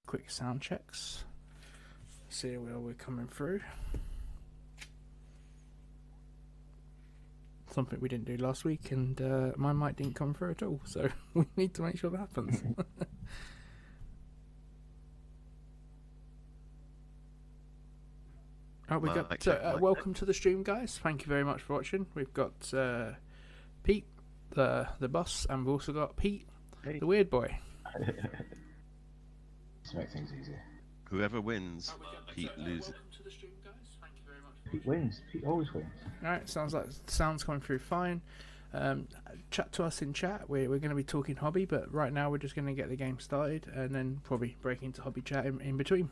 quick sound checks. See where we're coming through. Something we didn't do last week, and my mic didn't come through at all, so we need to make sure that happens. Oh, we got welcome to the stream, guys. Thank you very much for watching. We've got Pete, the boss, and we've also got Pete, the weird boy. To make things easier. Whoever wins, Pete loses. Pete wins. Pete always wins. Alright, sounds like sound's coming through fine. Chat to us in chat. We're going to be talking hobby, but right now we're just going to get the game started and then probably break into hobby chat in between.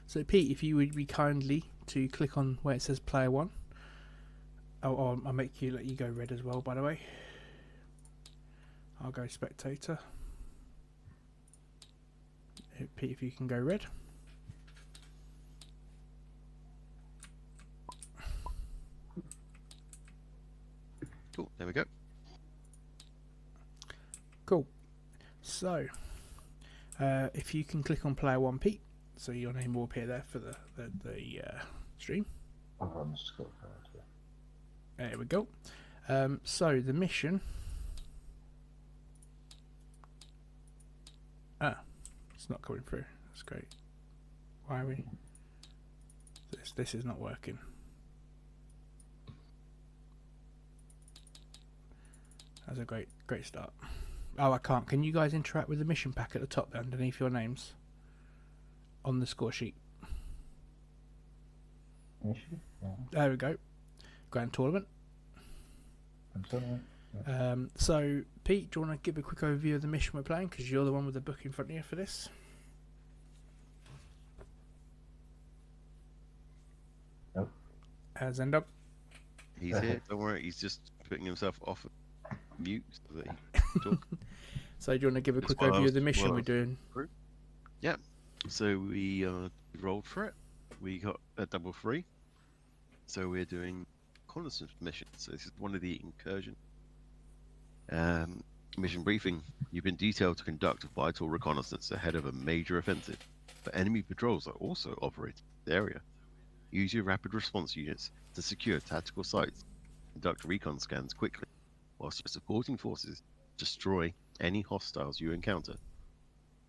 So Pete, if you would be kindly to click on where it says player 1. Oh, I'll let you go red as well, by the way. I'll go spectator. Pete, if you can go red. Cool, there we go. Cool. So, if you can click on player 1, Pete, so your name will appear there for the stream. There we go. So the mission. It's not coming through. That's great. Why are we? This is not working. That's a great start. Oh, I can't. Can you guys interact with the mission pack at the top underneath your names on the score sheet? Mission? Yeah. There we go. Grand tournament. So, Pete, do you want to give a quick overview of the mission we're playing? Because you're the one with the book in front of you for this. Nope. Zendog? He's here, don't worry, he's just putting himself off mute so that he can talk. So, do you want to give a quick overview of the mission we're doing? Yeah, so we rolled for it. We got a double 3. So we're doing reconnaissance mission. So this is one of the Incursion mission briefing. You've been detailed to conduct vital reconnaissance ahead of a major offensive, but enemy patrols are also operating in the area. Use your rapid response units to secure tactical sites, conduct recon scans quickly, whilst your supporting forces destroy any hostiles you encounter.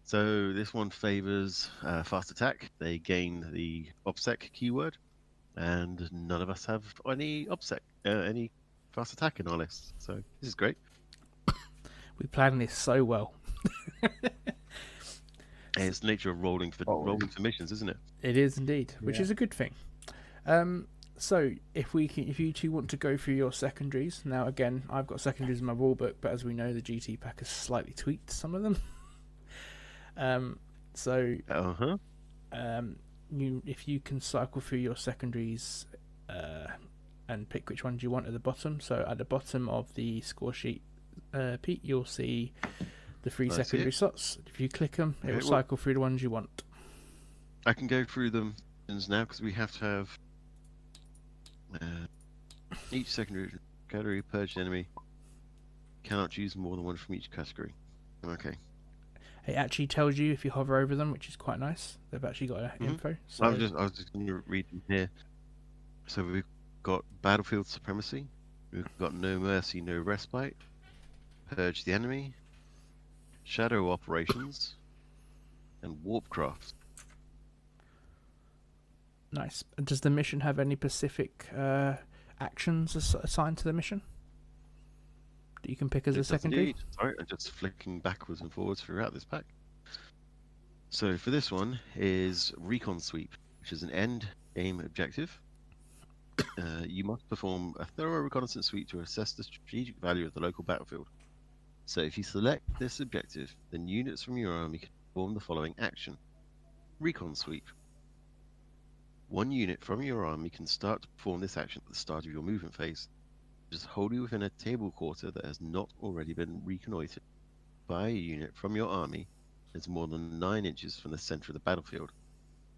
So this one favors fast attack. They gain the OPSEC keyword, and none of us have any OPSEC, any fast attack in our list. So this is great. We planned this so well. And it's the nature of rolling for missions, isn't it? It is indeed, which is a good thing. So if you two want to go through your secondaries now, again, I've got secondaries in my rulebook, but as we know, the GT pack has slightly tweaked some of them. If you can cycle through your secondaries and pick which ones you want at the bottom. So at the bottom of the score sheet, Pete, you'll see the 3 secondary slots. If you click them, it will cycle through the ones you want. I can go through them now because we have to have each secondary category purged enemy cannot choose more than one from each category. Okay. It actually tells you if you hover over them, which is quite nice. They've actually got info. So I was just going to read them here. So we've got battlefield supremacy. We've got no mercy, no respite. Purge the enemy. Shadow operations. And warpcraft. Nice. Does the mission have any specific actions assigned to the mission that you can pick as a secondary? Indeed. Sorry, I'm just flicking backwards and forwards throughout this pack. So for this one is Recon Sweep, which is an end game objective. You must perform a thorough reconnaissance sweep to assess the strategic value of the local battlefield. So if you select this objective, then units from your army can perform the following action. Recon Sweep. One unit from your army can start to perform this action at the start of your movement phase. Just wholly within a table quarter that has not already been reconnoitred by a unit from your army that is more than 9 inches from the center of the battlefield.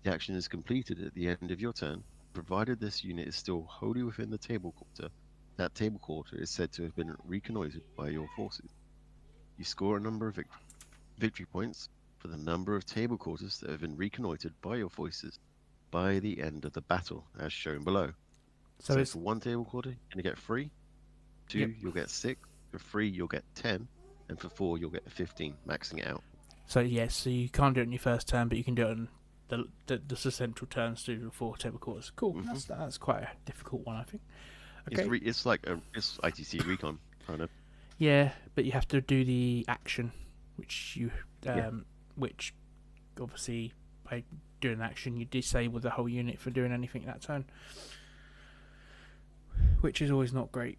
The action is completed at the end of your turn, provided this unit is still wholly within the table quarter. That table quarter is said to have been reconnoitred by your forces. You score a number of victory points for the number of table quarters that have been reconnoitered by your voices by the end of the battle, as shown below. So it's for 1 table quarter, you're going to get 3. 2, Yep. you'll get 6. For 3, you'll get 10. And for 4, you'll get 15, maxing it out. so yes, so you can't do it on your first turn, but you can do it on the central turns to 4 table quarters. Cool. That's quite a difficult one, I think. Okay. It's like it's ITC recon kind of. Yeah, but you have to do the action, which which obviously by doing action you disable the whole unit for doing anything that turn, which is always not great.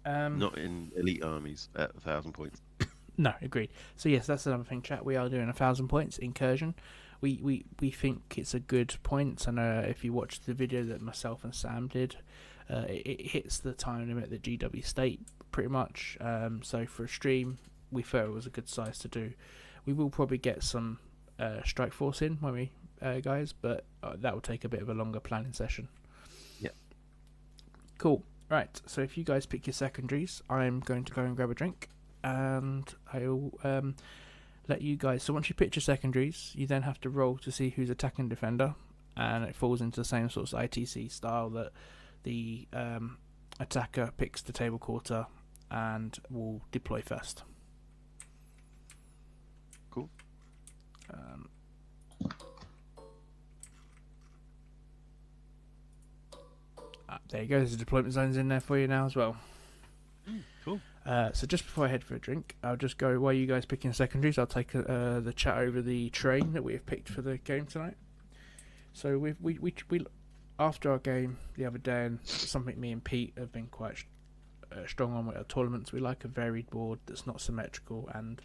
Not in elite armies at 1,000 points. No, agreed. So yes, that's another thing, chat. We are doing 1,000 points incursion. We think it's a good point, and if you watch the video that myself and Sam did, it hits the time limit that GW state pretty much. So for a stream, we felt it was a good size to do. We will probably get some strike force in when we guys, but that will take a bit of a longer planning session. Yeah. Cool. Right. So if you guys pick your secondaries, I'm going to go and grab a drink, and I'll let you guys. So once you pick your secondaries, you then have to roll to see who's attacking defender, and it falls into the same sort of ITC style that the attacker picks the table quarter and will deploy first. Cool. There you go. There's the deployment zones in there for you now as well. Cool. So just before I head for a drink, I'll just go while you guys picking secondaries. I'll take the chat over the train that we have picked for the game tonight. So we after our game the other day, and something me and Pete have been quite strong on with our tournaments. We like a varied board that's not symmetrical, and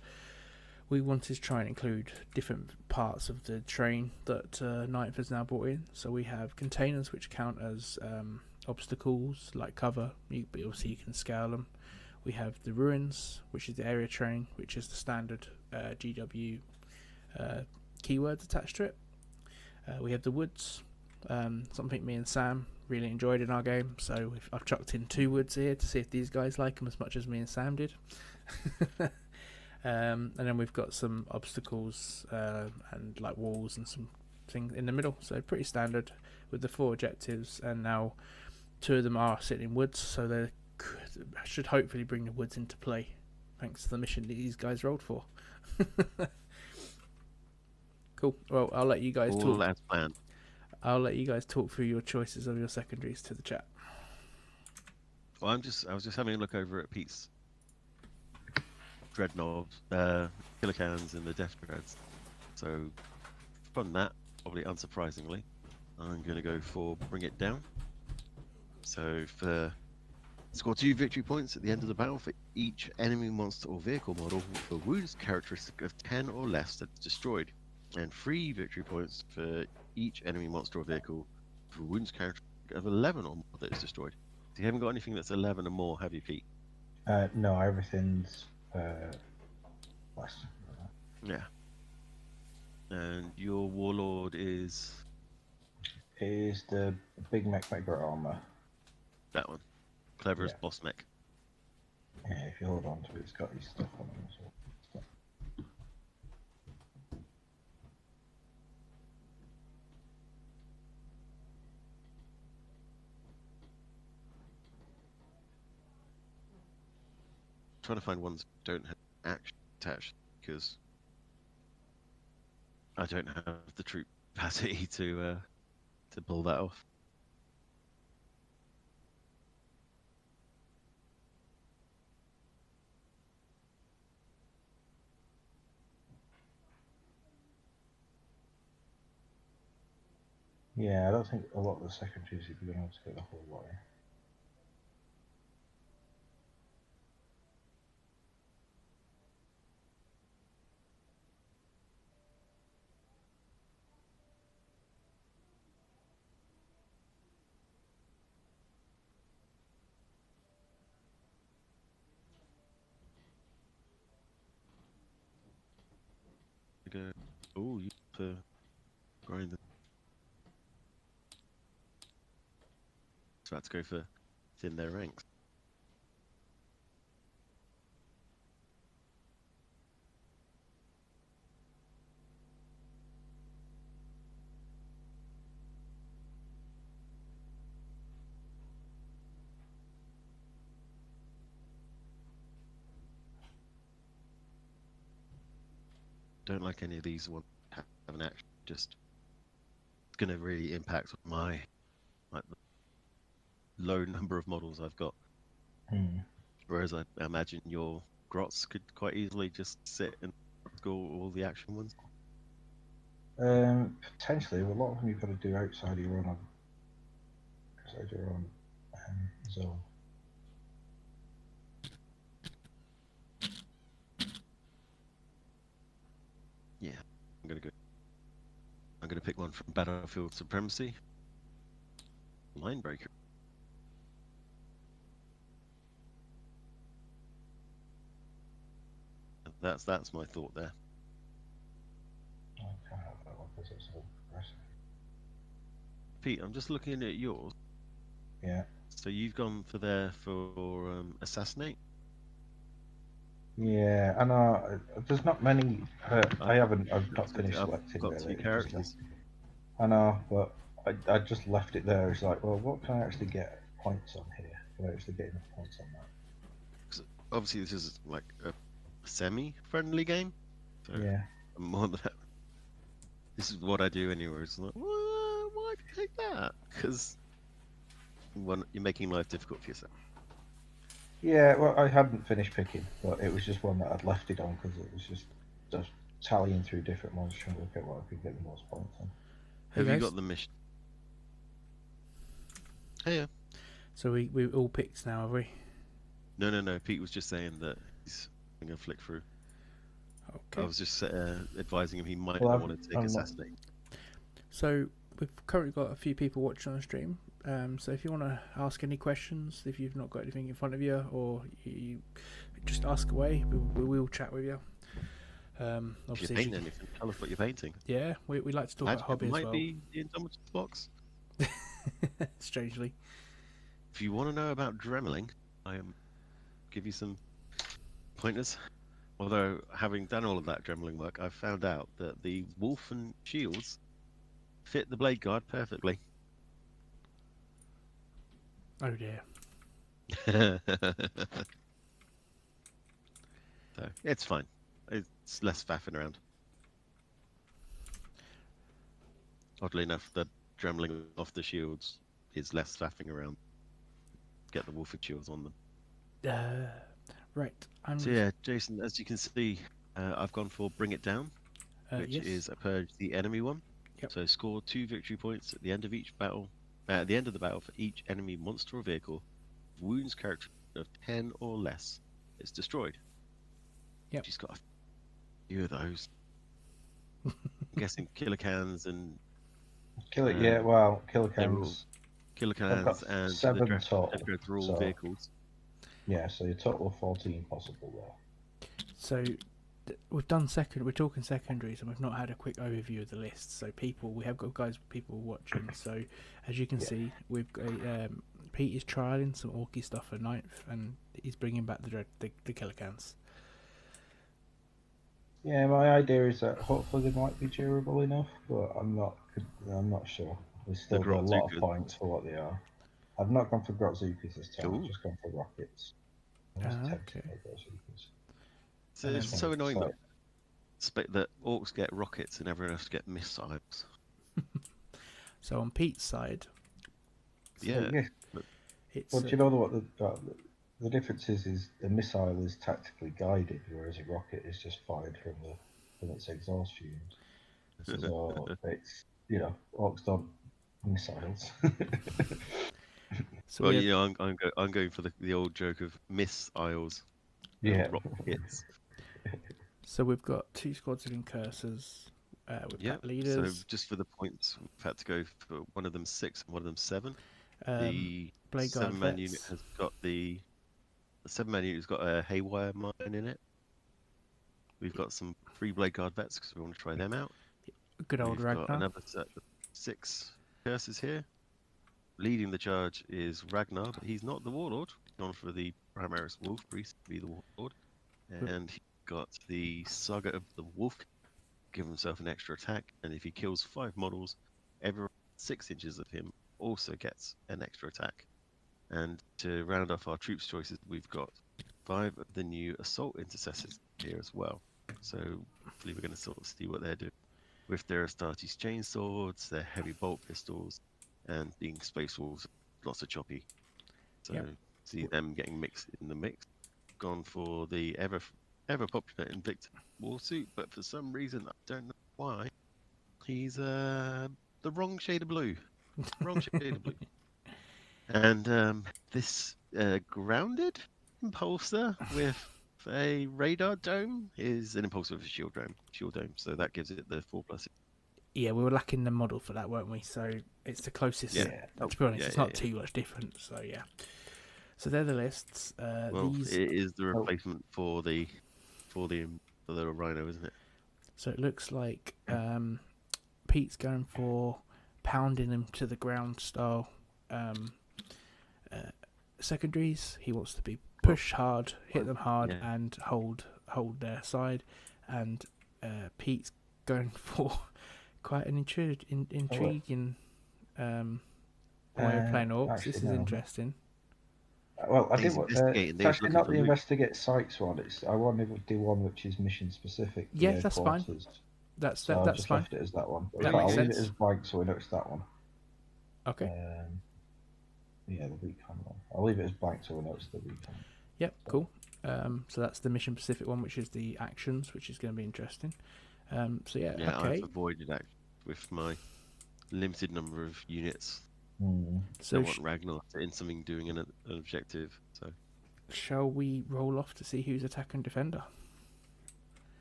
we wanted to try and include different parts of the train that Ninth has now brought in. So we have containers which count as obstacles like cover, but obviously you can scale them. We have the ruins, which is the area train, which is the standard GW keywords attached to it. We have the woods, something me and Sam really enjoyed in our game, so I've chucked in 2 woods here to see if these guys like them as much as me and Sam did. And then we've got some obstacles and like walls and some things in the middle, so pretty standard with the 4 objectives, and now 2 of them are sitting in woods, so they should hopefully bring the woods into play thanks to the mission that these guys rolled for. Cool. Well, I'll let you guys talk. As planned. I'll let you guys talk through your choices of your secondaries to the chat. Well, I was just having a look over at Pete's dreadnoughts, killer cannons, and the death dreads. So from that, probably unsurprisingly, I'm going to go for bring it down. So for score 2 victory points at the end of the battle for each enemy monster or vehicle model with a wounds characteristic of 10 or less that's destroyed, and 3 victory points for each enemy monster or vehicle with a wounds characteristic of 11 or more that is destroyed. So you haven't got anything that's 11 or more, have you, Pete? No, everything's less. Yeah. And your warlord is the big mech mega armor. that one. Cleverest boss mech. Yeah, if you hold on to it, it's got his stuff on it as well. Trying to find ones that don't have action attached because I don't have the troop capacity to pull that off. Yeah, I don't think a lot of the secondaries you'd be able to get the whole way. Oh, you have to grind them. So that's go for thin their ranks. don't like any of these ones have an action. Just it's going to really impact my like the low number of models I've got. Hmm. Whereas I imagine your grots could quite easily just sit and score all the action ones. Potentially, a lot of them you've got to do outside your own zone. Yeah, I'm gonna go. I'm gonna pick one from Battlefield Supremacy. Linebreaker. That's my thought there. I can't have that one because it's so aggressive. Pete, I'm just looking at yours. Yeah. So you've gone for assassinate. Yeah, I know. There's not many. I've not finished I've selecting got really. two characters. I know, but I just left it there. It's like, well, what can I actually get points on here? Can I actually get enough points on that? 'Cause obviously, this is like a semi-friendly game. So Yeah. I'm more than this is what I do anyway. It's like, why do you take that? Because you're making life difficult for yourself. Yeah, well, I hadn't finished picking, but it was just one that I'd left it on because it was just tallying through different ones, trying to look at what I could get the most points on. Hey Have you guys. got the mission? Hey, yeah. So we all picked now, have we? No. Pete was just saying that he's going to flick through. Okay. I was just advising him he might Well, not want to take assassinate. So we've currently got a few people watching on the stream. So if you want to ask any questions, if you've not got anything in front of you, or you just ask away, we will chat with you. If Obviously, you're painting anything, tell us what you're painting. yeah, we like to talk about hobby It as might well. be the Indomitable box. Strangely. If you want to know about dremeling, I give you some pointers. Although, having done all of that dremeling work, I've found out that the wolf and shields fit the blade guard perfectly. Oh dear. So, it's fine. It's less faffing around. Oddly enough, the dremeling off the shields is less faffing around. Get the wolf and shields on them. Right. So yeah, Jason, as you can see, I've gone for Bring It Down, which yes. is a purge the enemy one. Yep. So score 2 victory points at the end of each battle. At the end of the battle for each enemy monster or vehicle, wounds character of 10 or less, it's destroyed. Yep. She's got a few of those. I'm guessing killer cans and Killer cans. Killer I've cans got and 7 the total. Dreads are all So, vehicles. yeah, so your total of 14 possible there. So we've done we're talking secondaries, and we've not had a quick overview of the list. So we have got people watching. So as you can see, we've got Pete is trialing some orky stuff for 9th, and he's bringing back the killer cans. Yeah, my idea is that hopefully they might be durable enough, but I'm not sure. There's still got a lot of points for what they are. I've not gone for Grotzukas this time. I've just gone for rockets. Okay. So it's so annoying that orcs get rockets and everyone else get missiles. So on Pete's side, Well, do you know what the difference is? The missile is tactically guided, whereas a rocket is just fired from its exhaust fumes. So it's orcs don't missiles. So I'm going for the old joke of missiles. Yeah. Rockets. So we've got 2 squads of incursors with pack leaders. So just for the points, we've had to go for one of them 6 and one of them 7. The Blade Guard 7-man unit has got the 7-man unit has got a haywire mine in it. We've got some free Blade Guard vets because we want to try them out. Good old Ragnar. We've got another set of 6 curses here. Leading the charge is Ragnar, but he's not the warlord. He's gone for the Primaris Wolf Priest to be the warlord. And he got the Saga of the Wolf, give himself an extra attack, and if he kills 5 models, everyone 6 inches of him also gets an extra attack. And to round off our troops choices, we've got 5 of the new Assault Intercessors here as well. So hopefully we're going to sort of see what they're doing with their Astartes chainswords, their heavy bolt pistols, and being space wolves, lots of choppy. So see them getting mixed in the mix. Gone for the ever popular Invictus warsuit, but for some reason I don't know why, he's the wrong shade of blue. Wrong shade of blue. And this grounded impulsor with a radar dome is an impulsor with a shield dome. So that gives it the 4+. Yeah, we were lacking the model for that, weren't we? So it's the closest. Yeah. To be honest, it's not too much different. So yeah. So they're the lists. Well, these... it is the replacement for the Rhino, isn't it? So it looks like Pete's going for pounding them to the ground style secondaries. He wants to be pushed hard, hit them hard, and hold their side. And Pete's going for quite an intriguing way of playing Orks. This is interesting. Well, I did. It's actually not the investigate sites one. I wanted to do one which is mission specific. Yeah, that's fine. That's fine. Left it as that one. That I'll makes leave sense. it as blank so we know it's that one. Okay. Yeah, the recon one. I'll leave it as blank so we know it's the recon. Yep, cool. So that's the mission specific one, which is the actions, which is going to be interesting. So yeah, okay. I've avoided action with my limited number of units. So I want Ragnar in something doing an objective. So shall we roll off to see who's attacker and defender?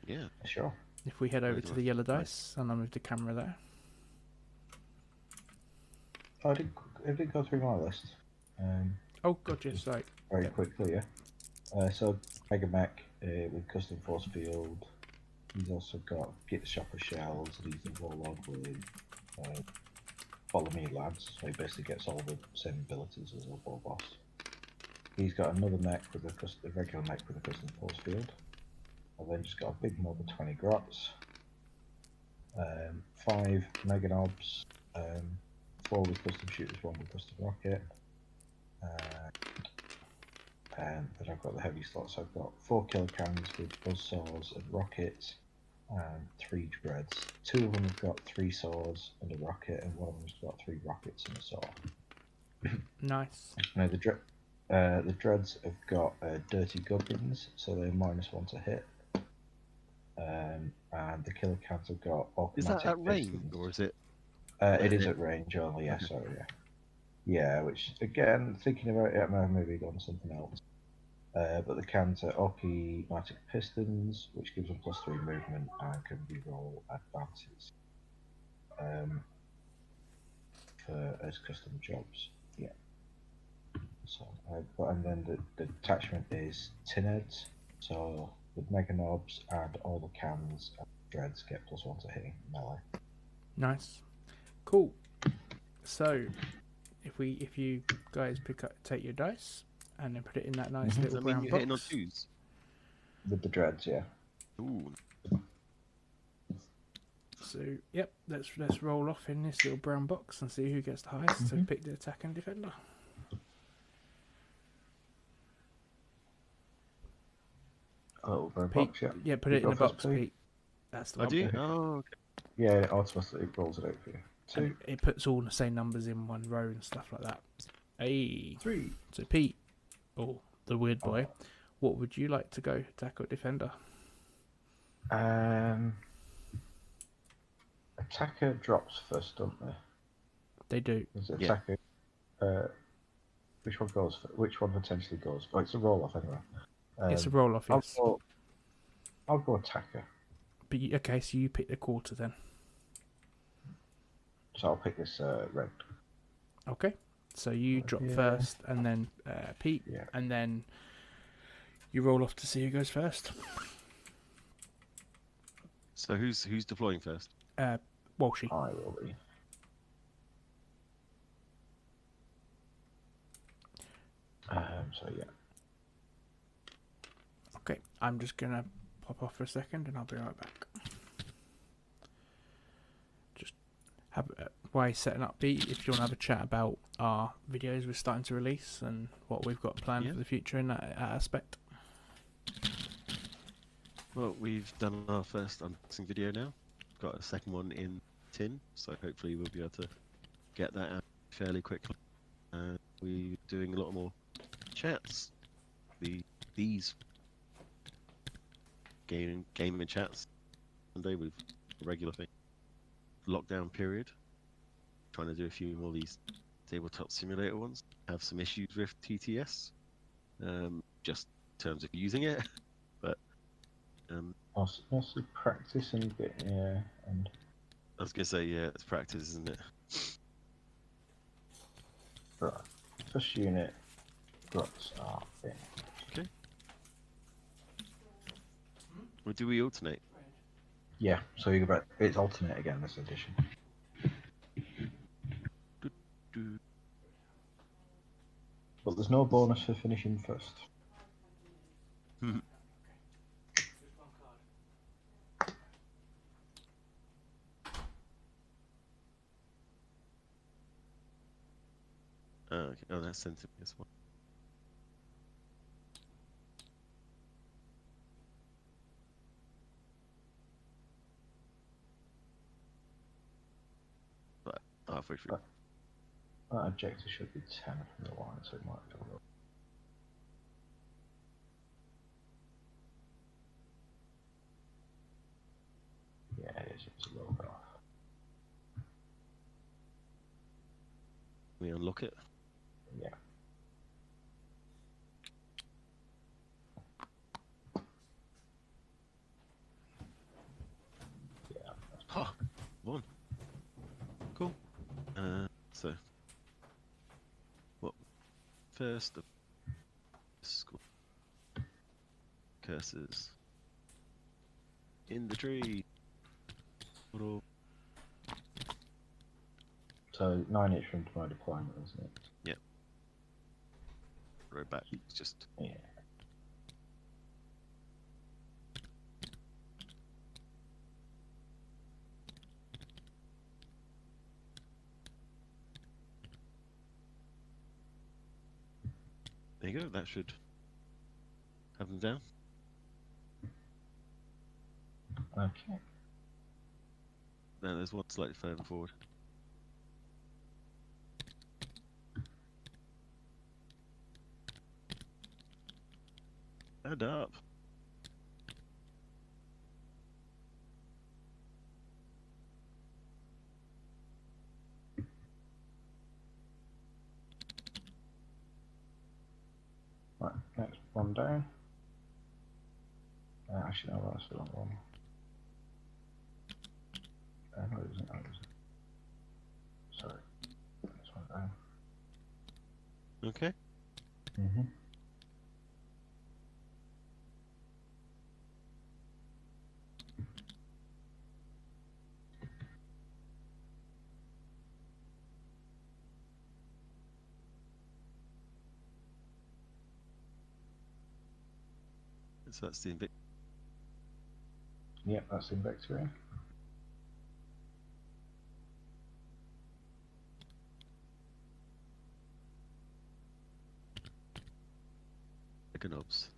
Yeah, sure. If we head over to the yellow dice, and I'll move the camera there. I did go through my list. Oh, gotcha. Sorry. Very quickly, yeah. So Mega Mech with custom force field. He's also got Git Shopper shells. And he's a warlord with Follow Me Lads. So he basically gets all the same abilities as a war boss. He's got another mech with a regular mech with a custom force field. I've then just got a big mob of 20 grots. 5 Mega Knobs. 4 with custom shooters, 1 with custom rocket. And then I've got the heavy slots. I've got 4 kill cans with buzzsaws and rockets, and 3 dreads. 2 of them have got 3 saws and a rocket, and 1 of them's got 3 rockets and a saw. Nice. Now the dreads have got dirty goblins, so they're -1 to hit. And the killer cans have got automatic. Is that at range or is it? It is at range only. Yeah, sorry. Yeah, which again, thinking about it, I might have maybe gone something else. But the cans are automatic pistons, which gives them +3 movement and can reroll advances as custom jobs. Yeah. So, and then the attachment is tin heads. So with mega knobs and all the cans and dreads get +1 to hitting melee. Nice. Cool. So if you guys take your dice and then put it in that nice little brown box. Hitting on 2s? With the dreads, yeah. Ooh. So yep, let's roll off in this little brown box and see who gets the highest. So pick the attack and defender. Oh, brown Pete, box, yeah. Yeah, put it in the box, Pete. That's the one. Do you? Oh, okay. Yeah, it automatically rolls it out for you. 2. And it puts all the same numbers in one row and stuff like that. 3. So Pete, the weird boy, what would you like to go, attack or defender? Attacker drops first, don't they? They do. Is it attacker? Which one goes? Which one potentially goes? Oh, it's a roll off anyway. It's a roll off. Yes. I'll go attacker. But okay, so you pick the quarter then. So I'll pick this red. Okay. So you drop first, and then Pete, and then you roll off to see who goes first. So who's deploying first? Walshy. I will be. So yeah. Okay, I'm just gonna pop off for a second, and I'll be right back. Just have while he's setting up, Pete, if you want to have a chat about our videos we're starting to release and what we've got planned for the future in that aspect. Well, we've done our first unboxing video now. Got a second one in tin, so hopefully we'll be able to get that out fairly quickly. We're doing a lot more chats. These gaming chats Sunday with a regular thing. Lockdown period. Trying to do a few more of these tabletop simulator ones. Have some issues with TTS, just in terms of using it, but mostly practice and and I was gonna say, yeah, it's practice, isn't it? right. First unit, got start. Okay. Or do we alternate? Yeah, so you go back. It's alternate again this edition. But there's no bonus for finishing first. Okay. Oh, that's sent to me as well. But halfway through. That objective should be 10 from the line, so it might be a little. Yeah, it's a little bit off. We unlock it. Yeah. Yeah. Ha! One. Cool. So what? First, the school curses in the tree. Little. So 9 from my deployment, isn't it? Yep. Row back. It's just. Yeah. There you go. That should have them down. Okay. No, there's one slightly further forward. And up. Right, next one down. Actually, no, that's the wrong one. No, it isn't. No, it isn't. Sorry. This one down. Okay. So that's the Invict. Yep, that's in Victory. Econobs.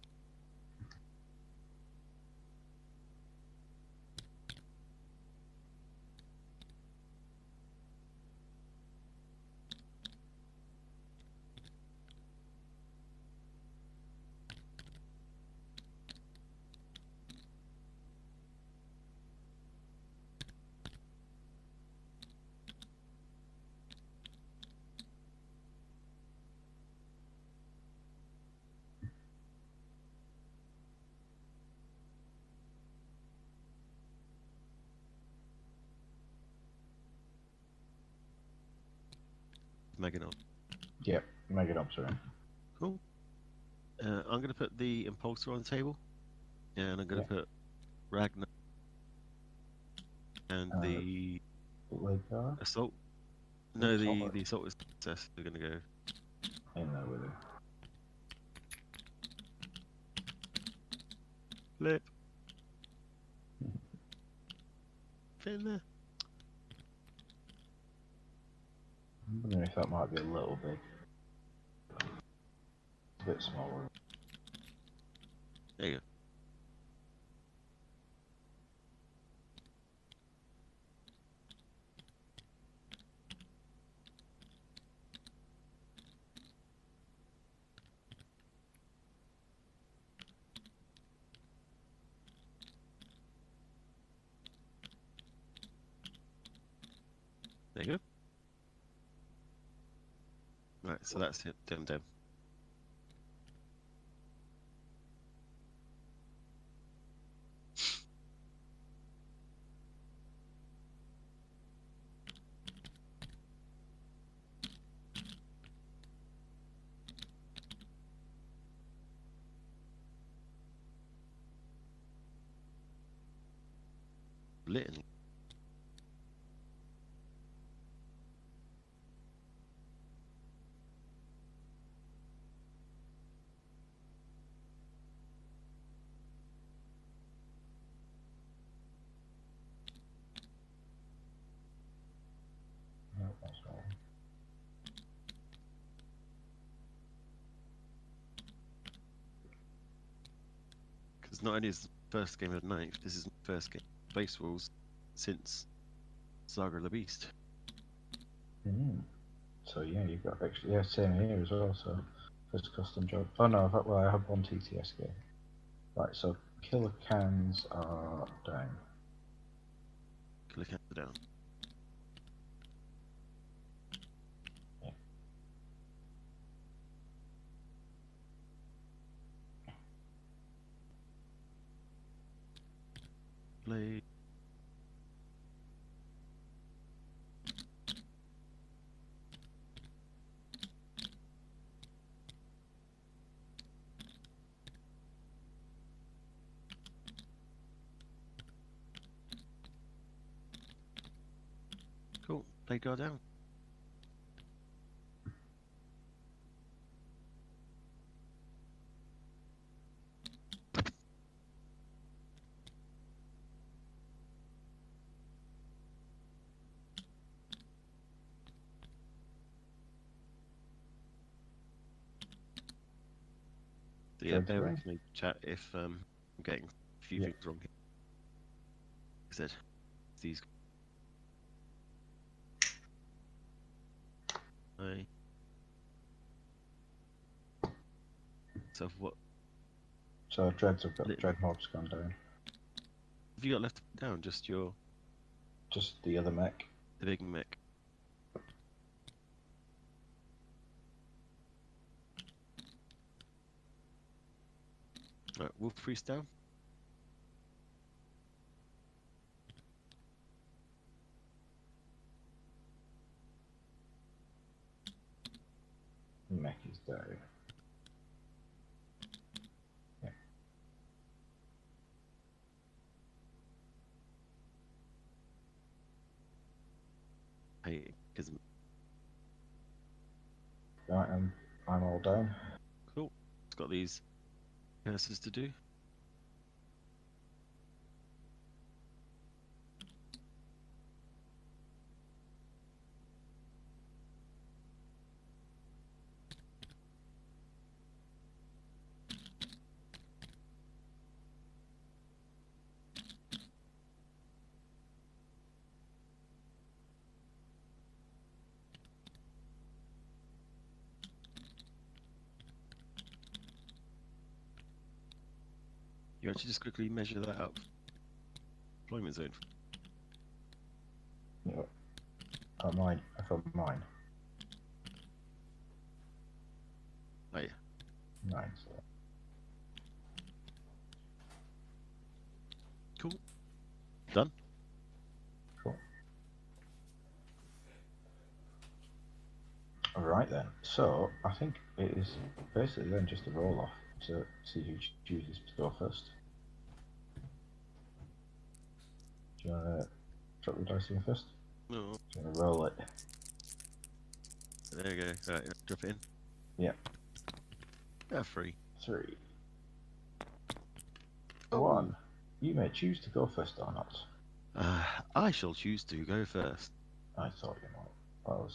Meganob. Yep, Meganobs are in. Cool. I'm going to put the Impulsor on the table. And I'm going to put Ragnar and the Assault. No, the Assault is success. They're going to go in there with it. Flip. Fit in there. I'm wondering if that might be a little big. A bit smaller. There you go. There you go. Right, so that's it. Dem. Little. No, that's right. Because not only is the first game of the ninth, this is the first game of Space Wolves since Saga of the Beast. So yeah, you've got extra. Yeah, same here as well. So first custom job. Oh no, I have one TTS game. Right, so killer cans are down. Click it down. Yeah. Play. Cool. Play go down. So yeah, bear with me, chat, if I'm getting a few things wrong here. I said these. So what? So Dreadnough's gone down. Have you got left down? Just your. Just the other mech. The big mech. Right, Wolf Priest down. Mech is down. Yeah. Hey, because. Right, I'm all down. Cool. It's got these curses to do. You actually just quickly measure that up. Deployment zone. Yeah. Oh, mine. I thought mine. Oh yeah. Mine. So. Cool. Done. Cool. Alright then. So I think it is basically then just a roll off to see who chooses to go first. Do you want to drop the dice in first? No. Do you want to roll it? There you go. Right, drop it in. Yeah. Yeah, 3. 3. Oh. 1. You may choose to go first or not. I shall choose to go first. I thought you might. Oh,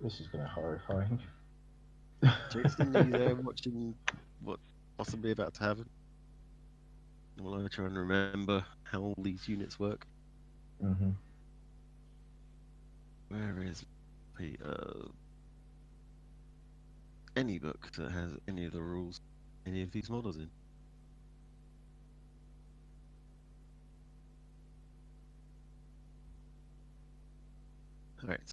this is going to be horrifying. Jason, are you there watching what possibly about to happen? While I try and remember how all these units work. Mm-hmm. Where is any book that has any of the rules, any of these models in? Alright.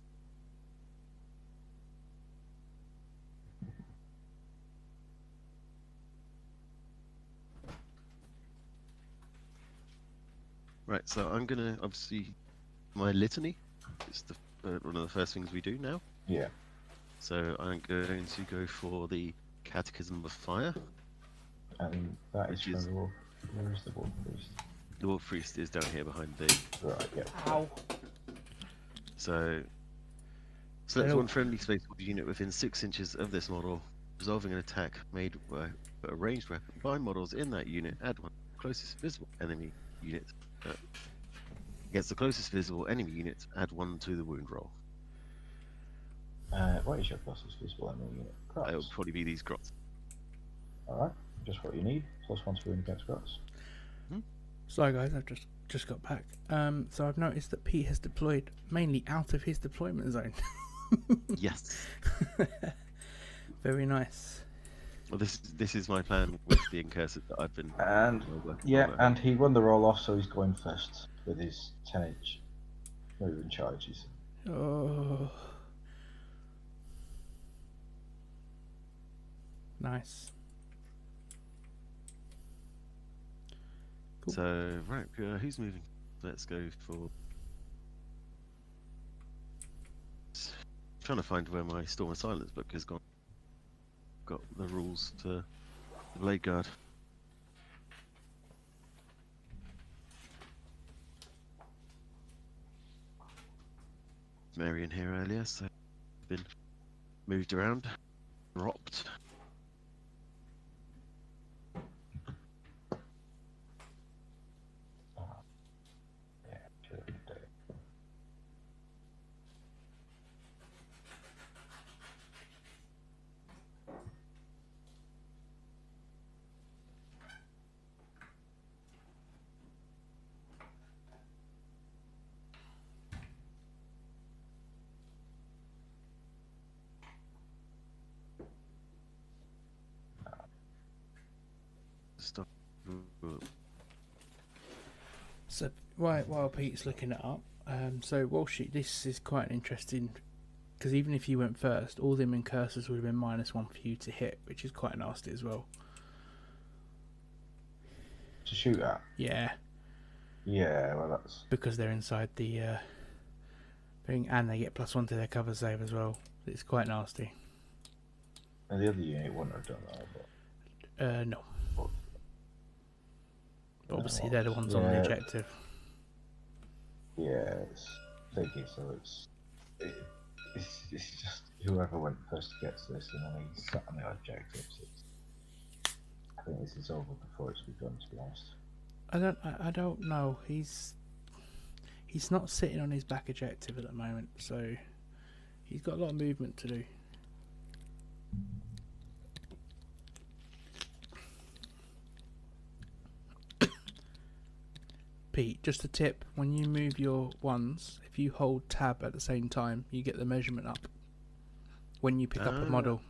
Right, so I'm gonna obviously my litany is the one of the first things we do now. Yeah. So I'm going to go for the Catechism of Fire. And that is from Wolf. Where is the Wolf Priest? The Wolf Priest is down here behind the. Right, yeah. Ow. So select one friendly space unit within 6 inches of this model, resolving an attack made by a ranged weapon by models in that unit. Add one closest visible enemy unit. Against the closest visible enemy unit, add 1 to the wound roll. What is your closest visible enemy unit? Grots. It will probably be these grots. Alright, just what you need. +1 to wound against grots. Sorry guys, I've just got back. So I've noticed that Pete has deployed mainly out of his deployment zone. Yes. Very nice. Well, this is my plan with the Incursion that I've been working on. And he won the roll off, so he's going first with his 10-inch moving charges. Oh, nice. Cool. So right, who's moving? Let's go for. Trying to find where my Storm of Silence book has gone. Got the rules to the Blade Guard. Marion here earlier, so been moved around, dropped. Stuff. So while Pete's looking it up, so Walshy, this is quite interesting because even if you went first, all them incursors would have been -1 for you to hit, which is quite nasty as well. To shoot at? Yeah. Yeah, well that's because they're inside the thing, and they get +1 to their cover save as well. It's quite nasty. And the other unit wouldn't have done that, but no. But obviously they're the ones on the objective. Yeah, it's tricky, so it's just whoever went first gets this, and then he's sat on the objectives. I think this is over before it's begun, to be honest. I don't know. He's not sitting on his back objective at the moment, so he's got a lot of movement to do. Pete, just a tip, when you move your ones, if you hold tab at the same time, you get the measurement up when you pick up a model.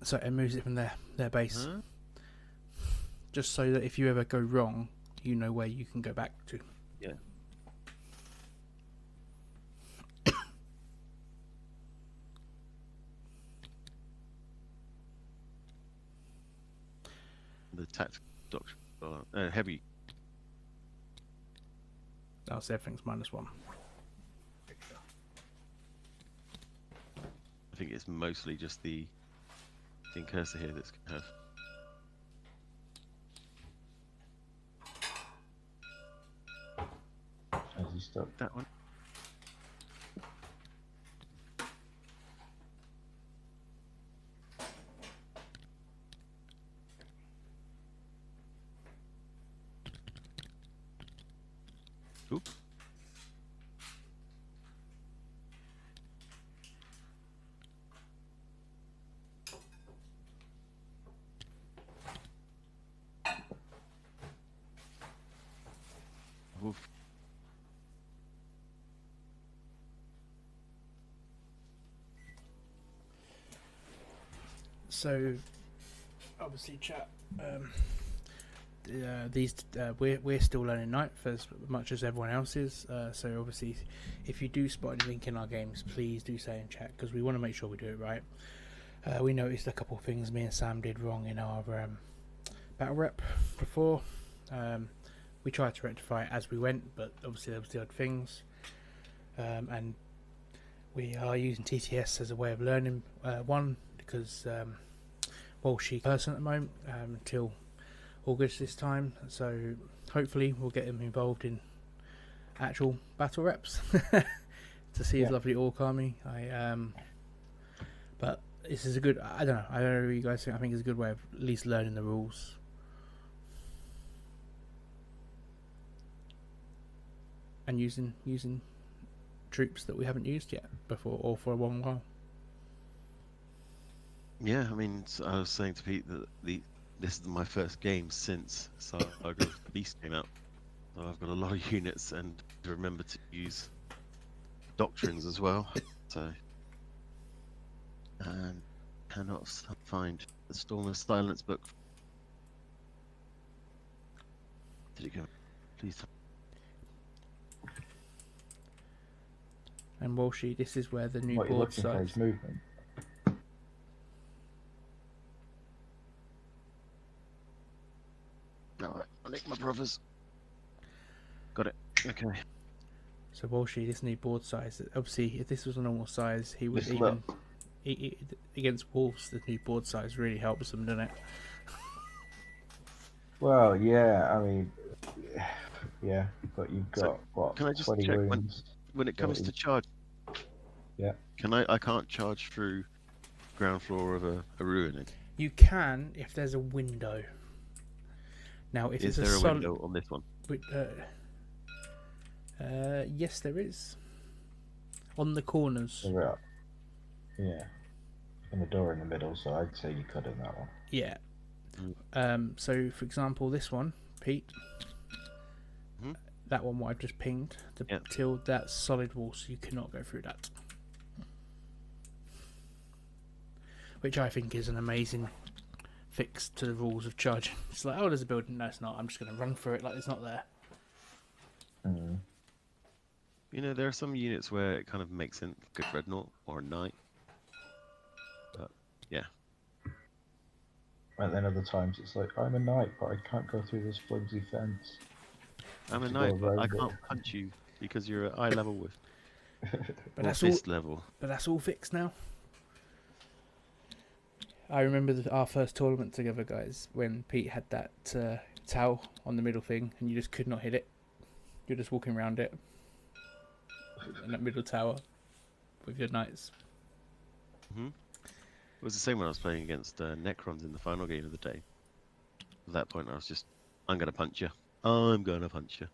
So it moves it from their base. Just so that if you ever go wrong, you know where you can go back to. Yeah. The tactical doctrine. Heavy. Oh, so everything's -1. I think it's mostly just the Incursion here that's going to have. Has he stuck? That one. Oop. Oof. So, obviously, chat. we're still learning Knight for as much as everyone else is. So obviously, if you do spot anything in our games, please do say in chat because we want to make sure we do it right. We noticed a couple of things me and Sam did wrong in our battle rep before. We tried to rectify it as we went, but obviously there was the odd things. And we are using TTS as a way of learning. One, because Walshy person at the moment until August this time, so hopefully we'll get him involved in actual battle reps to see his lovely Ork army. But this is a good. I don't know what you guys think. I think it's a good way of at least learning the rules. And using troops that we haven't used yet before or for a long while. Yeah, I mean, I was saying to Pete that this is my first game since Saga of the Beast came out. So I've got a lot of units and to remember to use doctrines as well. So, and cannot find the Storm of Silence book. Did it go? Please. And Walshy, this is where the new what board size. Movement. Alright, I'll nick my brothers. Got it. Okay. So Walshy, this new board size. Obviously, if this was a normal size, he would against wolves. The new board size really helps them, doesn't it? Well, yeah. I mean, yeah. But you've got So, what? Can I just 20 check wounds. when it comes to charge? Yeah. I can't charge through ground floor of a ruin. You can if there's a window. Now, if Is it's there a solid, window on this one? yes, there is. On the corners. Yeah. And the door in the middle, so I'd say you could in that one. Yeah. So, for example, this one, Pete. That one, what I've just pinged, till that's solid wall, so you cannot go through that. Which I think is an amazing fix to the rules of charging. It's like, oh, there's a building. No, it's not. I'm just going to run through it like it's not there. You know, there are some units where it kind of makes sense, good Dreadnought or a Knight. But, yeah. And then other times it's like, I'm a knight, but I can't go through this flimsy fence. I'm a Knight, but I can't punch you because you're at eye level with. But that's fist level. But that's all fixed now. I remember our first tournament together, guys, when Pete had that towel on the middle thing, and you just could not hit it. You're just walking around it in that middle tower with your knights. It was the same when I was playing against Necrons in the final game of the day. At that point, I was just, I'm going to punch you. I'm going to punch you.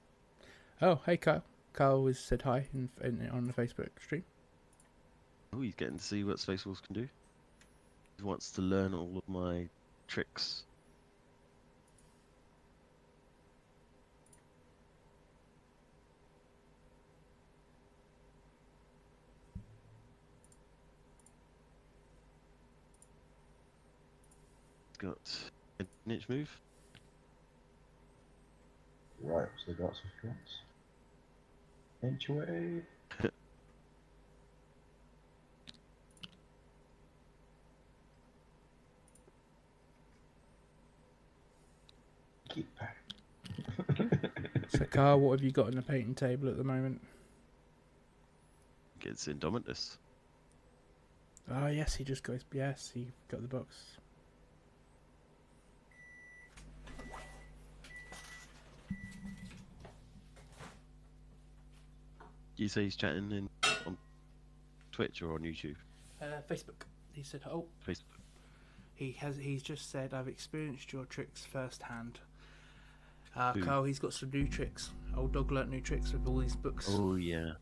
Oh, hey, Kyle. Kyle was said hi on the Facebook stream. Oh, he's getting to see what Space Wolves can do. He wants to learn all of my tricks. Got an inch move. Right, so they got some shots. Inch away. Keep back. So, Carl, what have you got on the painting table at the moment? It's Indomitus. Oh, yes, he just goes. Yes, he got the box. Do you say he's chatting on Twitch or on YouTube? Facebook. He said, "Oh, Facebook." He's just said, "I've experienced your tricks firsthand." Carl, he's got some new tricks. Old dog learnt new tricks with all these books. Oh yeah.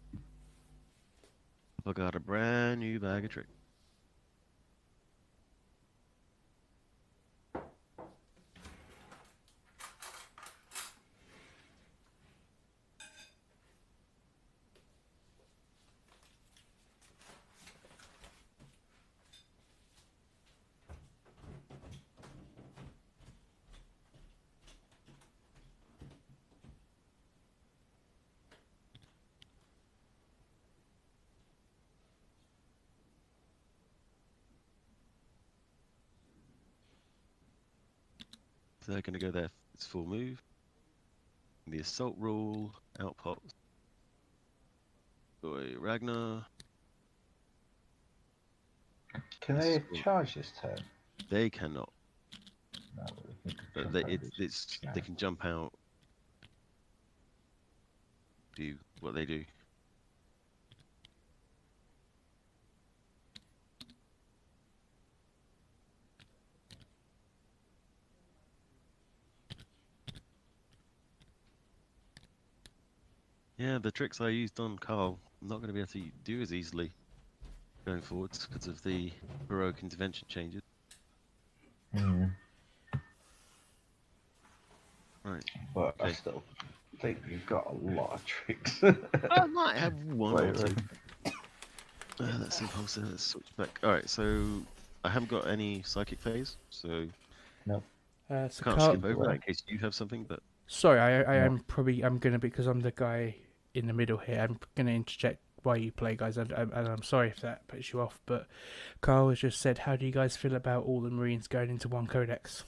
I got a brand new bag of tricks. So they're going to go there. It's full move. The assault rule, outpost. Boy, Ragnar. Can they charge this turn? They cannot. No, But they can jump out. Do what they do. Yeah, the tricks I used on Carl, I'm not going to be able to do as easily going forwards because of the heroic intervention changes. Right. But okay. I still think you've got a lot of tricks. I might have one or two. That's impulsive. Let's switch back. Alright, so I haven't got any psychic phase, so no. So can't skip over that in case you have something, but sorry, I'm gonna, because I'm the guy in the middle here, I'm gonna interject while you play, guys, and I'm sorry if that puts you off, but Carl has just said, how do you guys feel about all the Marines going into one codex?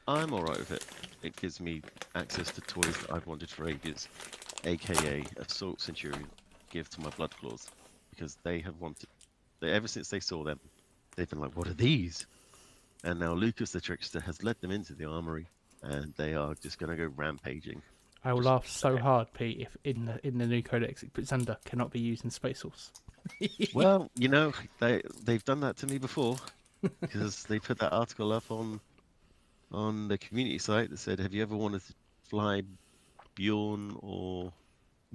I'm alright with it. It gives me access to toys that I've wanted for ages, aka Assault Centurion give to my Blood Claws, because they have wanted, ever since they saw them, they've been like, what are these? And now Lucas the Trickster has led them into the armory, and they are just going to go rampaging. I will laugh so hard, Pete, if in the new codex it puts under cannot be used in Space Force. Well, you know, they've done that to me before, because they put that article up on the community site that said, have you ever wanted to fly Bjorn or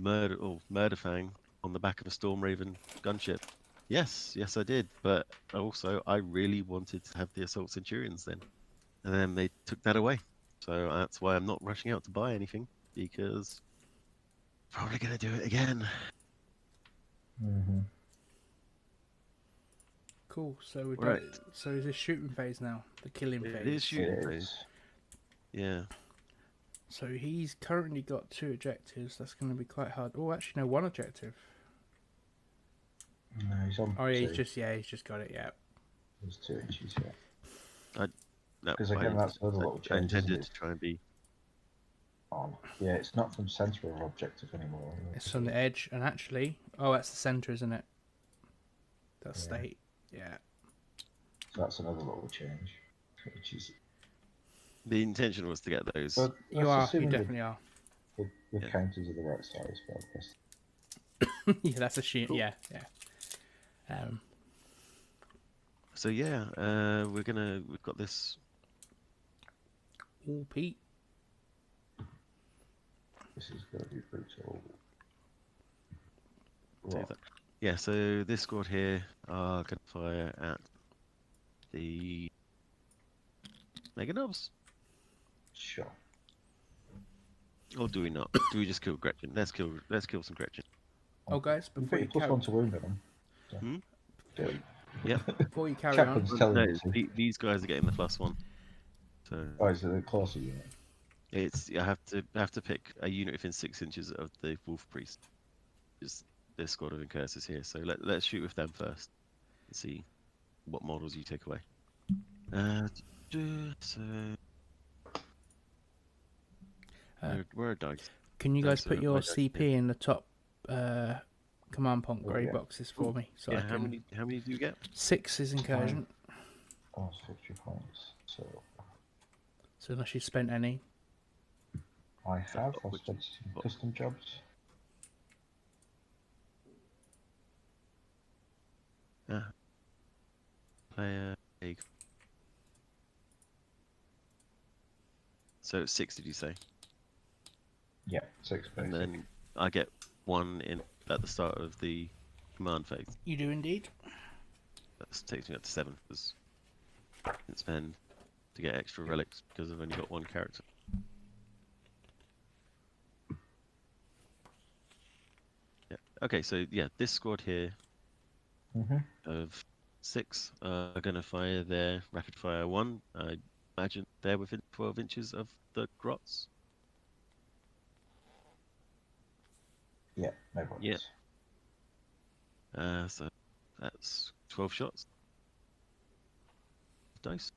Murderfang on the back of a Storm Raven gunship? Yes, I did, but also I really wanted to have the Assault Centurions then, and then they took that away. So that's why I'm not rushing out to buy anything, because probably going to do it again. Cool. So we got. So is this shooting phase now? The killing phase. It is shooting phase. Yeah. So he's currently got 2 objectives. That's going to be quite hard. Oh, actually, no, 1 objective. No, he's on. Oh, yeah, he's just got it. Yeah. There's 2 inches. Yeah. Because again, that's another little change. I intended to try and be on. Yeah, it's not from center of objective anymore. It's from the edge, and actually, that's the center, isn't it? That's state. Yeah. So that's another little change, which is. The intention was to get those. But you definitely are. The counters are the right size, but I guess. Yeah, that's a sheet. Cool. Yeah. So we've got this. All Pete. This is going to be brutal. Right. Yeah, so this squad here are going to fire at the Mega Nobs. Sure. Or do we not? Do we just kill Gretchen? Let's kill some Gretchen. Oh, guys, before you plus 1 to wound them. So. Yep. Before you carry on, these guys are getting the +1. So. Oh, is it a closer unit? It's I have to pick a unit within 6 inches of the Wolf Priest. Just this squad of Incursors here. So let's shoot with them first and see what models you take away. Where are dice? Can you guys put your CP in the top command point grey boxes for me? So yeah, how many do you get? 6 is Incursion. Oh, 50 points. So unless you spent any. I have. I've spent some custom jobs. Player A. So 6, did you say? Yeah, 6. And then I get 1 in at the start of the command phase. You do indeed. That takes me up to 7 because I can spend to get extra relics because I've only got 1 character. Yeah. Okay, so this squad here of 6 are going to fire their rapid fire 1. I imagine they're within 12 inches of the grots. Yeah, no problems. Yeah. So that's 12 shots. Dice.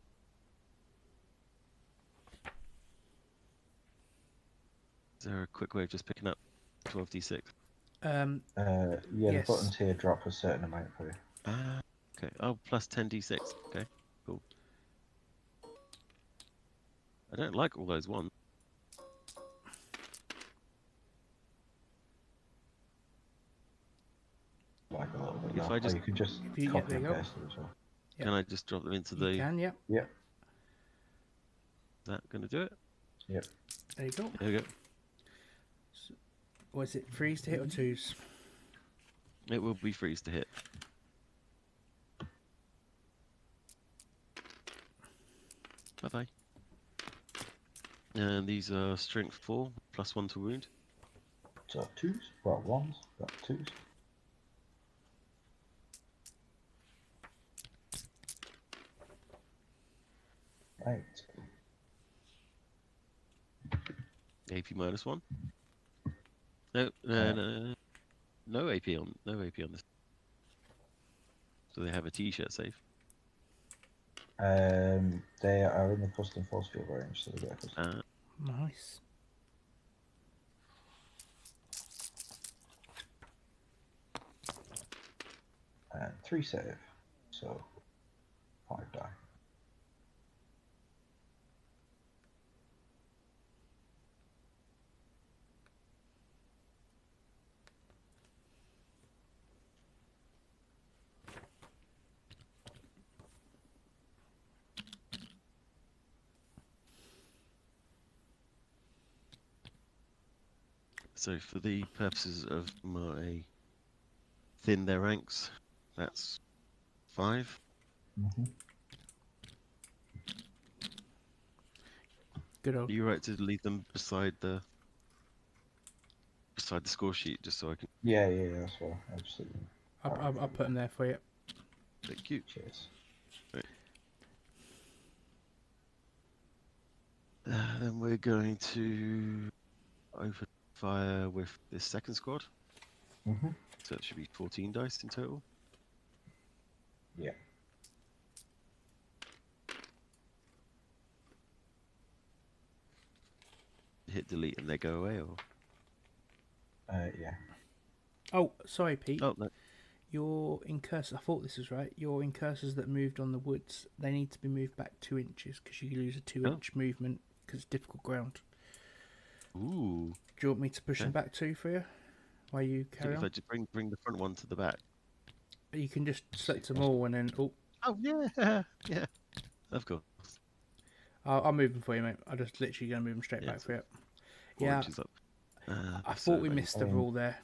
there a quick way of just picking up 12d6? Yeah, yes. the buttons here drop a certain amount for you. Okay. Oh, plus 10d6. Okay, cool. I don't like all those ones. Like a little bit. If Now. I just, you can just you copy and go. paste it as well. Yep. Can I just drop them into the? You can, yep. Yep. Is that going to do it? Yep. There you go. There we go. So, was it 3s to hit or 2s? It will be freeze to hit. Bye bye. And these are strength 4 plus 1 to wound. So 2s, well 1s, got 2s. Right. AP minus 1. No, no AP on this. So they have a t-shirt save. They are in the custom force field range, so they get a custom. Nice. And 3 save, so 5 die. So for the purposes of my thin their ranks, that's 5. Mm-hmm. Good old. Are you right to leave them beside the score sheet just so I can? Yeah, that's well. Absolutely. I'll put them there for you. Thank you. Cheers. Right. Then we're going to open fire with this second squad. Mm-hmm. So it should be 14 dice in total. Yeah. Hit delete and they go away, or? Yeah. Oh, sorry, Pete. Oh no. Your incursors, I thought this was right. Your incursors that moved on the woods, they need to be moved back 2 inches because you lose a 2-inch movement because it's difficult ground. Ooh. Do you want me to push them back 2 for you while you carry on? If I just bring the front one to the back. You can just select them all and then... Oh yeah, yeah. Of course. I'll move them for you, mate. I'm just literally going to move them straight back for you. 4 Yeah. inches up. I thought we missed the rule there.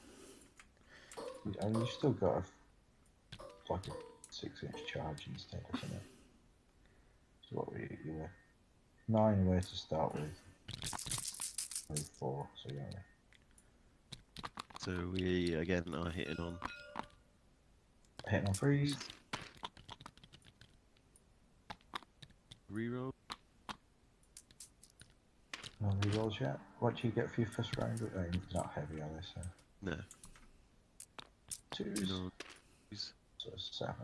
I mean, you still got like a 6-inch charge instead, isn't it? So what you were 9 away to start with 4, so yeah. So we again are hitting on freeze. Reroll. No rerolls yet. What do you get for your first round? Not heavy, are they? So No. 2s. No. So 7.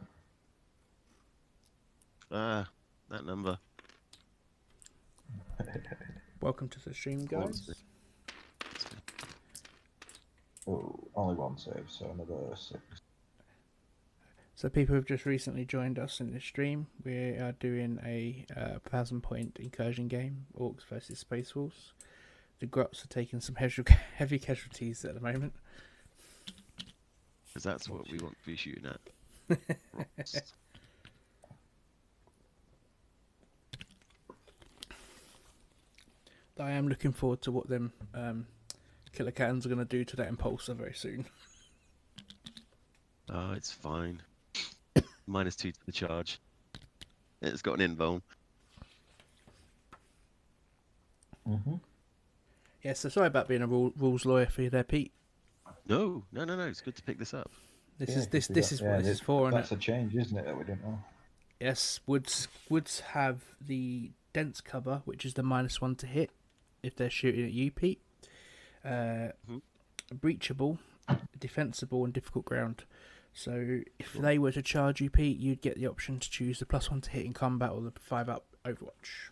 Ah, that number. Welcome to the stream, guys. Oh, only 1 save, so another 6. So people who've just recently joined us in this stream, we are doing a 1,000-point incursion game, Orks versus Space Wolves. The Grots are taking some heavy casualties at the moment. Because that's what we want to be shooting at. I am looking forward to what them killer cannons are going to do to that impulsor very soon. Oh, it's fine. -2 to the charge. It's got an invuln. Mm-hmm. Yeah, so sorry about being a rules lawyer for you there, Pete. No. It's good to pick this up. This is what this is for. That's a change, isn't it, that we didn't know? Yes, woods have the dense cover, which is the -1 to hit if they're shooting at you, Pete. Breachable, defensible, and difficult ground. So if they were to charge you, Pete, you'd get the option to choose the +1 to hit in combat or the 5-up Overwatch.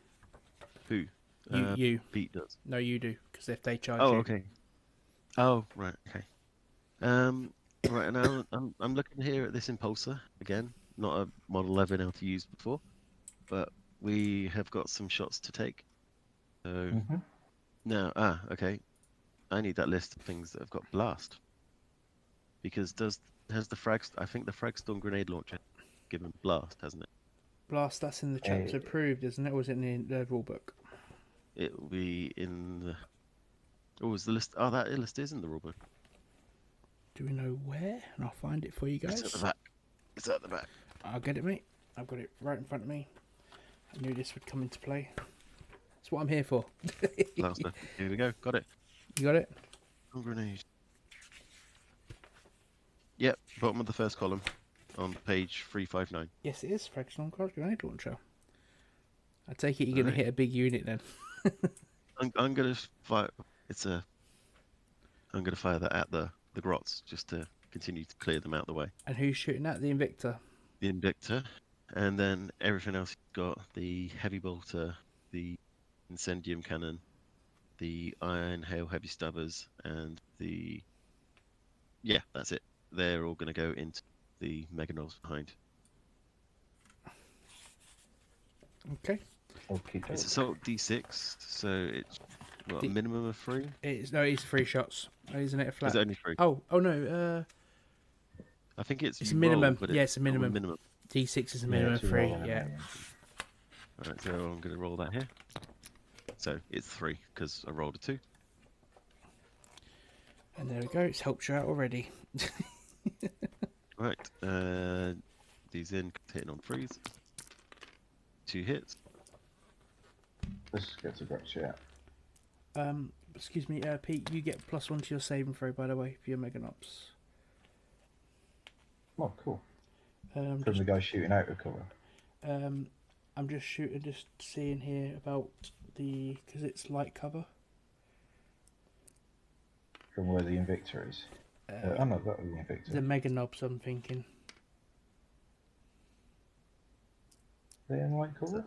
Who? You. Pete does. No, you do, because if they charge Oh, you. okay. Oh, right. Okay. Right now I'm looking here at this impulsor again. Not a model I've been able to use before, but we have got some shots to take. So now, okay. I need that list of things that have got blast. Because has the frag? I think the Fragstorm grenade launcher given blast, hasn't it? Blast, that's in the chapter approved, isn't it? Or was it in the rule book? It will be in the. Oh, is the list? Oh, that list is in the rulebook. Do we know where? And I'll find it for you guys. It's at the back. It's at the back. I'll get it, mate. I've got it right in front of me. I knew this would come into play. That's what I'm here for. Blaster. Here we go. Got it. You got it? Oh, grenade. Yep, bottom of the first column on page 359. Yes, it is. Fragstorm grenade launcher. I take it you're going to hit a big unit then. I'm going to fire. I'm going to fire that at the grots just to continue to clear them out the way. And who's shooting at? The Invictor? The Invictor. And then everything else got the heavy bolter, the incendium cannon, the iron hail heavy stabbers, and the. Yeah, that's it. They're all going to go into the meganobs behind. Okay. It's assault D6, so it's what, a minimum of 3? It's 3 shots. Isn't it a flat? Is it only 3? Oh no. I think it's a minimum. Roll, yeah, it's a minimum. D6 is a minimum of 3. Yeah. Alright, so I'm going to roll that here. So it's 3 because I rolled a 2. And there we go. It's helped you out already. Right. These in hitting on 3s. 2 hits. This gets a great shot. Excuse me, Pete. You get +1 to your saving throw, by the way, for your Meganops. Oh, cool. From the guy shooting out of cover. I'm just seeing here about because it's light cover. From where the Invictor is. Oh no, that was the Invictor. The Meganobs, I'm thinking. They're in light cover?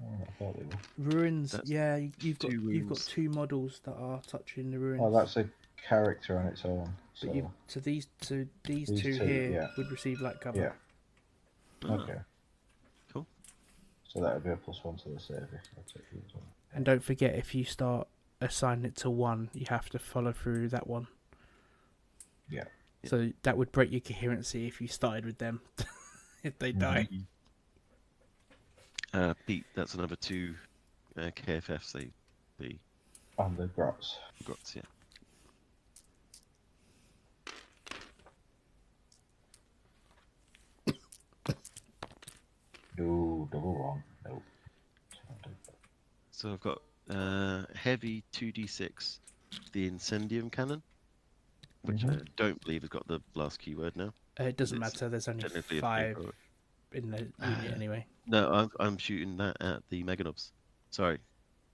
Oh, I thought they were. Ruins, yeah, you've got 2 models that are touching the ruins. Oh, that's a character on its own. So, so these two here would receive light cover. Yeah. Okay. Cool. So that would be a +1 to the save. And don't forget, if you start assigning it to 1, you have to follow through that one. Yeah. So that would break your coherency if you started with them. If they die. Pete, that's another 2 KFFs. The and the grots. Grots, yeah. No, double 1. Nope. So I've got heavy 2d6, the incendium cannon, which I don't believe has got the blast keyword now. It doesn't matter. There's only 5 in the unit anyway. No, I'm shooting that at the meganobs. Sorry,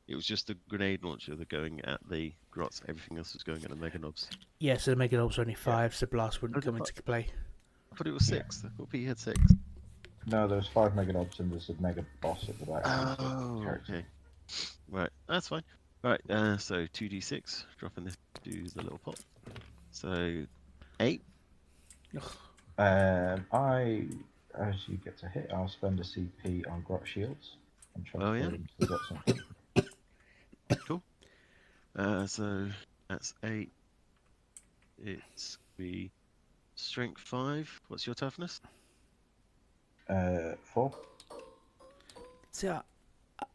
it was just the grenade launcher that going at the grots. Everything else was going at the meganobs. Yeah, so the meganobs are only 5, so blast wouldn't come into play. I thought it was 6. I thought Pete had 6. No, there's 5 meganobs and there's a mega boss at the back. Oh, okay. Right, that's fine. Right, so 2d6, dropping this to the little pot. So 8. As you get to hit, I'll spend a CP on grot shields and transfer them to the grot something. Cool. So that's 8. It's be strength 5. What's your toughness? 4. See, I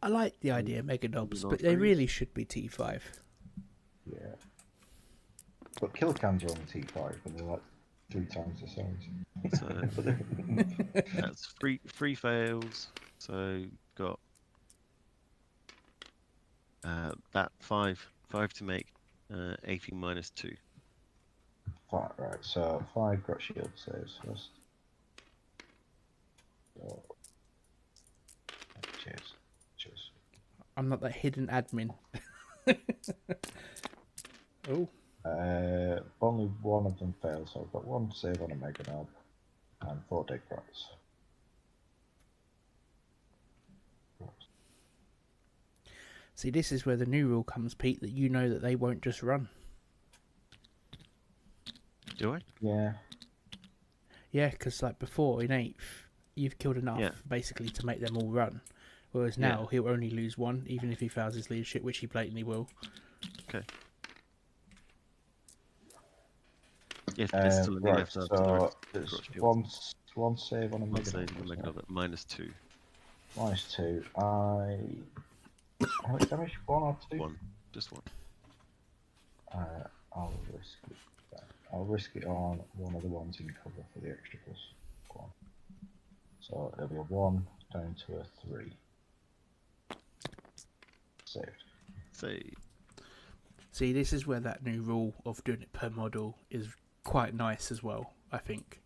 like the idea of meganobs, but they really should be T5. Yeah. But kill cans are on the T5, but they're like 3 times the size. So that's 3 fails. So got that 5 to make 18 minus 2. Right, so 5 grot shield saves first. So, cheers. I'm not that hidden admin. Oh. Only one of them fails, so I've got 1 save on a meganob and 4 dead grots. See, this is where the new rule comes, Pete, that you know that they won't just run. Do I? Yeah. Yeah, because like before in 8th, you've killed enough basically to make them all run. Whereas now he'll only lose one, even if he fails his leadership, which he blatantly will. Okay. If there's still any left after the there's field. one save on a One save Meganob. on a Meganob, -2. -2. How much damage? 1 or 2? One. Just one. I'll risk it. I'll risk it on one of the ones in cover for the extra plus 1. So it'll be a 1 down to a 3. Saved. Save. See, this is where that new rule of doing it per model is quite nice as well, I think.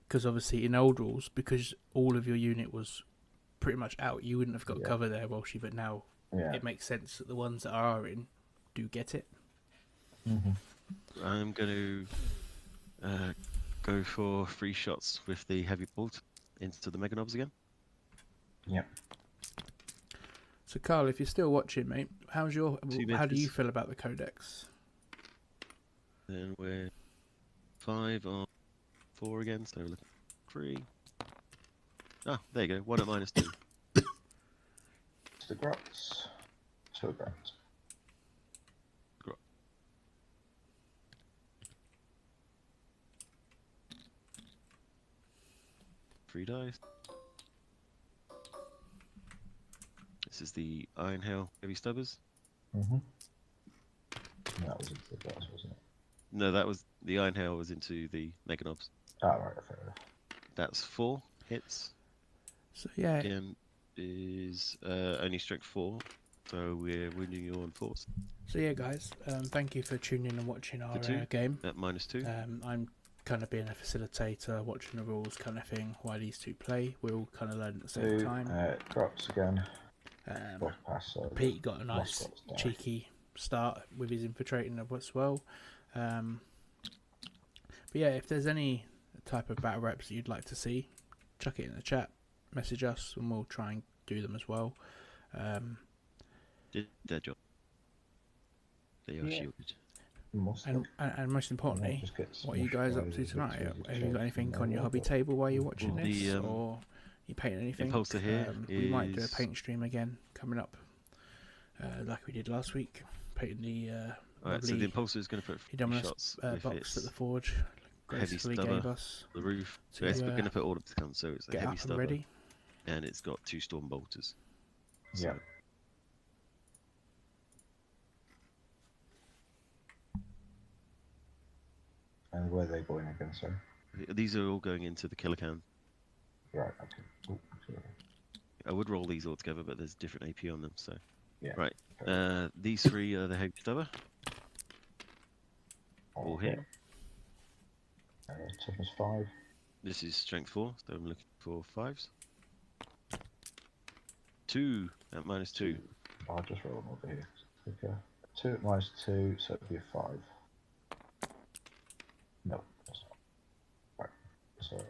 Because obviously in old rules, because all of your unit was pretty much out, you wouldn't have got cover there, Walshy, but now it makes sense that the ones that are in do get it. I'm going to go for 3 shots with the heavy bolt into the Meganobs again. Yep. So Carl, if you're still watching, mate, how do you feel about the codex? Then we're 5 on 4 again, so look 3. Ah, there you go. 1 at -2. The grots. 2 grots. 3 dice. This is the Iron Hail Heavy Stubbers. That was into the grots, wasn't it? No, that was the Iron Hail was into the Meganobs. Ah, right, fair enough. That's 4 hits. So yeah, Again is only strength 4, so we're winning you on 4s. So yeah, guys, thank you for tuning in and watching our game. At -2. I'm kind of being a facilitator, watching the rules kind of thing, while these two play. We're all kind of learning at the same time. Grots again. Pete got a nice cheeky start with his infiltrating as well. But yeah, if there's any type of battle reps that you'd like to see, chuck it in the chat, message us, and we'll try and do them as well. Did their job. They are shielded. And most importantly, what are you guys up to tonight? Have you got anything on your hobby table while you're watching this, or you painting anything? Impulsor here we might do a paint stream again coming up, like we did last week. Painting the Alright, so the Impulsor is going to put shots box that the Forge gracefully heavy gave us. The roof. So we're going to put all of the guns. So it's a heavy stubber, ready. And it's got 2 storm bolters. So. Yeah. And where are they going again, sir? These are all going into the killer can. Right, okay. Ooh, sorry. I would roll these all together, but there's different AP on them, so. Yeah. Right. These 3 are the heavy stubber. All here. Toughness 5. This is strength 4, so I'm looking for 5s. 2 at -2. I'll just roll them over here. Okay. 2 at -2, so it'll be a 5. No, that's not. Right. So.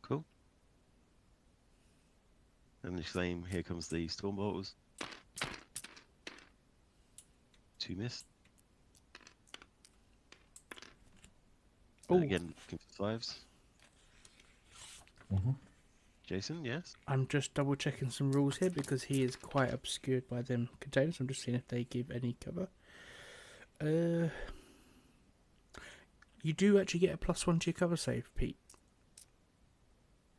Cool. And the same, here comes the storm bolters. 2 missed. Again, looking for 5s. Jason, yes? I'm just double checking some rules here because he is quite obscured by them containers. I'm just seeing if they give any cover. You do actually get a +1 to your cover save, Pete.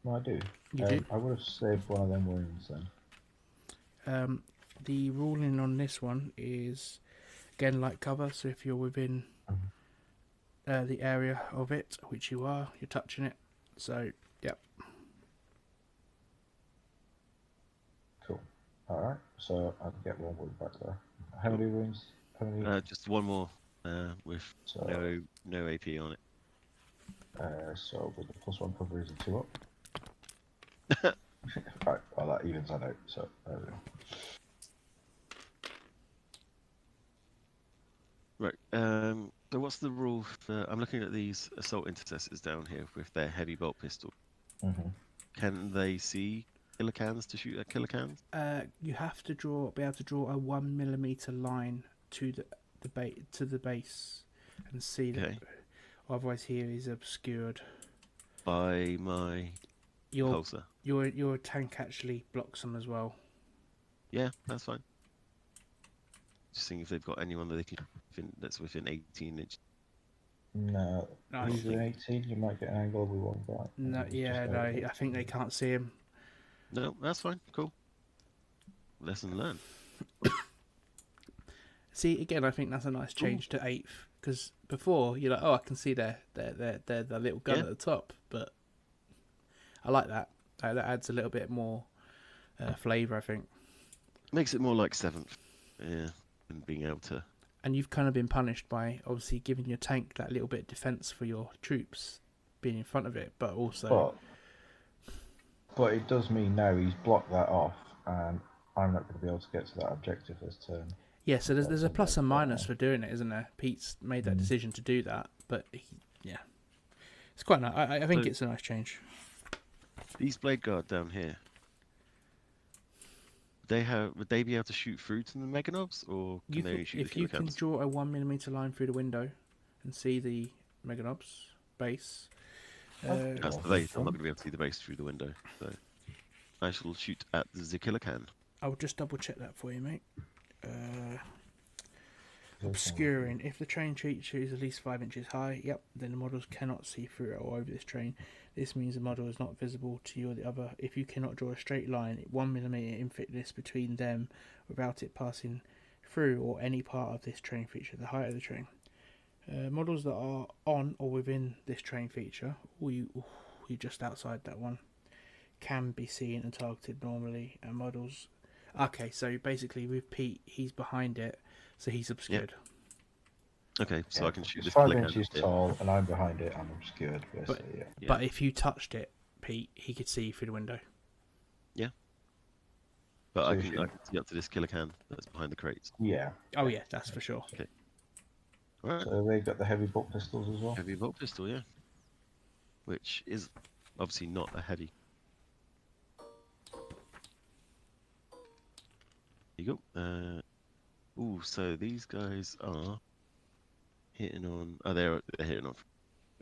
No, I do. You do? I would have saved one of them wounds then. The ruling on this one is, again, like cover. So if you're within the area of it, which you are, you're touching it. So, yep. Cool. Alright, so I can get 1 wound back there. How many wounds? Just 1 more with no AP on it. So with the +1 cover is a 2 up. Right, well that evens that out, so there we go. Right, So what's the rule for... I'm looking at these assault intercessors down here with their heavy bolt pistol. Mm-hmm. Can they see killer cans to shoot at killer cans? You have to be able to draw a 1mm line to the base and see that. Okay. Otherwise, here is obscured. By my pulsar. Your tank actually blocks them as well. Yeah, that's fine. Just seeing if they've got anyone that they can that's within 18 inches. No, he's an 18. You might get an angle with one guy. No, I think they can't see him. No, that's fine. Cool. Lesson learned. See, again, I think that's a nice change to 8th, because before you're like, oh, I can see their little gun at the top, but I like that. That adds a little bit more flavour, I think. Makes it more like 7th. Yeah, and being able to. And you've kind of been punished by obviously giving your tank that little bit of defence for your troops being in front of it, but also. But it does mean now he's blocked that off, and I'm not going to be able to get to that objective this turn. Yeah, so there's a plus and minus for doing it, isn't there? Pete's made that decision to do that, but it's quite nice. I think it's a nice change. These blade guard down here. Would they be able to shoot through to the meganobs, or can they shoot if you can draw a 1mm line through the window and see the meganobs base? That's the base. I'm not going to be able to see the base through the window, so I shall shoot at the killer can. I'll just double check that for you, mate. Obscuring. If the train feature is at least 5 inches high, then the models cannot see through it or over this train. This means the model is not visible to you or the other. If you cannot draw a straight line 1mm in thickness between them without it passing through or any part of this train feature, the height of the train. Models that are on or within this train feature, or you're just outside that one, can be seen and targeted normally. And models. Okay, so basically with Pete, he's behind it, so he's obscured. Yep. Okay, so I can shoot this 5 inches tall, and I'm behind it. I'm obscured, basically. But if you touched it, Pete, he could see you through the window. Yeah. But so I can see up to this killer can that's behind the crates. Yeah. Oh yeah, that's for sure. Okay. All right. So they got the heavy bolt pistols as well. Heavy bolt pistol, yeah. Which is obviously not a heavy. There you go. So these guys are hitting on. Oh, they're hitting on.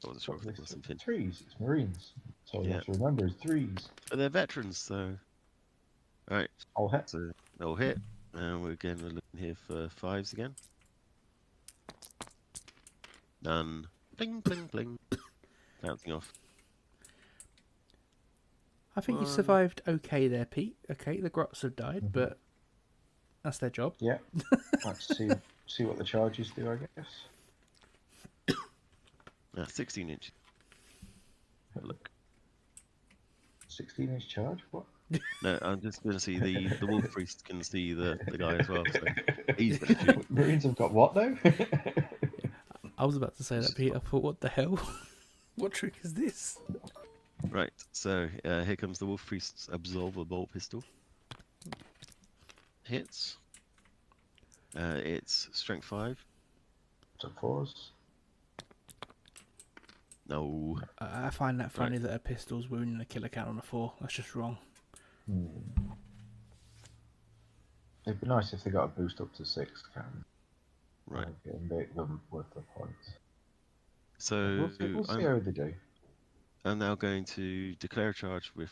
I wasn't sure if it was something. Threes. It's Marines. So you have to remember, it's threes. But they're veterans, so. All right. All hit. So all hit, and we're looking here for 5s again. None. Bling, bling, bling. Bouncing off. I think you survived okay there, Pete. Okay, the grots have died, but that's their job. Yeah. Let's see what the charges do, I guess. 16 inches. Look. 16-inch charge? What? No, I'm just going to see the wolf priest can see the guy as well. So he's going to shoot. Marines have got what now? I was about to say that, Pete. I thought, what the hell? What trick is this? Right, so here comes the wolf priest's absolver bolt pistol. Hits. It's strength 5. So 4s. No. I find that funny that a pistol's wounding a killer count on a 4. That's just wrong. It'd be nice if they got a boost up to 6 cans. Right. And make them worth the points. So we'll see how they do. I'm now going to declare a charge with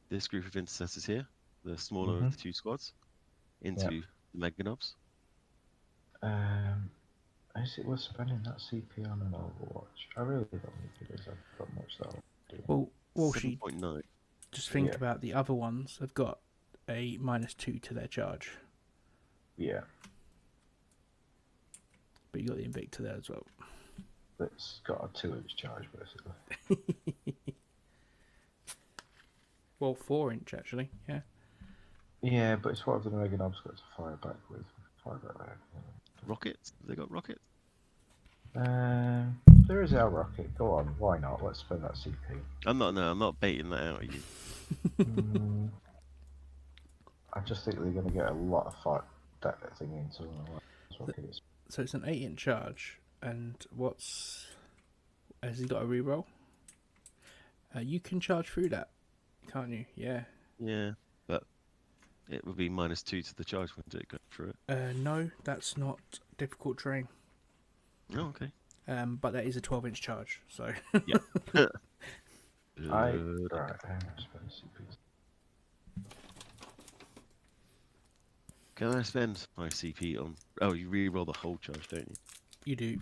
this group of intercessors here, the smaller of the 2 squads, into the meganobs. Is it worth spending that CP on an Overwatch? I really don't think it is. I've got much that will do. Well, 7.9. Just think about the other ones have got a -2 to their charge. Yeah. But you got the Invicta there as well. It's got a 2-inch charge, basically. Well, 4-inch actually, yeah. Yeah, but it's what the meganobs got to fire back with. Rockets? Have they got rockets? There is our rocket. Go on, why not? Let's spend that CP. I'm not baiting that out of you. I just think they're going to get a lot of fight that thing into them. So it's an 8-inch charge, And has he got a reroll? You can charge through that, can't you? Yeah. Yeah, but it would be -2 to the charge when it go through it. No, that's not difficult terrain. Oh, okay. But that is a 12-inch charge, so. Yeah. Right, hang on, CP. Can I spend my CP on... Oh, you re-roll the whole charge, don't you? You do.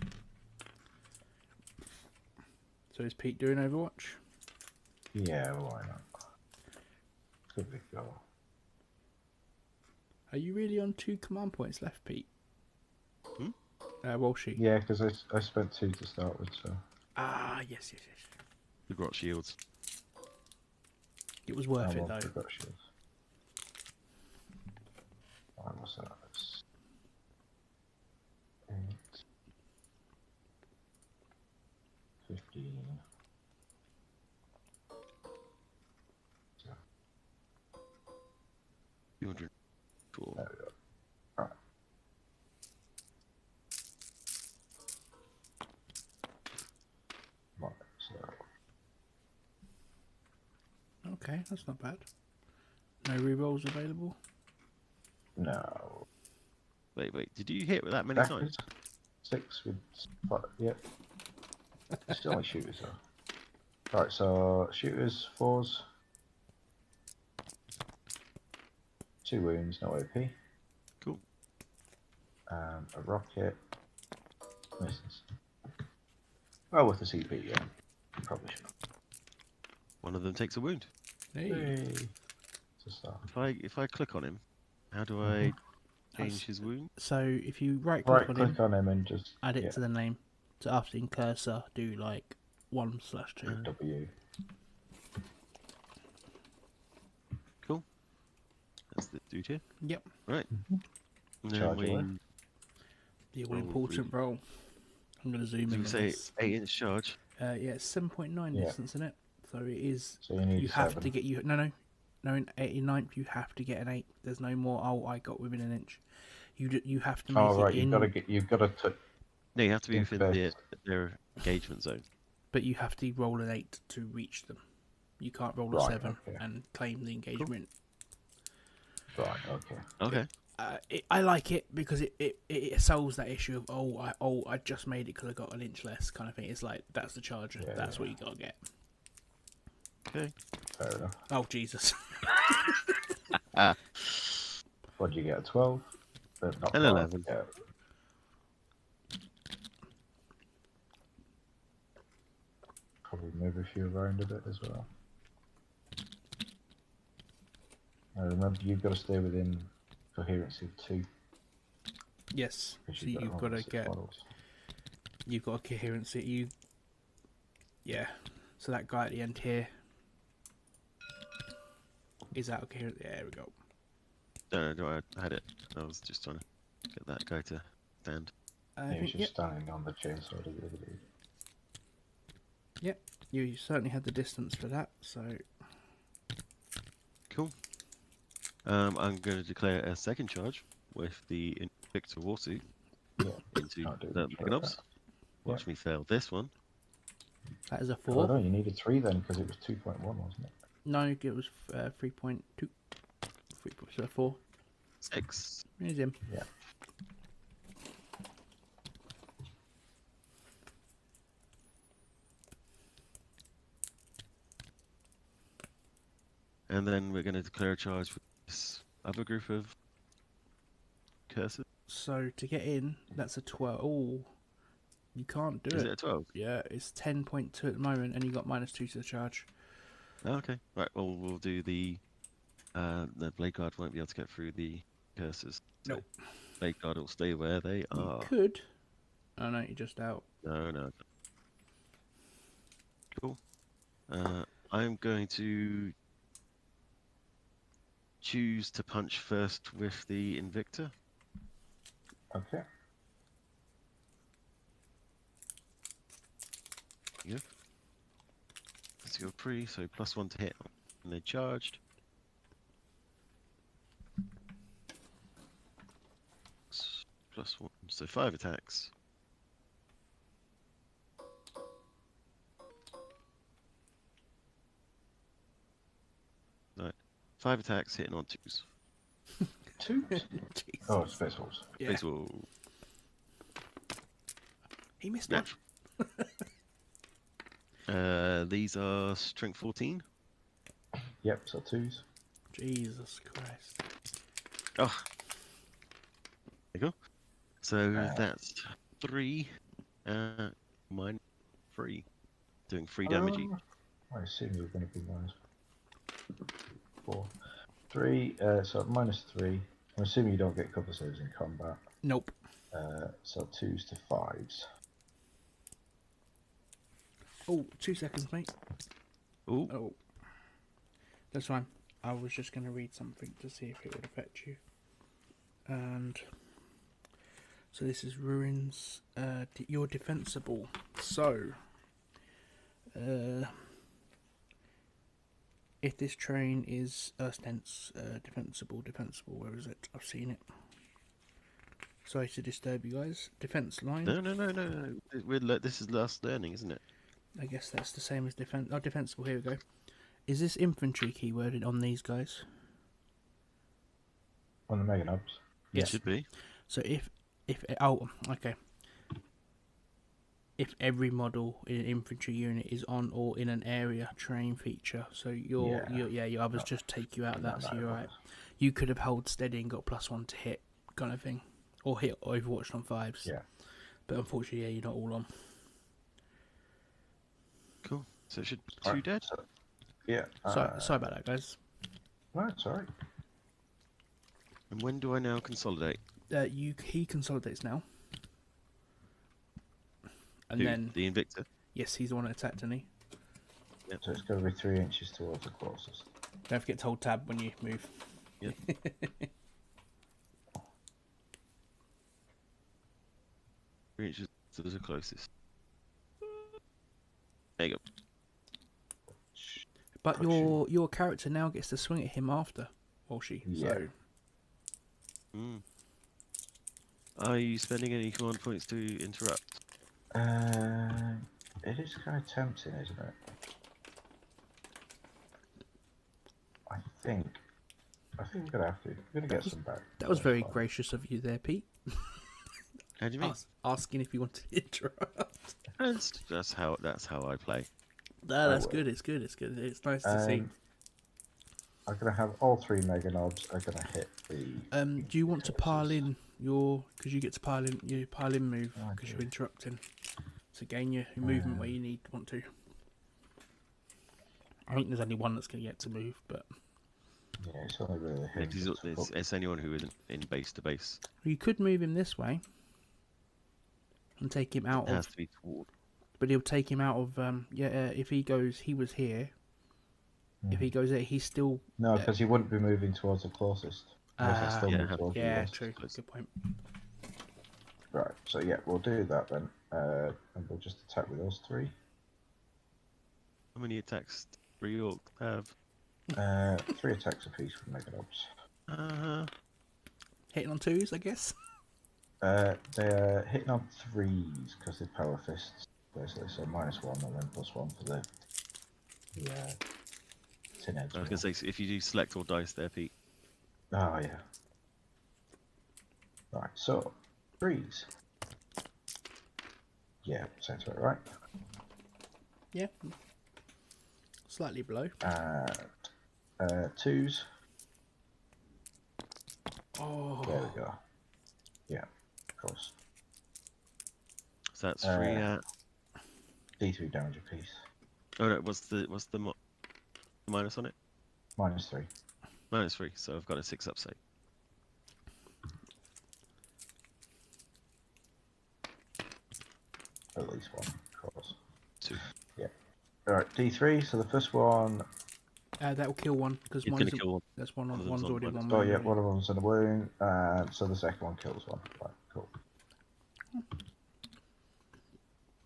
So is Pete doing Overwatch? Yeah, why not? Good big goal. Are you really on 2 command points left, Pete? Hmm? Walshy. Yeah, because I spent 2 to start with, so... Ah, yes. The grot shields. It was worth it, though. What's that? 8, 15. So, 204. there we go. Right. Right, so... Okay, that's not bad. No rerolls available? No. Wait. Did you hit with that many times? 6 with... Yep. Still only shooters, though. Right, so shooters, 4s. 2 wounds, no AP. Cool. A rocket. Misses. Well, with the CP, yeah. Probably should. One of them takes a wound. Hey. To start. If I click on him, how do I change his wound? So if you right click on him and just add it to the name. So after Incursion, do like 1/2. W. Cool. That's the dude here. Yep. Right. And then Charge away. The all important roll. I'm going to zoom in. You say 8-inch charge. Yeah, it's 7.9 distance in it. So it is. So you need have 7. to get no. In 89th you have to get an 8. There's no more. Oh, I got within an inch. You have to make Oh right, it in. you've got to. No, you have to be within their engagement zone. But you have to roll an 8 to reach them. You can't roll a 7 and claim the engagement. Cool. Right. Okay. I like it because it solves that issue of I just made it because I got an inch less kind of thing. It's like that's the charger. Yeah, that's what you gotta get. Okay. Fair enough. Oh Jesus. What did you get? A 12? An 11. Yeah. Probably move a few around a bit as well. Now remember, you've got to stay within coherency of 2. Yes. So you've got to get. Models. You've got a coherency. Yeah. So that guy at the end here is out of coherency. Yeah, there we go. No, I had it. I was just trying to get that guy to stand. He was just standing on the chainsaw of the other dude. Yep, you certainly had the distance for that, so... Cool. I'm going to declare a second charge with the Invictor Warsuit into the Meganobs. Watch me fail this one. That is a 4. Oh no, you needed 3 then, because it was 2.1, wasn't it? No, it was 3.2. 4. 6. Here's him. Yeah. And then we're going to declare a charge with this other group of cursors. So to get in, that's a 12. Oh, you can't do it. Is it a 12? Yeah, it's 10.2 at the moment, and you got -2 to the charge. Oh, okay. Right, well, we'll do the Blade Guard won't be able to get through the cursors. So Nope. Blade Guard will stay where they are. You could. Oh no, you're just out. No. Cool. I'm going to choose to punch first with the Invictor. Okay. Yeah. Let's go pre, so +1 to hit, and they charged. +1, so 5 attacks. 5 attacks, hitting on 2s. 2? Oh, Space Wolves. Yeah. Space Wolf. He missed one. These are strength 14. Yep, so 2s. Jesus Christ. Oh. There you go. So that's 3. Mine 3. Doing 3 damage each. I assume you're going to be -4. 3, so -3. I'm assuming you don't get cover saves in combat. Nope. So 2s to 5s. Oh, 2 seconds, mate. Ooh. Oh. That's fine. I was just going to read something to see if it would affect you. And so this is ruins. You're defensible. So if this terrain is defensible, where is it? I've seen it. Sorry to disturb you guys. Defense line. No. This is last learning, isn't it? I guess that's the same as defense. Oh, defensible. Here we go. Is this infantry keyworded on these guys? On the Mega Nubs? Yes. It should be. So if okay. If every model in an infantry unit is on or in an area terrain feature, so your others just take you out of that, so you're right. You could have held steady and got +1 to hit, kind of thing, or hit Overwatch on 5s. Yeah. But unfortunately, you're not all on. Cool. So it should be 2 dead. So, yeah. Sorry about that, guys. No, it's alright. And when do I now consolidate? He consolidates now. And Who? then The Invictor? Yes, he's the one that attacked, isn't he? Yep. So it's going to be 3 inches towards the closest. Don't forget to hold tab when you move. Yep. 3 inches to the closest. There you go. But your character now gets to swing at him after, or she. Yeah. So. Are you spending any command points to interrupt? It is kind of tempting, isn't it? I think we're gonna have to. We're gonna get some back. That was very gracious of you there, Pete. How do you mean? Asking if you wanted to interrupt. That's how I play. No, that's good. It's good. It's good. It's nice to see. I'm gonna have all 3 Mega Nobs are gonna hit the. Do you want to pile in because you get to pile in move because you're interrupting to gain your movement where you want to. I think there's only one that's going to get to move, but yeah, it's only really him. It's anyone who isn't in base to base. You could move him this way and take him out It has to be toward. But he'll take him out of if he was here. If he goes there, he's still no, because he wouldn't be moving towards the closest. Yeah, true. Good point. Right, so yeah, we'll do that then, and we'll just attack with those 3. How many attacks do you have? 3 attacks apiece with Mega Nobs. Hitting on 2s, I guess. They're hitting on 3s because they're power fists, basically. So -1 and then +1 for the tin heads. I was going to say, if you do select all dice there, Pete. Oh yeah. Right, so 3s. Yeah, sounds about right. Yeah. Slightly below. 2s. Oh. There we go. Yeah, of course. So that's 3 at D3 damage apiece. Oh no, what's the minus on it? -3. -3, so I've got a 6 up save. At least 1, of course. 2. Yeah. Alright, D3, so the first one. That will kill one because It's going to kill one. That's one's already on one. Oh yeah, one of them's in a wound, so the second one kills one. Right, cool.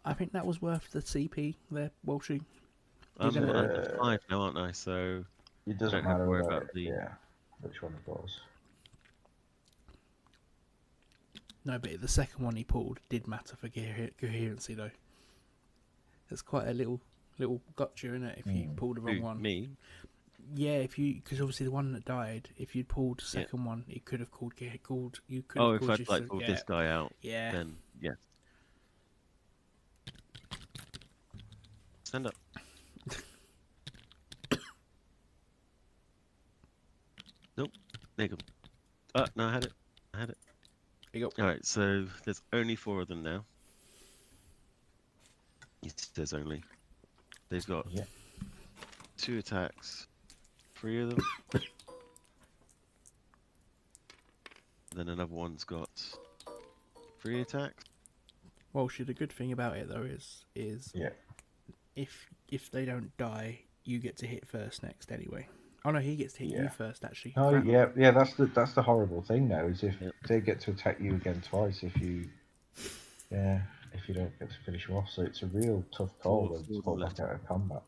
I think that was worth the CP there, Walshy. I'm at 5 now, aren't I? So it doesn't matter which one it was. No, but the second one he pulled did matter for coherency, though. It's quite a little gotcha, isn't it? If you pull the wrong one. Me? Yeah, because obviously the one that died, if you'd pulled the second one, it could have you could have Oh, if called I'd like pulled this guy out, yeah. then yes. Stand up. Nope. There you go. No, I had it. There you go. All right, so there's only 4 of them now. It says only. They've got 2 attacks, 3 of them. Then another one's got 3 attacks. Well, the good thing about it though is if they don't die, you get to hit first next anyway. Oh no, he gets to hit you first actually. Oh yeah. That's the horrible thing now is if they get to attack you again twice if you don't get to finish them off. So it's a real tough call to fall back out of combat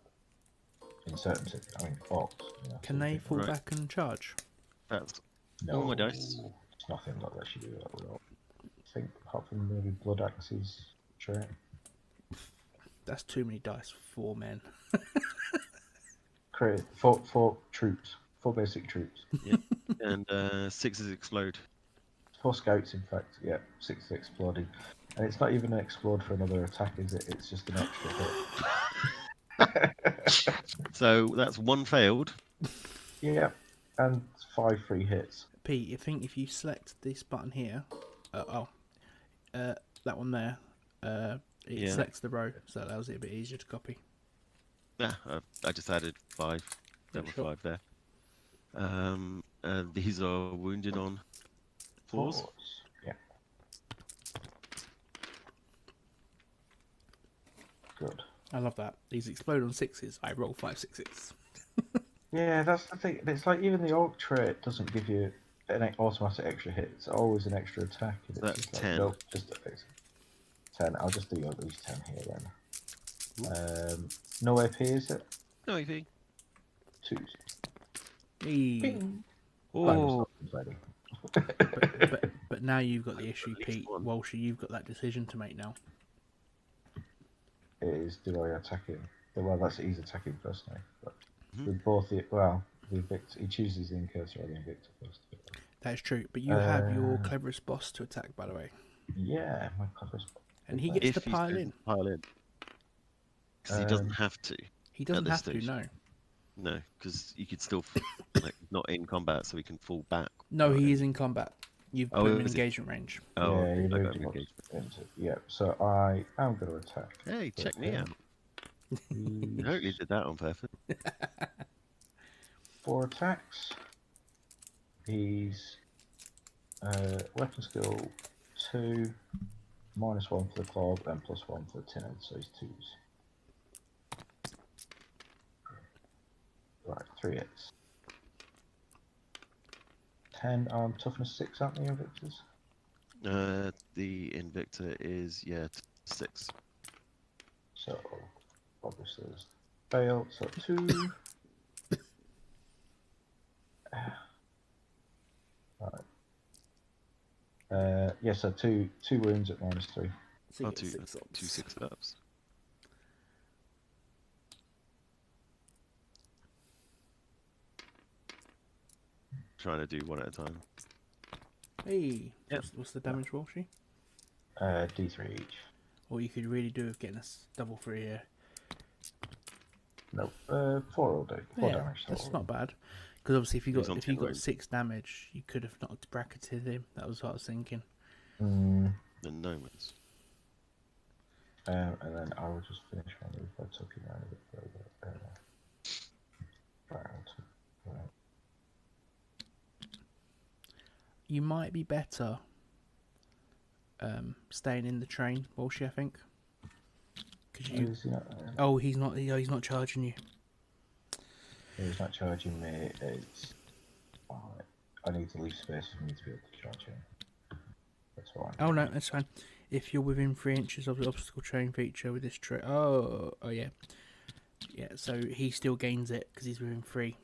in certain situations. I mean, Orks. Can they fall back and charge? That's all my dice. It's nothing that lets you do that without. I think apart from maybe Blood Axe's trait. That's too many dice for 4 men. Create 4 troops, 4 basic troops. Yeah, and 6s explode. 4 scouts, in fact. Yeah, 6 exploding, and it's not even an explode for another attack, is it? It's just an extra hit. So that's 1 failed. Yeah, and 5 free hits. Pete, you think if you select this button here, that one there, it selects the row, so it allows it a bit easier to copy. Yeah, I just added 5, level 5 there. These are wounded on 4s. Yeah. Good. I love that. These explode on 6s. I roll 5 6s. Yeah, that's the thing. It's like even the Orc trait doesn't give you an automatic extra hit. It's always an extra attack. And That's just 10. Nope, just 10. I'll just do at least 10 here then. No AP, is it? No AP. 2s. Bing. Oh. but now you've got the issue, Pete. Walshy, you've got that decision to make now. It is, do I attack him? Well, he's attacking first now. But with both the Invictor, he chooses the Incursion or the Invictor first. That is true, but you have your cleverest boss to attack, by the way. Yeah, my cleverest boss. And he gets to pile in. Because he doesn't have to. He doesn't have to, no. No, because you could still, not in combat, so he can fall back. No, he is in combat. You've put him in engagement range. Oh, yeah, I got engagement. Yeah, so I am going to attack. Hey, check me out. I totally did that on purpose. 4 attacks. He's weapon skill 2, -1 for the club, and +1 for the tin, so he's 2s. Right, 3 hits. 10 toughness 6, aren't they, Invictors? The Invictor is 6. So obviously it's failed. So 2. Right. So two wounds at -3. So two 6-ups. Trying to do one at a time. Hey, what's the damage, Walshy? D3 each. Or you could really do with getting us double 3 here. No, 4 will do. 4 damage. That's not bad. Because obviously, if you got 6 damage, you could have not bracketed him. That was what I was thinking. The Nomads. And then I will just finish my move by tucking around a bit further. Right. You might be better staying in the train, Walshy, I think. He's He's not charging you. He's not charging me. It's I need to leave space for me to be able to charge him. That's fine. Oh no, that's fine. If you're within 3 inches of the obstacle train feature with this trait, oh yeah. So he still gains it because he's within 3.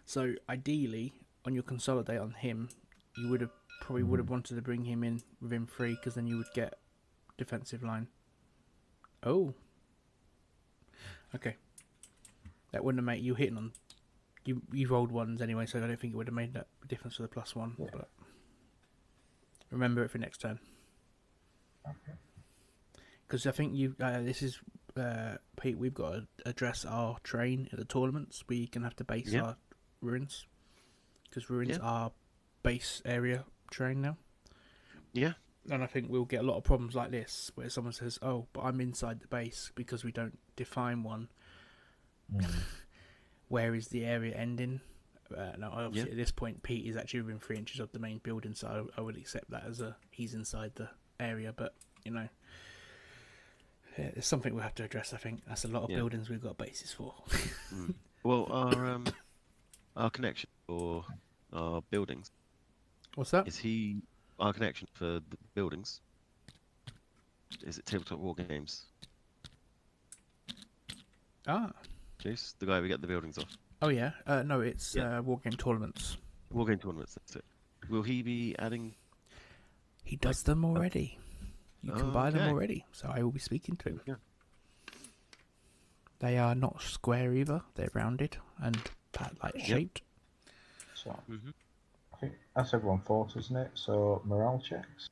So ideally, on your consolidate on him, you would have wanted to bring him in within 3 because then you would get defensive line. Oh. Okay. That wouldn't have made you hitting on. You rolled ones anyway, so I don't think it would have made that difference for the +1. Yeah. But remember it for next turn. Okay. Because I think this is Pete. We've got to address our train at the tournaments. We can have to base our ruins because ruins are base area train now. Yeah. And I think we'll get a lot of problems like this where someone says, "Oh, but I'm inside the base," because we don't define one. Where is the area ending? No, obviously at this point, Pete is actually within 3 inches of the main building, so I would accept that as he's inside the area. But it's something we'll have to address. I think that's a lot of buildings we've got bases for. Well, our connection for our buildings. What's that? Is he our connection for the buildings? Is it Tabletop War Games? Ah. Jace, the guy we get the buildings off. Oh yeah. No, it's Wargame Tournaments. Wargame Tournaments. That's it. Will he be adding? He does them already. You can buy them already, so I will be speaking to him. Yeah. They are not square either; they're rounded and shaped. So, I think that's everyone fought, isn't it? So morale checks.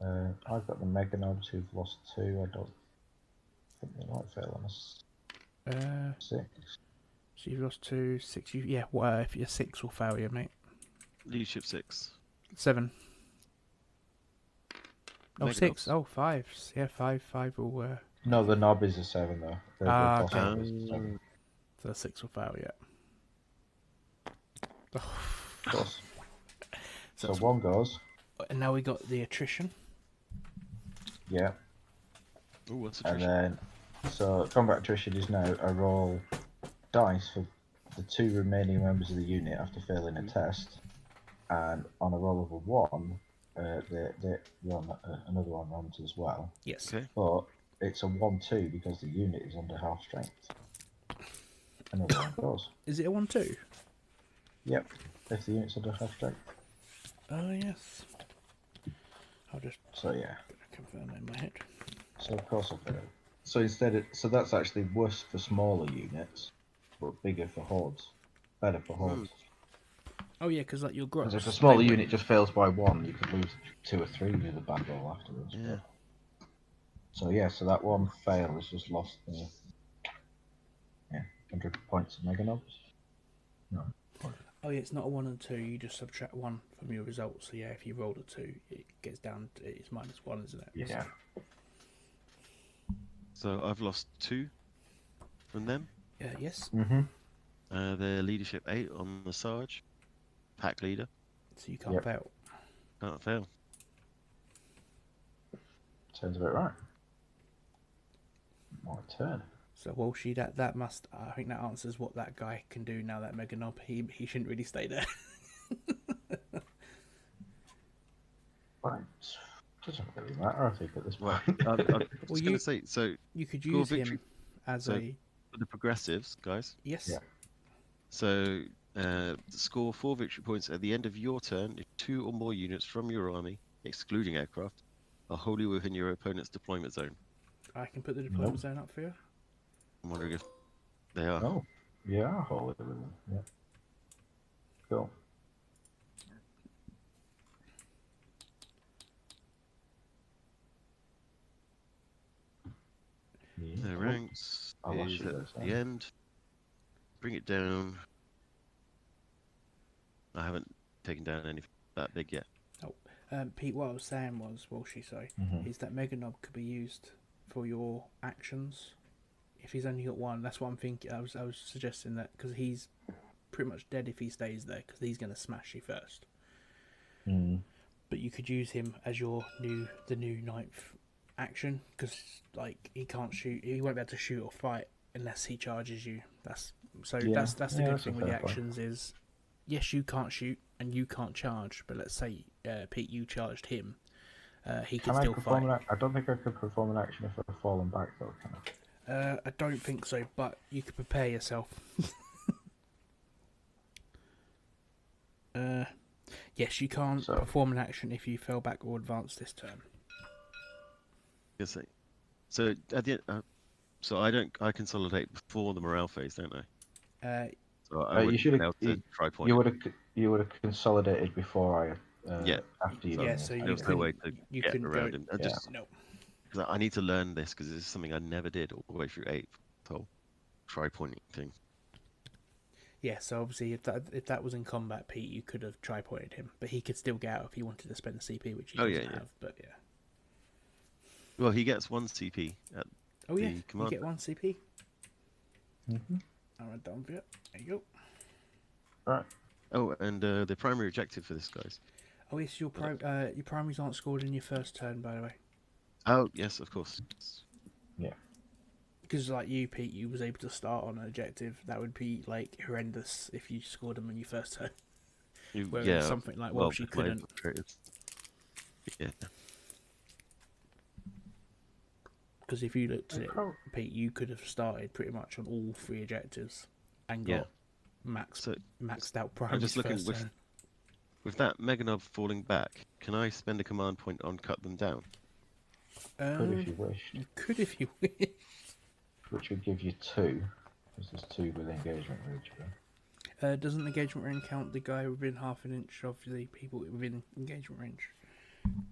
I've got the Mega Nobs who've lost 2. I don't think they might fail on a 6. So you've lost 2, 6. If you're 6 will fail you, mate. Leadership 6. 7. Oh, Mega 6. Nobs. Oh, 5. Yeah, 5 will. No, the knob is a 7 though. The boss okay. knob is a 7. So 6 will fail, yeah. Of course. So 1 goes. And now we got the attrition. Yeah. Oh, what's attrition? And then, so combat attrition is now a roll dice for the 2 remaining members of the unit after failing a test, and on a roll of a 1, they run another one runs as well. Yes. Okay. But it's a 1-2 because the unit is under half strength. Another one goes. Is it a 1-2? Yep. If the unit's under half strength. Oh yes. I'll just confirm that in my head. So of course I fail. So instead, so that's actually worse for smaller units, but bigger for hordes. Better for hordes. Oh yeah, because your gross. Because if a smaller unit just fails by 1, you could lose 2 or 3 with a bad roll afterwards. Yeah. So that 1 fail has just lost 100 points of Mega Nobs. No. Oh yeah, it's not a 1 and 2. You just subtract 1 from your results. So yeah, if you rolled a 2, it gets down to it's -1, isn't it? Yeah. So I've lost 2 from them. Yes. Their leadership 8 on the Sarge. Pack leader. So you can't fail. Can't fail. Sounds about right. My turn. So Walshy, that must. I think that answers what that guy can do now. That Mega Knob, he shouldn't really stay there. Right. Doesn't really matter, I think, at this point. I was going to say, so you could use him as for the progressives, guys. Yes. Yeah. So score 4 victory points at the end of your turn if 2 or more units from your army, excluding aircraft, are wholly within your opponent's deployment zone. I can put the deployment zone up for you. I'm wondering if they are. Oh, yeah, wholly within. Yeah. Cool. The ranks is at the end. Bring it down. I haven't taken down anything that big yet. Oh, Pete, what I was saying was, Walshy, sorry, is that Mega Knob could be used for your actions. If he's only got 1, that's what I'm thinking. I was suggesting that because he's pretty much dead if he stays there because he's going to smash you first. But you could use him as your new 9th action because he can't shoot. He won't be able to shoot or fight unless he charges you. That's the good thing with the actions is, yes, you can't shoot and you can't charge. But let's say Pete, you charged him. He can still fight. I don't think I could perform an action if I've fallen back though. Can I? I don't think so, but you could prepare yourself. Yes, you can't perform an action if you fell back or advance this turn. So at the end, So I consolidate before the morale phase, don't I? So I you wouldn't should be able to try point you him. would have consolidated before Yeah. after you. Yeah, so There you was no way to you get couldn't around go. him. I Yeah. just No. because I need to learn this because this is something I never did all the way through 8. So try pointing thing. Yeah, so obviously if that was in combat, Pete, you could have tri-pointed him, but he could still get out if he wanted to spend the CP, which he doesn't have. But yeah. Well, he gets 1 CP at Oh yeah, the you command. get 1 CP. Mm-hmm. I'll write down for you. There you go. Right. Oh, and the primary objective for this, guys. Oh yes, your primaries aren't scored in your first turn, by the way. Oh yes, of course. Yeah. Because like you, Pete, you was able to start on an objective. That would be like horrendous if you scored them in your first turn. Whereas something like Walsh, you couldn't. Yeah. Because if you looked at it, Pete, you could have started pretty much on all 3 objectives and got maxed out primaries. I'm just looking first turn. with that Meganob falling back. Can I spend a command point on cut them down? Could if you wish. You could if you wish. Which would give you 2, because there's 2 with engagement reach. Doesn't engagement range count the guy within half an inch of the people within engagement range?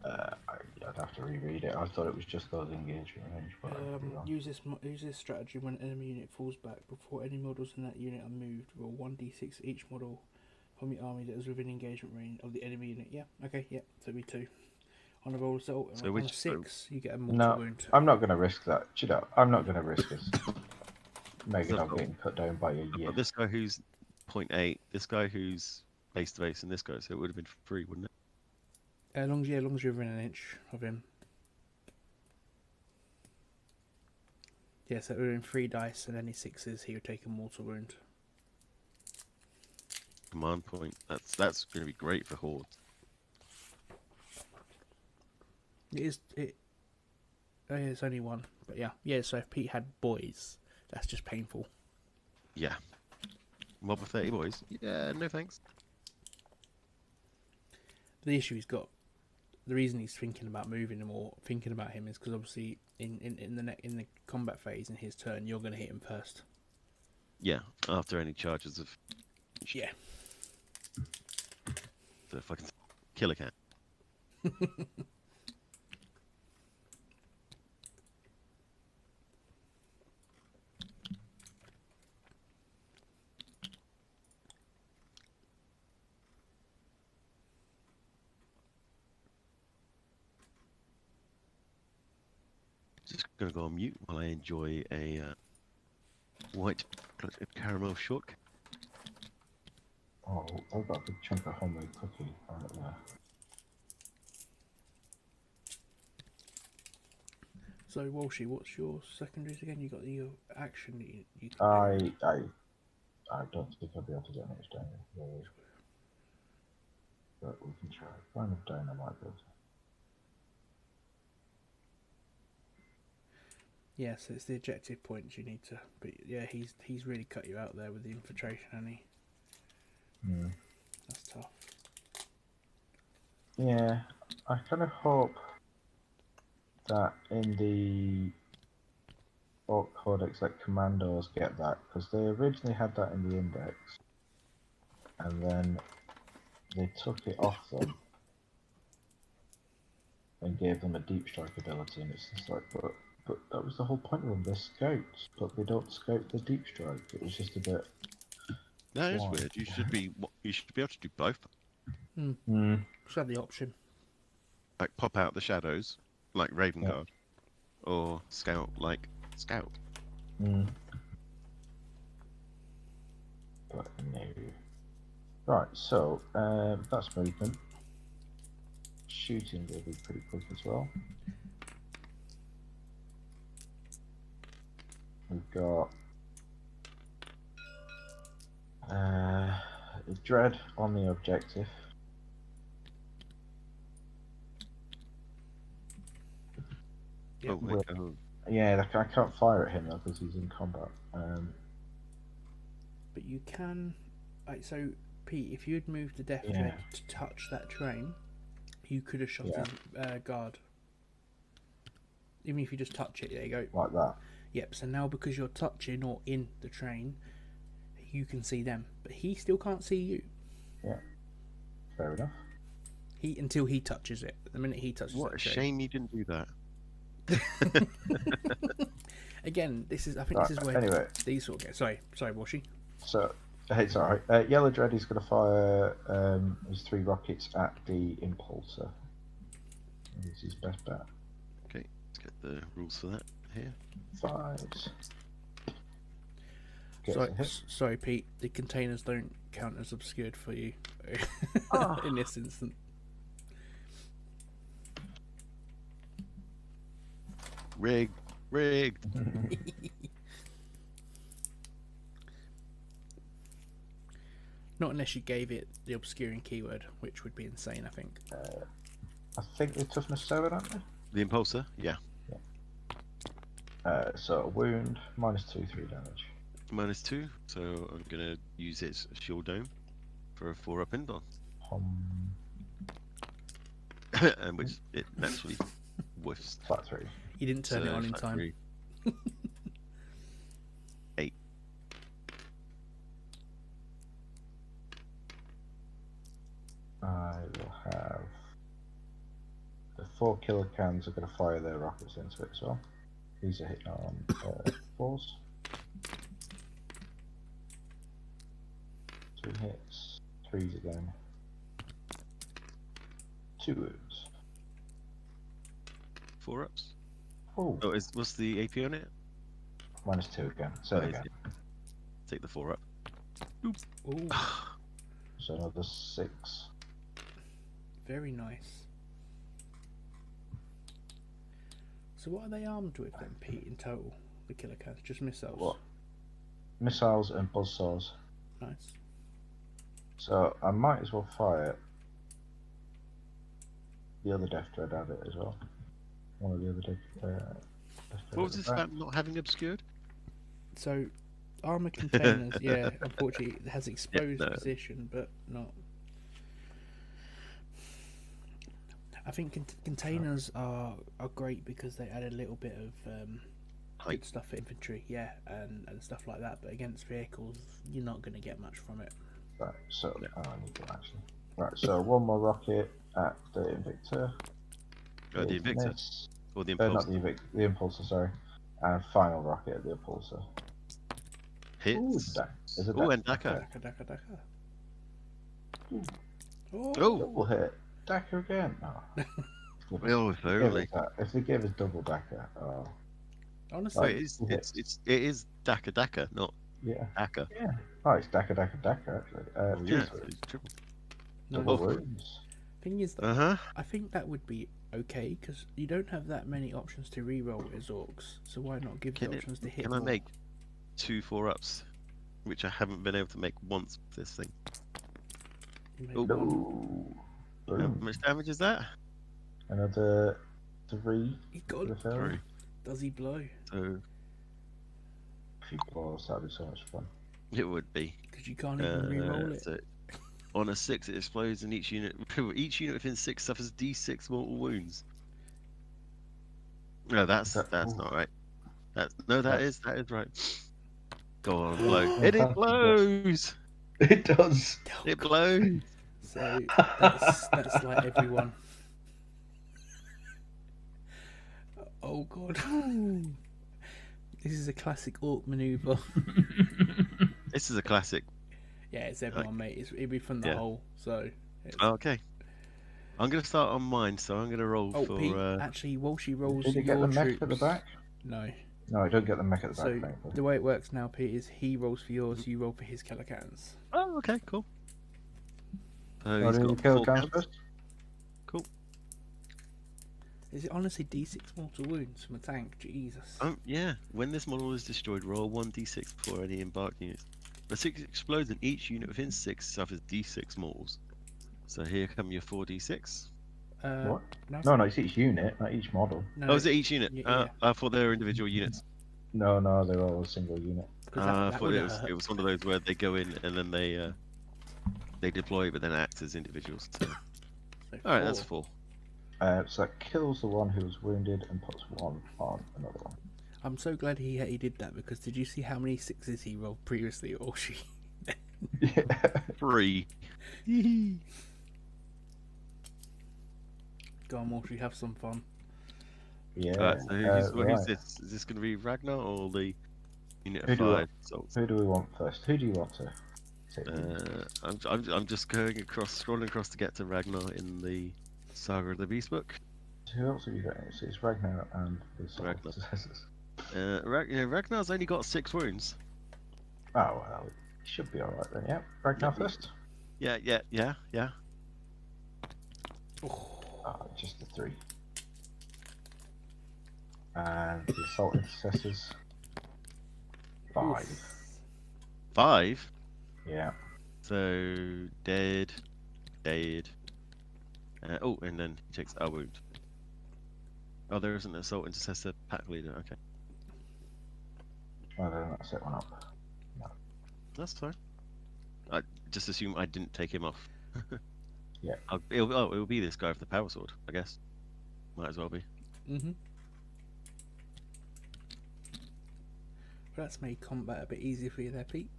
I'd have to reread it. I thought it was just those engagement range. But use this strategy when an enemy unit falls back. Before any models in that unit are moved, roll 1d6 each model from your army that is within engagement range of the enemy unit. Yeah, okay, yeah, so it'd be 2. On a roll result, so on a 6, you get a mortal wound. I'm not going to risk that. I'm not going to risk this. Meganob getting cut down by a year. This guy who's 0.8, this guy who's base to base, and this guy, so it would have been 3, wouldn't it? As long as you're within an inch of him. Yeah, so it would have been 3 dice, and any 6s, he would take a mortal wound. Command point. That's going to be great for hordes. It's only 1, but yeah. So if Pete had boys, that's just painful. Yeah. Mob of 30 boys. Yeah, no thanks. The issue he's got, the reason he's thinking about moving him or thinking about him is because obviously in the combat phase in his turn, you're going to hit him first. Yeah, after any charges of. Yeah. So if I can kill a cat. Just gonna go on mute while I enjoy a white caramel shook. Oh, I've got a big chunk of homemade cookie right there. So Walshy, what's your secondaries again? You got your action that you can do. I don't think I'll be able to get much down here. But we can try. Kind of down I might be able to. Yeah, so it's the objective points you need to. But yeah, he's really cut you out there with the infiltration, hasn't he? That's tough. Yeah, I kind of hope that in the Ork Codex that commandos get that, because they originally had that in the index, and then they took it off them and gave them a deep strike ability, and it's just like, but that was the whole point of them. They're scouts, but they don't scout the deep strike. It was just a bit. That is weird. You should be able to do both. Just have the option. Like pop out the shadows, like Raven Guard, or scout like Scout. But no. Right, so that's movement. Shooting will be pretty quick as well. We've got Dread on the objective. Yep. Yeah, I can't fire at him though because he's in combat. But you can. So, Pete, if you'd moved the Death Dread to touch that train, you could have shot his guard. Even if you just touch it, there you go. Like that. Yep, so now because you're touching or in the train, you can see them, but he still can't see you. Yeah, fair enough. Until he touches it. The minute he touches it. What a shame you didn't do that. Again, this is this is where these sort of get. Sorry, Washi. So it's alright. Yellow Dread is going to fire his 3 rockets at the Impulsor. This is his best bet. Okay, let's get the rules for that here. 5s. Sorry, Pete. The containers don't count as obscured for you in this instance. Rigged. Not unless you gave it the obscuring keyword, which would be insane, I think. I think they're toughness 7, aren't they? The Impulsor, yeah. So a wound, -2, 3 damage. -2, so I'm gonna use its shield dome for a 4-up inbound. And which it naturally whiffs. Flat 3. You didn't turn it on in time. 8. I will have the 4 killer cans are going to fire their rockets into it as well. These are hitting on 4s. 2 hits, 3s again. 2 wounds. 4-ups. Oh, What's the AP on it? -2 again. So again. Take the 4-up. Ooh. So another 6. Very nice. So what are they armed with then, Pete, in total? The killer cans? Just missiles? What? Missiles and buzzsaws. Nice. So I might as well fire the other Death Dread at it as well. One of the other Death Dread. What was this about not having obscured? So, armor containers, yeah, unfortunately, it has exposed position, but not. I think containers are great because they add a little bit of good stuff for infantry, yeah, and stuff like that. But against vehicles, you're not going to get much from it. Right, so I need to actually. Right, so 1 more rocket at the Invictor. The Invictor? Miss. Or the Impulsor? Not the Impulsor, sorry. And final rocket at the Impulsor. Hits. Ooh, and Daka. Daka. Oh! Double hit. Daka again. Oh, if only. If they gave us double Daka, honestly, it is Daka, not Daka. Yeah. Oh, it's Daka actually. Yeah, it's triple. Double wounds. Thing is, I think that would be okay because you don't have that many options to re-roll as Orks, so why not give the options to hit? Can I make 2 4-ups, which I haven't been able to make once with this thing? How much damage is that? Another 3. Does he blow? So. That'd be so much fun. It would be. Because you can't even re-roll it. So on a 6, it explodes, and each unit within 6 suffers D6 mortal wounds. No, that's not right. That is right. Go on, blow. It blows. It does. It blows. So that's like everyone. Oh god. This is a classic Ork maneuver. This is a classic. Yeah, it's everyone, mate. It'll be from the hole. So. Okay. I'm gonna start on mine, so I'm gonna roll for. Pete, actually, while she rolls, did you get the mech at the back? No. No, I don't get the mech at the back. So the way it works now, Pete, is he rolls for yours, you roll for his killer cans. Oh, okay, cool. He's got killer cans first. Cool. Is it honestly D6 mortal wounds from a tank? Jesus. Yeah. When this model is destroyed, roll 1d6 before any embarked units. The 6 explodes, and each unit within 6 suffers d6 mortals. So here come your 4d6. What? No, it's each unit, not each model. No, is it each unit? Yeah. I thought they were individual units. No, they're all a single unit. I thought it was one of those where they go in and then they deploy, but then act as individuals. So. Alright, that's 4. So that kills the one who was wounded and puts 1 on another one. I'm so glad he did that, because did you see how many sixes he rolled previously, or she? Yeah. 3. Go on, Walshy, have some fun. Yeah. So who's this? Is this going to be Ragnar or the unit of 5? Who do we want first? Who do you want to take? I'm just scrolling across to get to Ragnar in the Saga of the Beast book. Who else have you got? So it's Ragnar and the Ragnar. Successors. Ragnar's only got 6 wounds. Oh well, it should be all right then. Yeah, Ragnar first. Yeah. Just the 3. And the Assault Intercessors. 5. 5? Yeah. So dead. And then he takes a wound. Oh, there isn't an Assault Intercessor pack leader. Okay. Well, then let's set one up. No. That's fine. I just assume I didn't take him off. Yeah. It'll be this guy with the power sword, I guess. Might as well be. Mm-hmm. Well, that's made combat a bit easier for you there, Pete.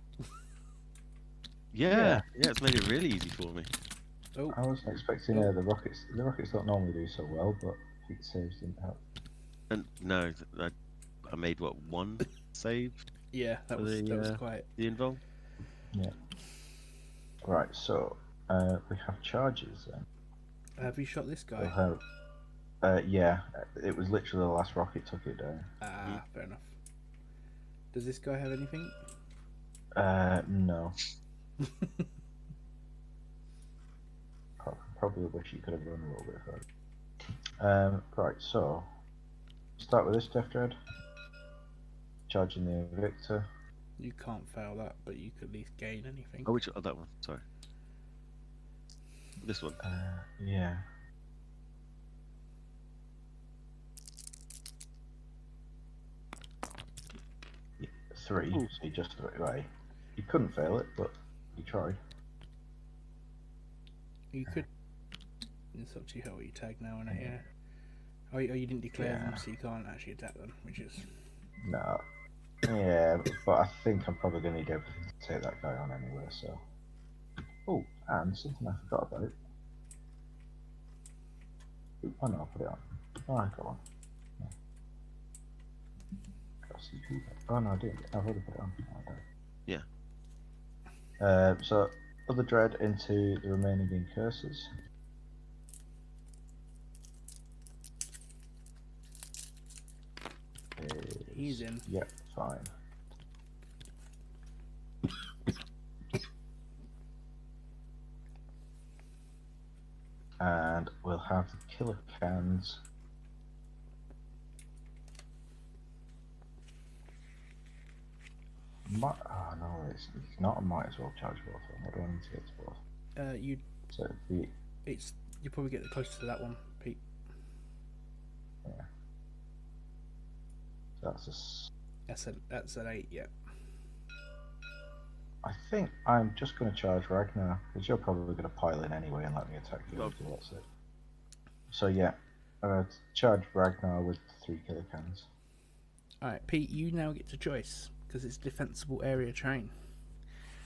Yeah, it's made it really easy for me. I wasn't expecting the rockets. The rockets don't normally do so well, but Pete's saves didn't help. And no, I made what, 1 save? Yeah, that was quite the invul. Yeah. Right, so we have charges then. Have you shot this guy? We'll have, yeah, it was literally the last rocket took it down. Fair enough. Does this guy have anything? No. Probably wish you could have run a little bit further. Right, so start with this Death Dread. Charging the Victor. You can't fail that, but you could at least gain anything. Oh, that one? Sorry. This one. Yeah. Yeah, 3. Ooh. So you just threw it away. You couldn't fail it, but you tried. You could. It's up to you how you tag now, and yeah. Oh, you didn't declare them, so you can't actually attack them, which is. No. Yeah, but I think I'm probably going to need everything to take that guy on anyway, so. Oh, and something I forgot about. Oh no, I'll put it on. Oh, I got one. Yeah. Oh no, I didn't. I've already put it on. Oh, Yeah. So, other dread into the remaining incursors. He's in. Yep, fine. And we'll have the killer cans. Oh no, it's not. I might as well charge both of them. What do I need to get to both? So you probably get the closest to that one, Pete. Yeah. So that's an 8, yeah. I think I'm just going to charge Ragnar, because you're probably going to pile in anyway and let me attack you after that's it. So yeah, charge Ragnar with 3 killer cannons. Alright, Pete, you now get to choice, because it's defensible area terrain.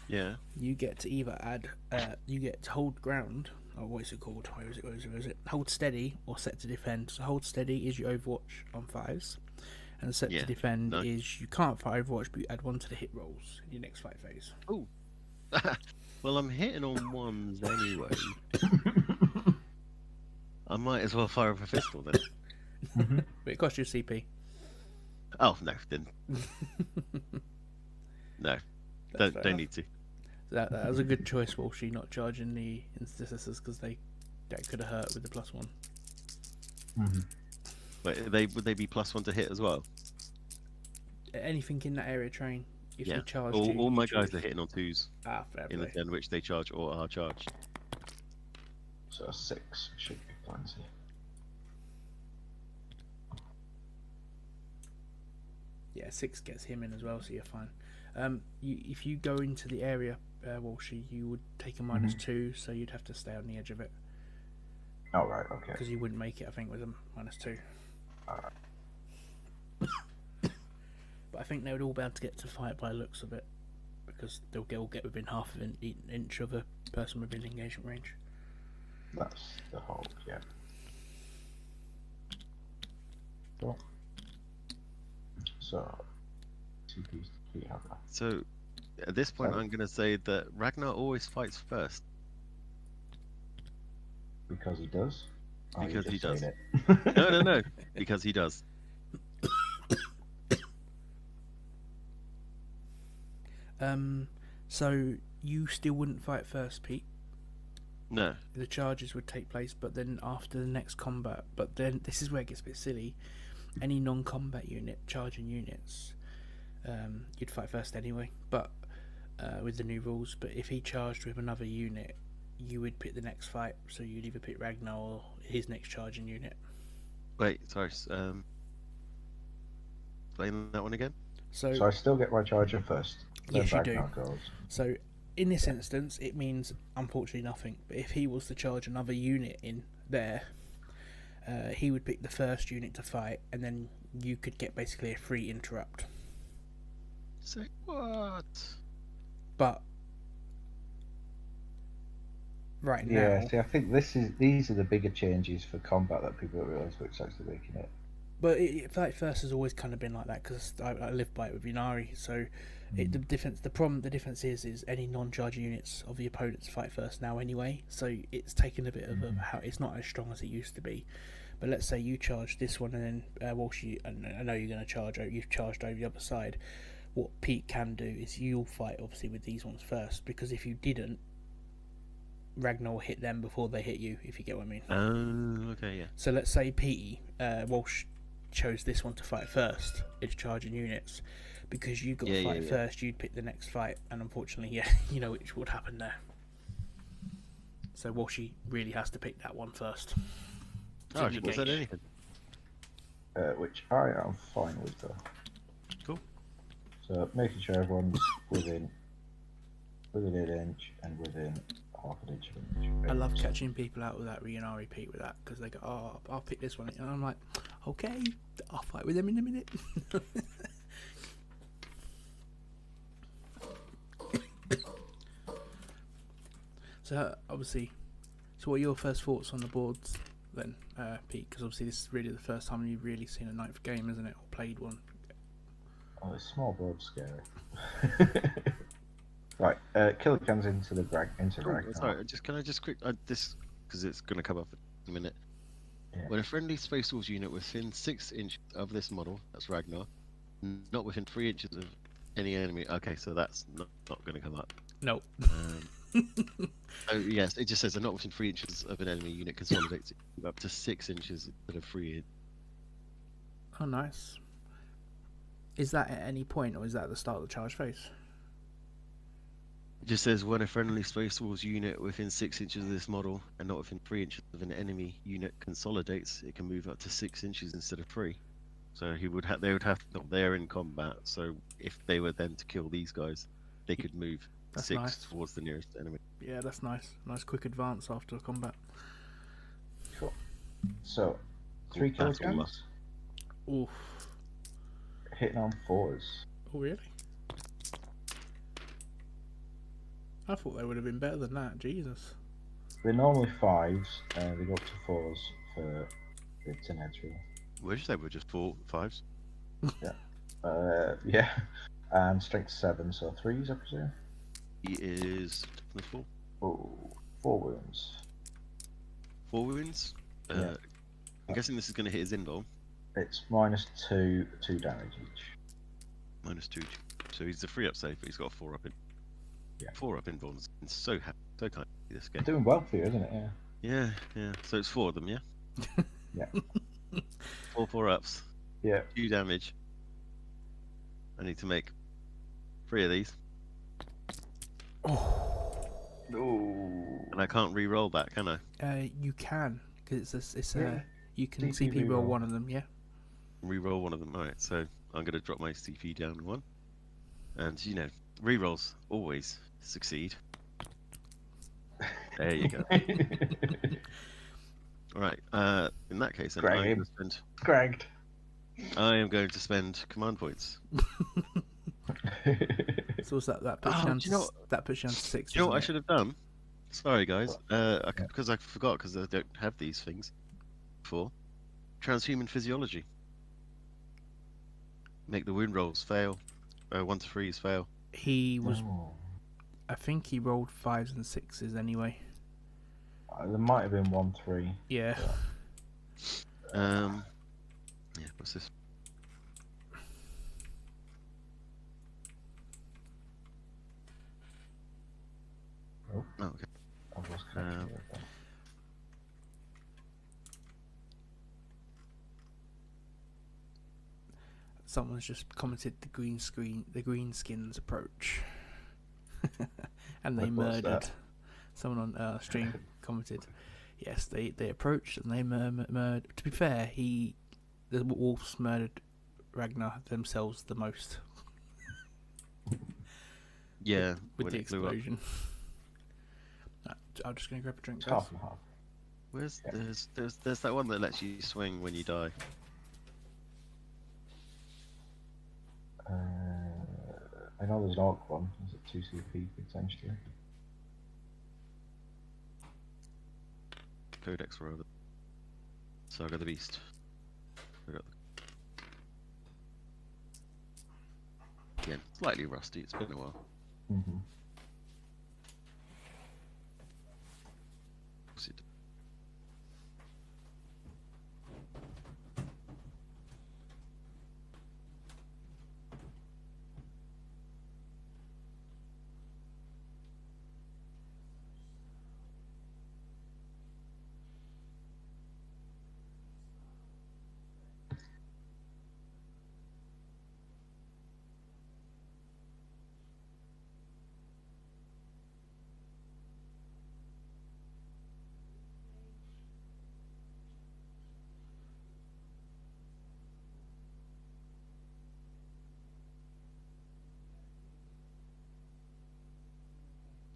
Yeah. You get to either add, you get to hold ground, or what is it called? Where is it? Hold steady or set to defend. So hold steady is your Overwatch on 5s, and set to defend is you can't fight Overwatch, but you add 1 to the hit rolls in your next fight phase. Oh. Well, I'm hitting on 1s anyway. I might as well fire up a pistol then. But it costs you CP. Oh no, then. No, don't need to. That was a good choice, Walshy, not charging the intercessors, because that could have hurt with the +1. Wait, would they be +1 to hit as well? Anything in that area train, if you charge. All my guys are hitting on 2s. Fair in play. the turn which they charge or are charged. So 6 should be plenty. Yeah, 6 gets him in as well, so you're fine. If you go into the area, Walshy, you would take a -2, so you'd have to stay on the edge of it. Oh, right, okay. Because you wouldn't make it, I think, with a -2. Alright. but I think they would all be able to get to fight by the looks of it, because they'll all get within half of an inch of a person within engagement range. That's the Hulk, yeah. Cool. So, TP's the key hammer. So, at this point, I'm going to say that Ragnar always fights first. Because he does? Because he does. It? No. Because he does. So you still wouldn't fight first, Pete? No. The charges would take place, but then after the next combat. But then this is where it gets a bit silly. Any non-combat unit, charging units, you'd fight first anyway. But with the new rules. But if he charged with another unit, you would pick the next fight. So you'd either pick Ragnar or his next charging unit. Wait, sorry. Explain that one again. So I still get my charger first. Yes, you Ragnar do. Goes. So in this instance, it means unfortunately nothing. But if he was to charge another unit in there, he would pick the first unit to fight, and then you could get basically a free interrupt. Say what? But right now, Yeah, see, I think these are the bigger changes for combat that people don't realise what's actually making it. But fight first has always kind of been like that, because I live by it with Inari. So the difference is any non-charging units of the opponents fight first now anyway. So it's taken a bit of it's not as strong as it used to be. But let's say you charge this one, and then Walsh, I know you're going to charge. You've charged over the other side. What Pete can do is you'll fight obviously with these ones first, because if you didn't, Ragnar will hit them before they hit you. If you get what I mean. Oh, okay, yeah. So let's say Pete Walsh chose this one to fight first. It's charging units, because you got to fight first. You'd pick the next fight, and unfortunately, you know which would happen there. So Walshy really has to pick that one first. Oh, I shouldn't have said anything. Which I am fine with, though. Cool. So making sure everyone's within an inch and within half an inch of an inch. I love catching people out with that Rionari Pete with that, because they go, "Oh, I'll pick this one," and I'm like, "Okay, I'll fight with them in a minute." So obviously, what are your first thoughts on the boards then, Pete? Because obviously this is really the first time you've really seen a ninth game, isn't it, or played one? Oh, the small board's scary. Right, killer cans into the Ragnar. Sorry, can I just quick this, because it's going to come up in a minute. Yeah. When a friendly Space Wolves unit within 6 inches of this model, that's Ragnar, not within 3 inches of any enemy. Okay, so that's not going to come up. No. Oh yes, it just says they're not within 3 inches of an enemy unit consolidates up to 6 inches instead of 3. Oh, nice. Is that at any point, or is that at the start of the charge phase? It just says when a friendly Space Wolves unit within 6 inches of this model and not within 3 inches of an enemy unit consolidates, it can move up to 6 inches instead of 3. So they would have they're in combat. So if they were then to kill these guys, they could move That's 6 nice. towards the nearest enemy. Yeah, that's nice. Nice quick advance after combat. Cool. So, 3 killer cans. Oof. Hitting on 4s. Oh, really? I thought they would have been better than that. Jesus. They're normally 5s, they go up to 4s for the tin heads, really. Would you say we're just 5s? Yeah. Yeah. And strength 7, so 3s, I presume. He is definitely 4. Oh, 4 wounds. 4 wounds? Yeah. I'm guessing this is going to hit his invul. It's -2 damage each. -2. So he's a 3-up save, but he's got a 4-up in. Yeah. 4-up invulns. It's so happy, so kind of this game. Doing well for you, isn't it? Yeah. Yeah. So it's 4 of them, yeah? Yeah. 4 4-ups. Yeah. 2 damage. I need to make 3 of these. Oh. No. And I can't re-roll that, can I? You can, because it's Yeah. you can CP CP roll reroll. one of them. Yeah. Re-roll one of them. Alright, so I'm going to drop my CP down 1. And, you know, re-rolls always succeed. There you go. Alright, in that case, then I'm going to spend... Cragged. I am going to spend command points. So that puts you on that puts you on 6. Do you know what I should have done? Sorry, guys. Yeah. Because I forgot, because I don't have these things before. Transhuman physiology. Make the wound rolls fail. 1 to 3s fail. He was. I think he rolled 5s and 6s anyway. There might have been 1-3. Yeah. Yeah. What's this? Oh, okay. I've lost connection. Someone's just commented the green skins approach, and they murdered. That? Someone on stream commented, yes, they approached and they murdered. To be fair, the wolves murdered Ragnar themselves the most. Yeah, with the explosion. I'm just gonna grab a drink. Half and half. Where's there's that one that lets you swing when you die. I know there's an Ork one. Is it 2CP potentially? Codex rather. Saga the Beast. Again, slightly rusty. It's been a while. Mm-hmm. What's it?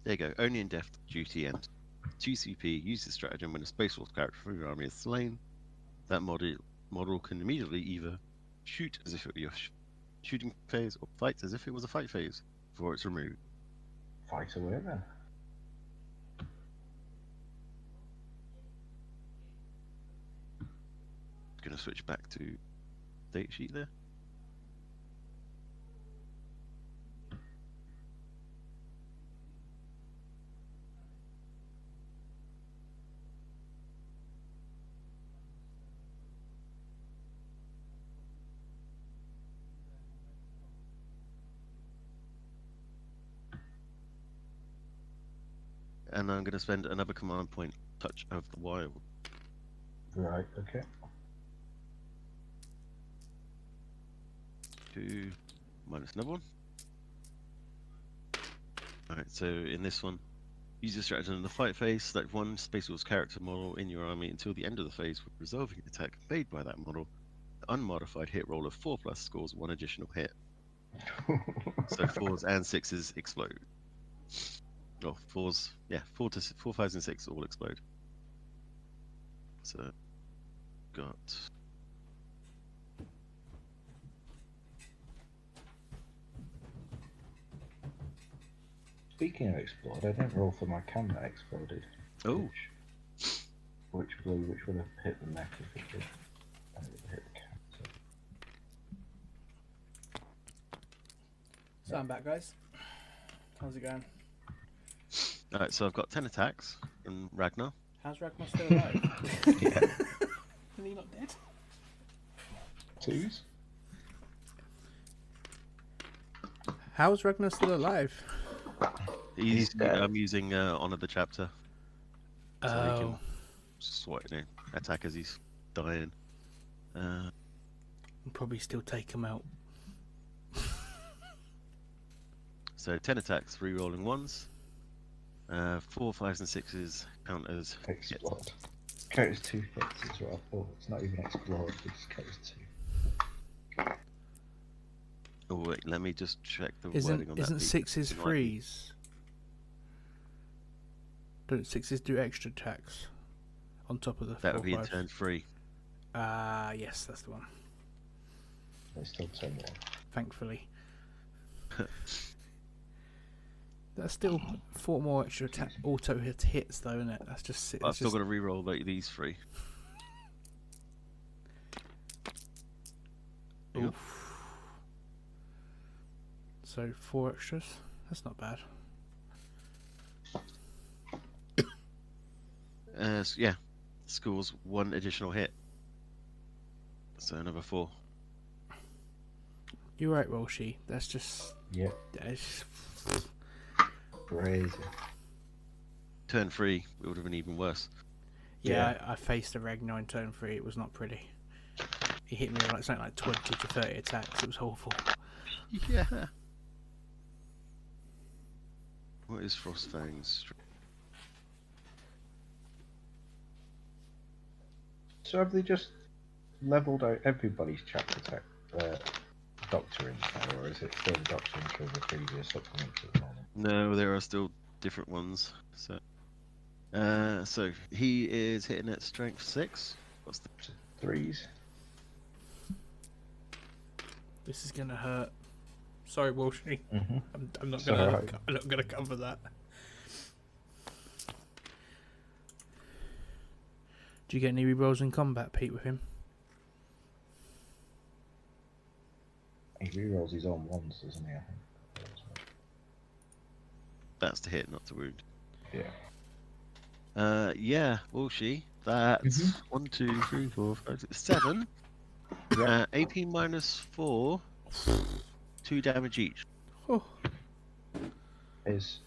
There you go. Only in death duty end. 2CP. Use this stratagem when a Space Force character from your army is slain. That model can immediately either shoot as if it were your shooting phase or fight as if it was a fight phase before it's removed. Fight away then. Going to switch back to date sheet there. And I'm going to spend another command point, Touch of the Wild. Right, okay. 2 minus another one. Alright, so in this one, use your stratagem in the fight phase. Select one Space Force character model in your army until the end of the phase with resolving an attack made by that model. The unmodified hit roll of 4+ scores 1 additional hit. So 4s and 6s explode. Oh, 4s, yeah, 4, 5s, and 6 all explode. So, got. Speaking of explode, I didn't roll for my cam that exploded. Oh. Which would have hit the neck if it did. And it would hit the cam. So I'm back, guys. How's it going? Alright, so I've got 10 attacks from Ragnar. How's Ragnar still alive? Yeah. Is he not dead? 2s? How's Ragnar still alive? He's dead. I'm using Honor the Chapter. So he can attack as he's dying. We'll probably still take him out. So 10 attacks, 3 rolling 1s. 4, 5s, and 6s count as explode. Count as 2 hits is what I thought. It's not even explode, it just counts as 2. Oh wait, let me just check the wording on that. Isn't 6s freeze? Don't 6s do extra attacks on top of the 4, That would be 5s? in turn 3. Yes, that's the one. It's still 10-1. Thankfully. That's still 4 more extra auto hits, though, isn't it? That's just. I've still got to re-roll these 3. Oof. So 4 extras. That's not bad. So yeah, scores 1 additional hit. So another 4. You're right, Walshy. That's just. Yep. That's crazy. Turn 3, it would have been even worse. Yeah, I faced a Ragnar in turn 3. It was not pretty. He hit me with like something like 20 to 30 attacks. It was awful. Yeah. What is Frostfang's? So have they just leveled out everybody's chapter tech doctrine, or is it still the doctrine from the previous supplements at the moment? No, there are still different ones. So he is hitting at strength 6. What's the 3s? This is gonna hurt. Sorry, Walshy. Mm-hmm. I'm not gonna cover that. Do you get any rerolls in combat, Pete, with him? He rerolls his own ones, doesn't he? I think. That's to hit, not to wound. Yeah. Yeah. Will she? That's 1, 2, 3, 4, 5, 6, 7. 18 minus 4. 2 damage each. Oh. Is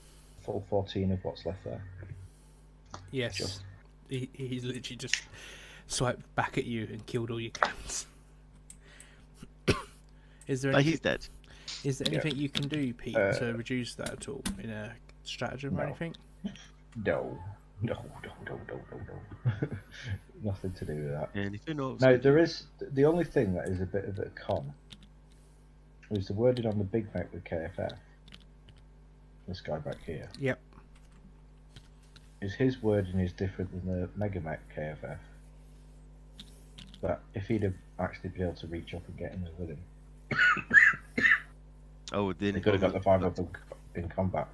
full 14 of what's left there? Yes. He's literally just swiped back at you and killed all your cats. Is there anything, he's dead. Is there anything you can do, Pete, to reduce that at all in a stratagem or anything? No. Nothing to do with that. Anything else? No, there is. The only thing that is a bit of a con is the wording on the Big Mac with KFF. This guy back here. Yep. His wording is different than the Mega Mac KFF. But if he'd have actually been able to reach up and get in there with him, then he could have got the 5 up in combat,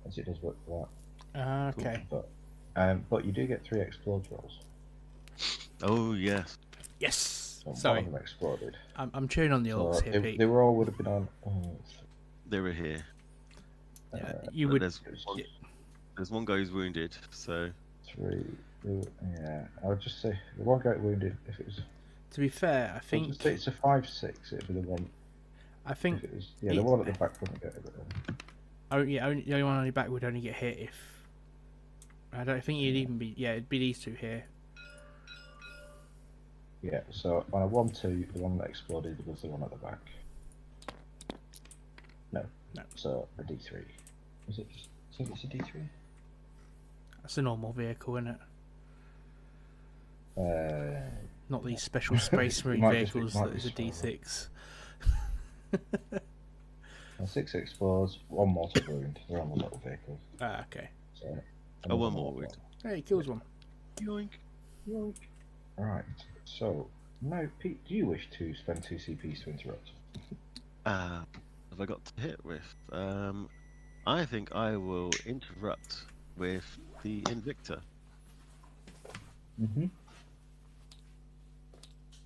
as it does work for that. Okay. But you do get 3 explode rolls. Oh yes. Yes. So Sorry. one of them exploded. I'm cheering on the Orks here, Pete. They were all would have been on. They were here. Yeah, you would. There's one guy who's wounded, so 3. Yeah, I would just say the one guy wounded. If it was, to be fair, I think just say it's a 5/6. It'd be the one. I think if it was, the one at the back wouldn't get it. The only one on the back would only get hit if. I don't think you'd even be. Yeah, it'd be these 2 here. Yeah. So on a 1/2, the one that exploded was the one at the back. No. So a D3. Is it? So it's a D3. That's a normal vehicle, isn't it? Not these special Space Marine vehicles that is a D6. 6 explodes, 1 mortal wound. They're on the little vehicles. Ah, okay. So, 1 more wound. Hey, he kills one. Yoink. Yoink. Right. So now, Pete, do you wish to spend 2 CPs to interrupt? Have I got to hit with? I think I will interrupt with the Invictor.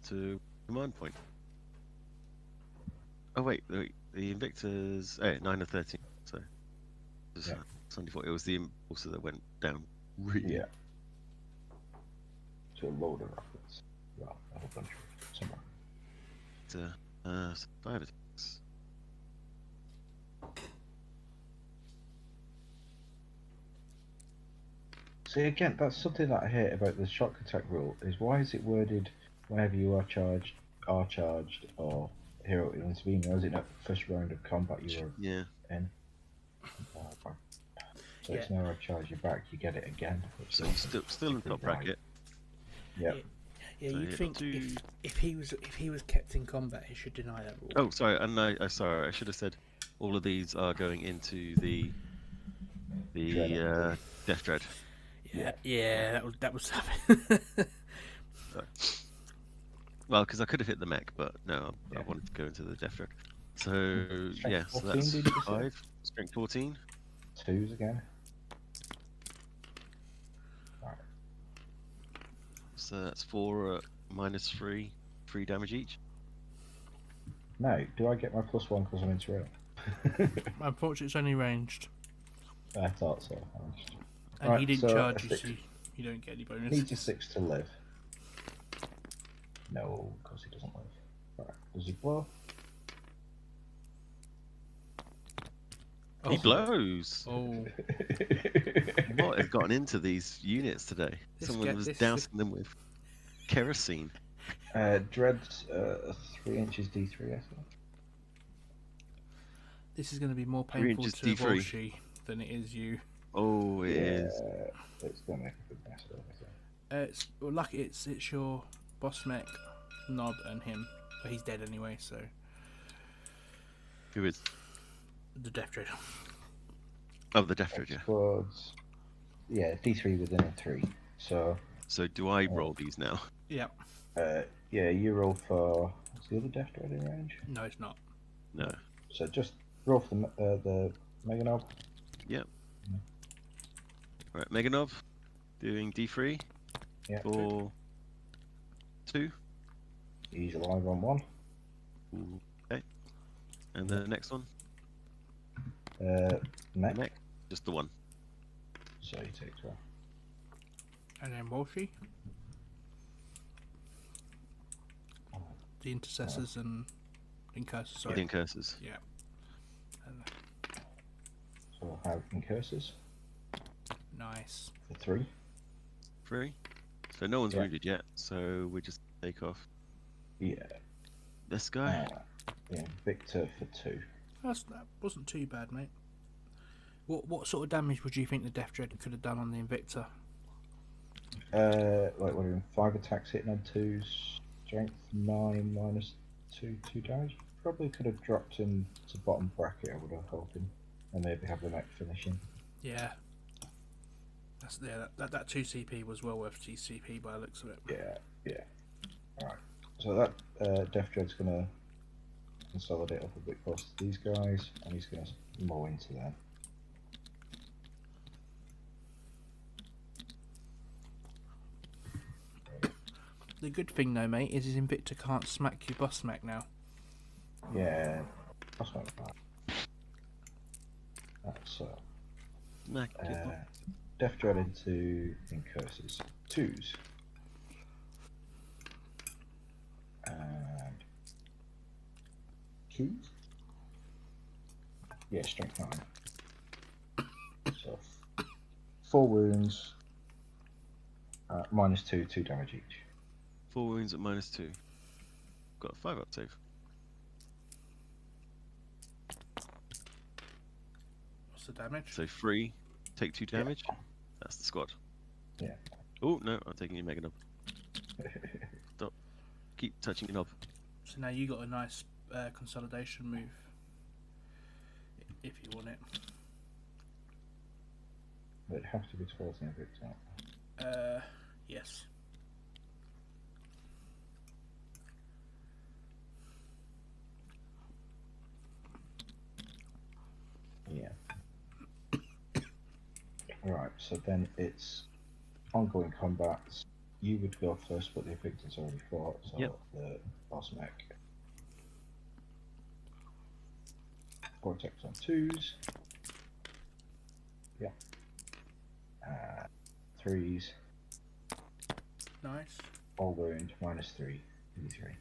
To command point. Oh wait, the Invictor's 9 of 13. So it was 24. It was the Impulsor that went down. Really. Yeah. To a load of rockets. Well, a whole bunch of somewhere. 5 attacks. See, again, that's something that I hate about the shock attack rule, is why is it worded whenever you are charged, or hero intervene? Why is it not the first round of combat you were in? So it's now I charge you back, you get it again. So still in top bracket. Yeah. Yeah, you'd think if he was kept in combat, he should deny that rule. Oh, sorry, and I should have said all of these are going into the Death Dread. Yeah, that was Well, because I could have hit the mech, but no, I wanted to go into the Death Dread. So yeah, so 14, that's did you say? 5. Strength 14. 2s again. Right. So that's 4 minus 3, 3 damage each. No, do I get my +1 because I'm into rail? Unfortunately, it's only ranged. I thought so. And right, he didn't so charge you, so you don't get any bonuses. Needs a 6 to live. No, because he doesn't live. Right, does he blow? He blows. Oh. What has gotten into these units today? Someone was dousing them with kerosene. Dread's 3 inches D3, I think. This is going to be more painful to Walshy than it is you. Oh, it is. It's going to make a big mess of everything. It's lucky it's your boss mech, Nod, and him. But he's dead anyway, so. Who is? The Death Dread. Oh, the Death Dread, yeah. Squads. Yeah, D3 within a 3. So do I roll these now? Yeah. Yeah, you roll for. Is the other Death Dread in range? No, it's not. No. So just roll for the Meganov. Yep. Right, Meganov doing D3 for 2. He's alive on 1. Okay. And the next one? Mech. Just the 1. So he takes 1. And then Walshy. The Intercessors and Incursors, sorry. The Incursors. Yeah. So we'll have Incursors. Nice. For 3. 3. So no one's wounded yet, so we just take off. Yeah. This guy. Victor for 2. That wasn't too bad, mate. What sort of damage would you think the Death Dread could have done on the Invictor? Like what are you, 5 attacks hitting on 2s, strength 9 minus 2 damage. Probably could have dropped him to bottom bracket, I would have hoped him, and maybe have the mech finishing. Yeah. That 2 CP was well worth 2 CP by the looks of it. Yeah. Alright. So that Death Dread's gonna consolidate up a bit close to these guys, and he's gonna mow into them. The good thing though, mate, is his Invictor can't smack you boss smack now. Yeah, that's not bad. That's Death Dread into Incurses. 2s. And 2s? Yeah, strength 9. So 4 wounds, minus 2 damage each. 4 wounds at minus 2. Got a 5 up save. What's the damage? So 3, take 2 damage. Yeah. That's the squad. Yeah. Oh no, I'm taking your Mega Knob. Stop. Keep touching your knob. So now you got a nice consolidation move. If you want it. It'd have to be towards the Invictor. Yes. Yeah. Right, so then it's ongoing combats. You would go first, but the Invictor's already fought, so the boss mech. Vortex on 2s. Yeah. 3s. Nice. All wound, minus 3. D3.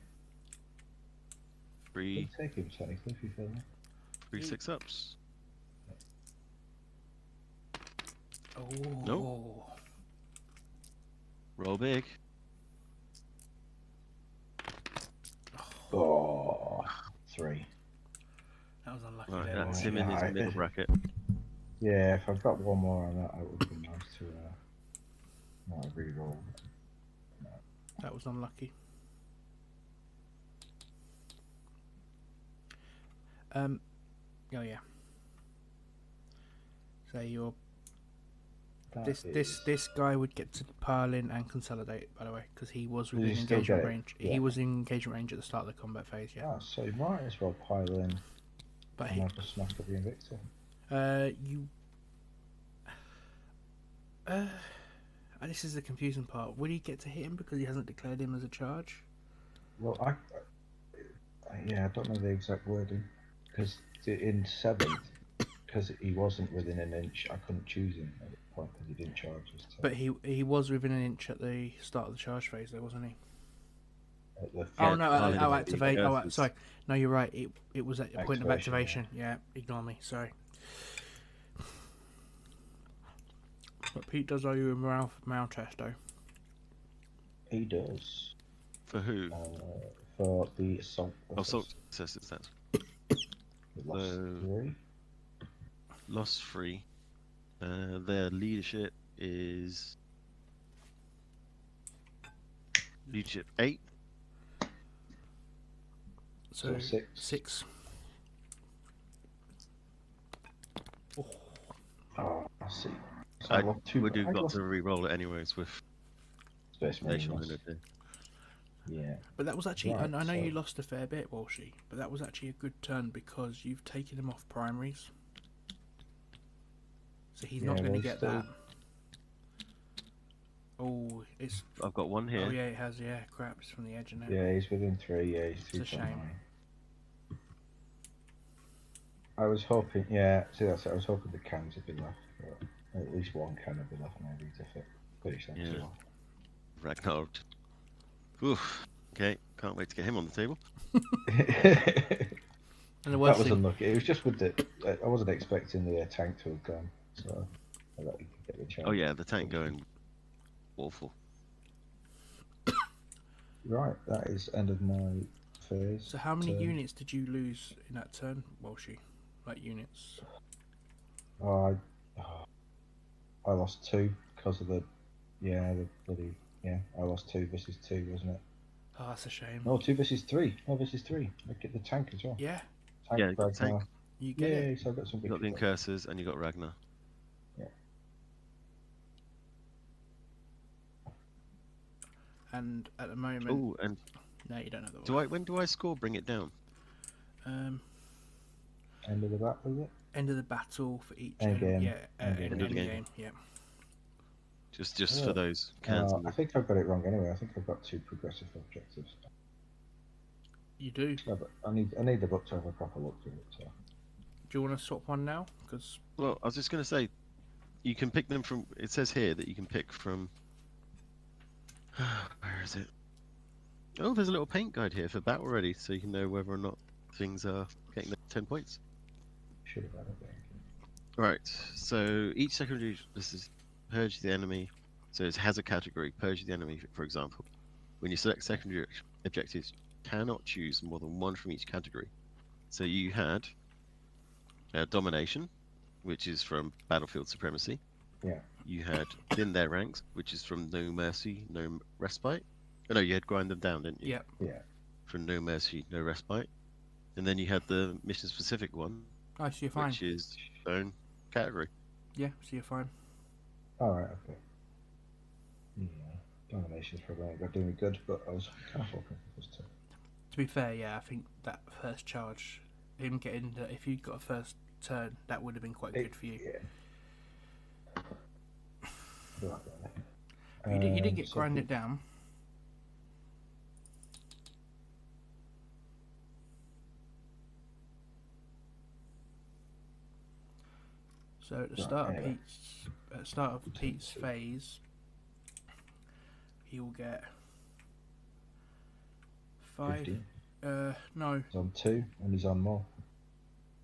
3. Take him technically if you feel me. 3 6-ups. Oh. No. Roll big. Oh, 3. That was unlucky. Right, there, that's him in his middle bracket. Yeah, if I've got one more on that, it would be nice to re-roll. No. That was unlucky. Oh yeah. So you're This guy would get to pile in and consolidate, by the way, because he was within he still engagement get it? range. Yeah. He was in engagement range at the start of the combat phase. Yeah. Ah, so you might as well pile in But and have a smack at the Invictor. This is the confusing part. Would he get to hit him because he hasn't declared him as a charge? Well, I don't know the exact wording, because in 7th, because he wasn't within an inch, I couldn't choose him at the point because he didn't charge us. But he was within an inch at the start of the charge phase, though, wasn't he? Activate. Sorry. No, you're right. It was at a point of activation. Yeah, ignore me. Sorry. But Pete does owe you a morale test, though. He does. For who? For the assault. Assault assessors, that's. Lost 3. Lost 3. Their leadership is leadership 8. So 6. Oh, I see. So I would have got to re-roll it anyways with Space Marine. Yeah. But that was actually, right, I know you lost a fair bit, Walshy, but that was actually a good turn because you've taken him off primaries. So he's not going to get that. Oh, it's... I've got one here. Oh yeah, it has, yeah. Crap, it's from the edge, isn't it? Yeah, he's within 3, yeah, he's 3. It's a shame. I was hoping, I was hoping the cans would be left, but at least one can would be left maybe to fit. Finish them too. Ragnar. Oof. Okay, can't wait to get him on the table. And the that was unlucky. It was just with the. I wasn't expecting the tank to have gone, so I thought you could get the chance. Oh yeah, the tank going awful. Right, that is end of my phase. So how many units did you lose in that turn, Walshy? Like units? I lost 2 because of the bloody I lost 2 versus 2, wasn't it? Oh, that's a shame. No, 2 versus 3. No, versus 3. I get the tank as well. Yeah. Tank, the tank. You get it. So I got some. You got the Incursors and you got Ragnar. Yeah. And at the moment. Oh, and no, you don't know the. When do I score? Bring it down. End of the battle, is it? End of the battle for each game. Yeah, end of the game. Yeah. Just for those cans. I think I've got it wrong anyway. I think I've got 2 progressive objectives. You do. Yeah, but I need the book to have a proper look through it. So. Do you want to swap one now? Because. Well, I was just going to say, you can pick them from. It says here that you can pick from. Where is it? Oh, there's a little paint guide here for battle ready, so you can know whether or not things are getting the 10 points. Should have had it there. Right. So each secondary, this is purge the enemy. So it has a category, purge the enemy, for example. When you select secondary objectives, you cannot choose more than 1 from each category. So you had domination, which is from battlefield supremacy. Yeah. You had thin their ranks, which is from no mercy, no respite. Oh, no, you had grind them down, didn't you? Yep. Yeah. From no mercy, no respite. And then you had the mission specific one. Oh, so you're fine. Which is own category. Yeah, so you're fine. Alright, okay. Yeah. Domination's probably not going to do me good, but I was kind of hoping for this too. To be fair, yeah, I think that first charge, him getting if you'd got a first turn, that would have been quite good for you. Yeah. You did get grinded down. So at the start of Pete's phase, he will get 5. 15. No. He's on 2 and he's on more.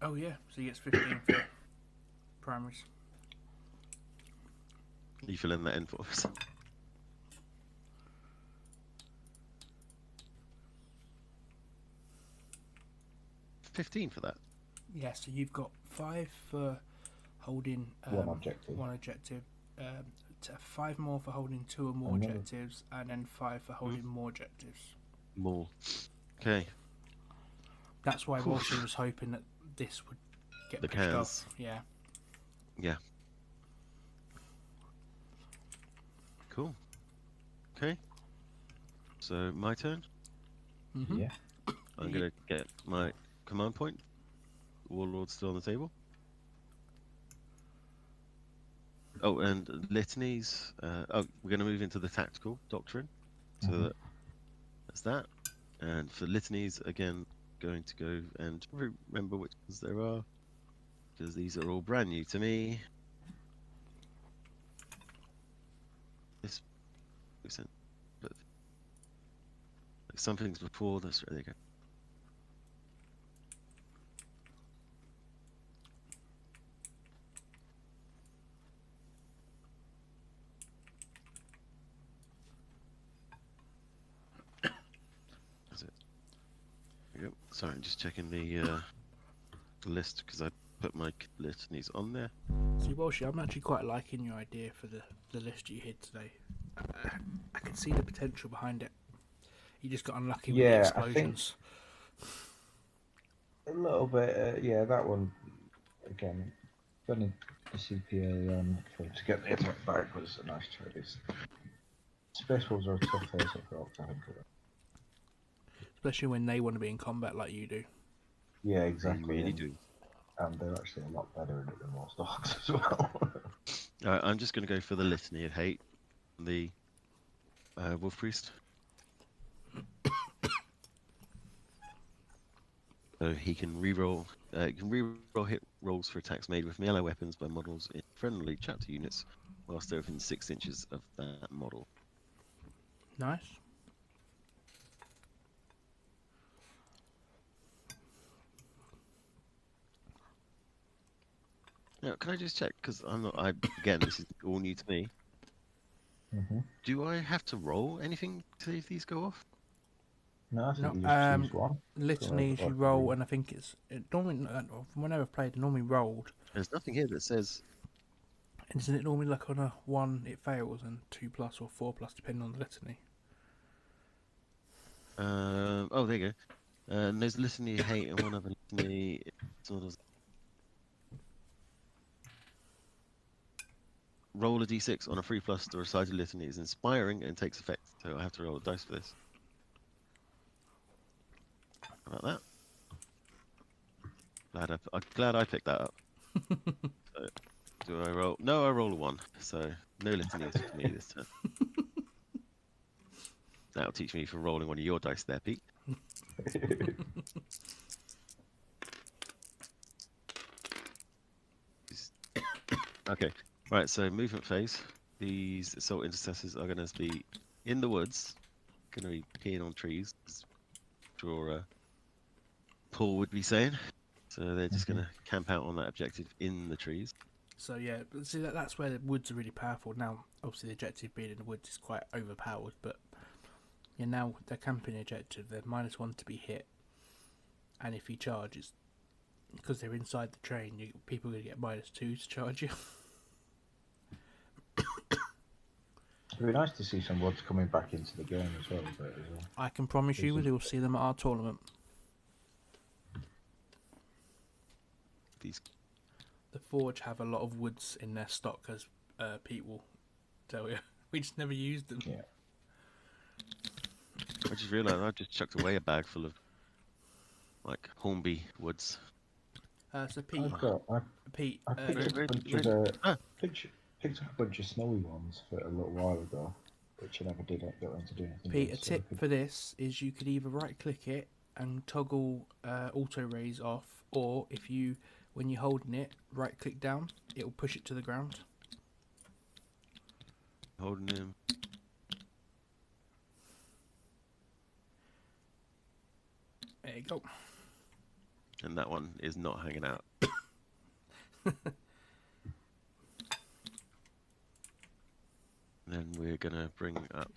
Oh yeah, so he gets 15 for primaries. You fill in that in for us. $15 for that. Yeah, so you've got 5 for holding one objective. 5 more for holding 2 or more objectives, and then 5 for holding more objectives. More. Okay. That's why Walshy was hoping that this would get pushed off. Yeah. Yeah. Cool. Okay. So my turn. Yeah. I'm gonna get my command point. Warlord's still on the table. Oh, and litanies. Oh, we're gonna move into the tactical doctrine. So that's that. And for litanies, again, going to go and remember which ones there are, because these are all brand new to me. This makes sense, but like some things before this. There you go. That's it. There you go. Sorry, I'm just checking the list because I put my litanies on there. See, Walshy, I'm actually quite liking your idea for the list you hid today. I can see the potential behind it. You just got unlucky with the explosions. A little bit, yeah, that one, again, running the CPA for to get the attack back was a nice choice. Space Wolves are a tough face up for Orks, I think. Especially when they want to be in combat like you do. Yeah, exactly. They really do. And they're actually a lot better in it than most Orks as well. Alright, I'm just going to go for the Litany of Hate, the Wolf Priest. So he can reroll hit rolls for attacks made with melee weapons by models in friendly chapter units, whilst they're within 6 inches of that model. Nice. Now, can I just check? Because I'm not. Again, this is all new to me. Do I have to roll anything to see if these go off? No, I think you just choose one. Litanies you roll, and I think it normally, whenever I've played, it normally rolled. There's nothing here that says. And isn't it normally like on a 1 it fails and 2+ or 4+, depending on the litany? Oh, there you go. And there's Litany of Hate and one other Litany. Roll a d6 on a 3+. The recited litany is inspiring and takes effect, so I have to roll a dice for this. How about that? Glad I picked that up. So, do I roll? No, I roll a 1. So no litanies for me this turn. That'll teach me for rolling one of your dice there, Pete. Okay. Right, so movement phase. These assault intercessors are going to be in the woods, going to be peeing on trees, as Paul would be saying. So they're just going to camp out on that objective in the trees. So yeah, see that's where the woods are really powerful. Now, obviously the objective being in the woods is quite overpowered, but yeah, now they're camping the objective, they're -1 to be hit. And if you charge, it's because they're inside the train, people are going to get -2 to charge you. It'd be nice to see some woods coming back into the game as well. I can promise you we'll see them at our tournament. The Forge have a lot of woods in their stock, as Pete will tell you. We just never used them. Yeah. I just realised I just chucked away a bag full of like Hornby woods. So Pete, I picked up a bunch of snowy ones for a little while ago, which I never did get around to doing anything. Pete, a tip for this is you could either right-click it and toggle auto raise off, or if you, when you're holding it, right-click down, it will push it to the ground. Holding him. There you go. And that one is not hanging out. Then we're gonna bring up.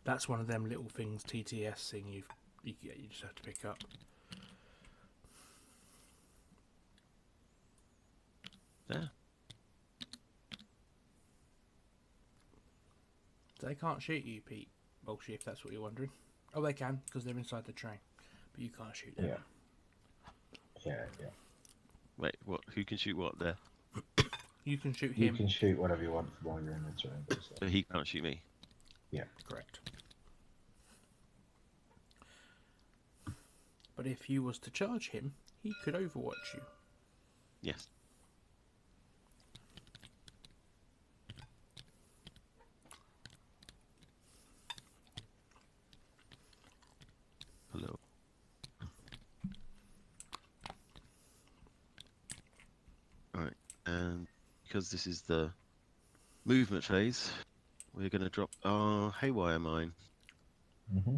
That's one of them little things, TTS thing you just have to pick up. There. They can't shoot you, Pete. Bullshit, if that's what you're wondering. Oh, they can, because they're inside the train. But you can't shoot them. Yeah. Wait, what? Who can shoot what there? You can shoot him. You can shoot whatever you want while you're in the turn. So he can't shoot me. Yeah. Correct. But if you was to charge him, he could overwatch you. Yes. Hello. Alright, and because this is the movement phase, we're going to drop our Haywire Mine. Mm-hmm.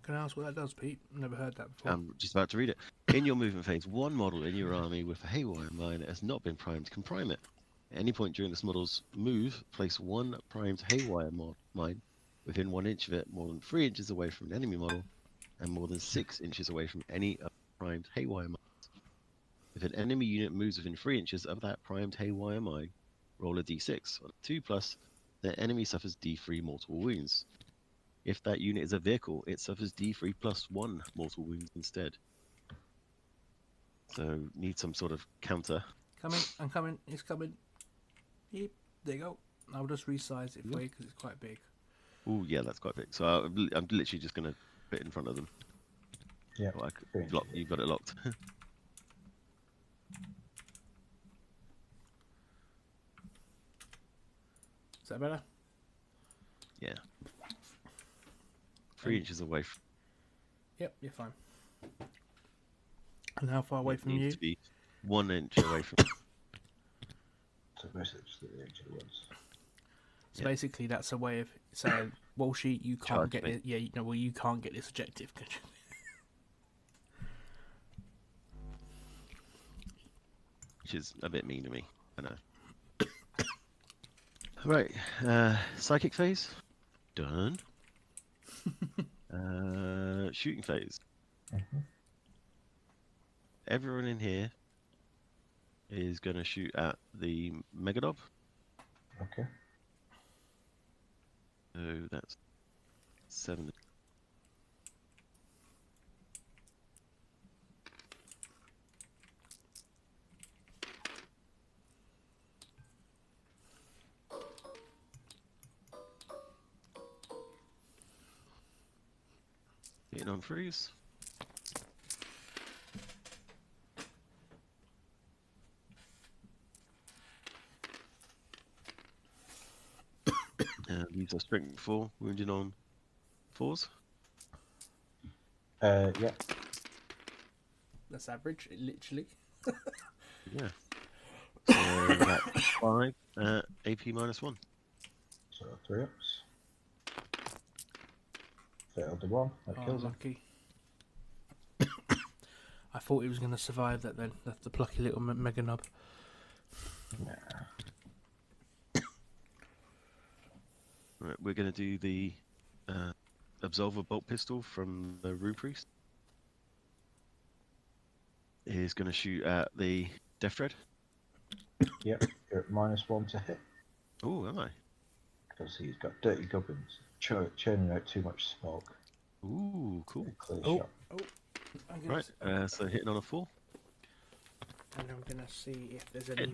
Can I ask what that does, Pete? Never heard that before. I'm just about to read it. In your movement phase, one model in your army with a Haywire Mine that has not been primed can prime it. At any point during this model's move, place one primed Haywire Mine within 1 inch of it, more than 3 inches away from an enemy model, and more than 6 inches away from any primed Haywire Mine. If an enemy unit moves within 3 inches of that primed Haywire Mine, roll a d6. On a 2+, the enemy suffers d3 mortal wounds. If that unit is a vehicle, it suffers d3 + 1 mortal wounds instead. So, need some sort of counter. Coming, I'm coming, it's coming. Yep, there you go. I'll just resize it for you because it's quite big. Oh, yeah, that's quite big. So, I'm literally just going to put it in front of them. Yeah. You've got it locked. Is that better? Yeah. 3 inches away. Yep, you're fine. And how far away from you? Needs to be 1 inch away from. So message that the actually wants. So basically, that's a way of saying, Walshy, you can't Charge get me. it. Yeah, well, you can't get this objective. Could you? Which is a bit mean to me. I know. Right, psychic phase, done. Shooting phase. Mm-hmm. Everyone in here is going to shoot at the Megadob. Okay. So that's 7. Hitting on freeze. These are strength 4, wounded on 4s. Yeah. That's average, literally. Yeah. So that's 5 AP -1. So 3 ups. Failed the 1. That kills him. Lucky. I thought he was going to survive that then. That's the plucky little mega knob. Nah. Right, we're going to do the Absolver Bolt Pistol from the Rune Priest. He's going to shoot at the Death Thread. Yep, you're at -1 to hit. Oh, am I? Because he's got dirty gubbins, churning out too much smoke. Ooh, cool. Clear shot. Right, so hitting on a 4. And I'm going to see if there's any...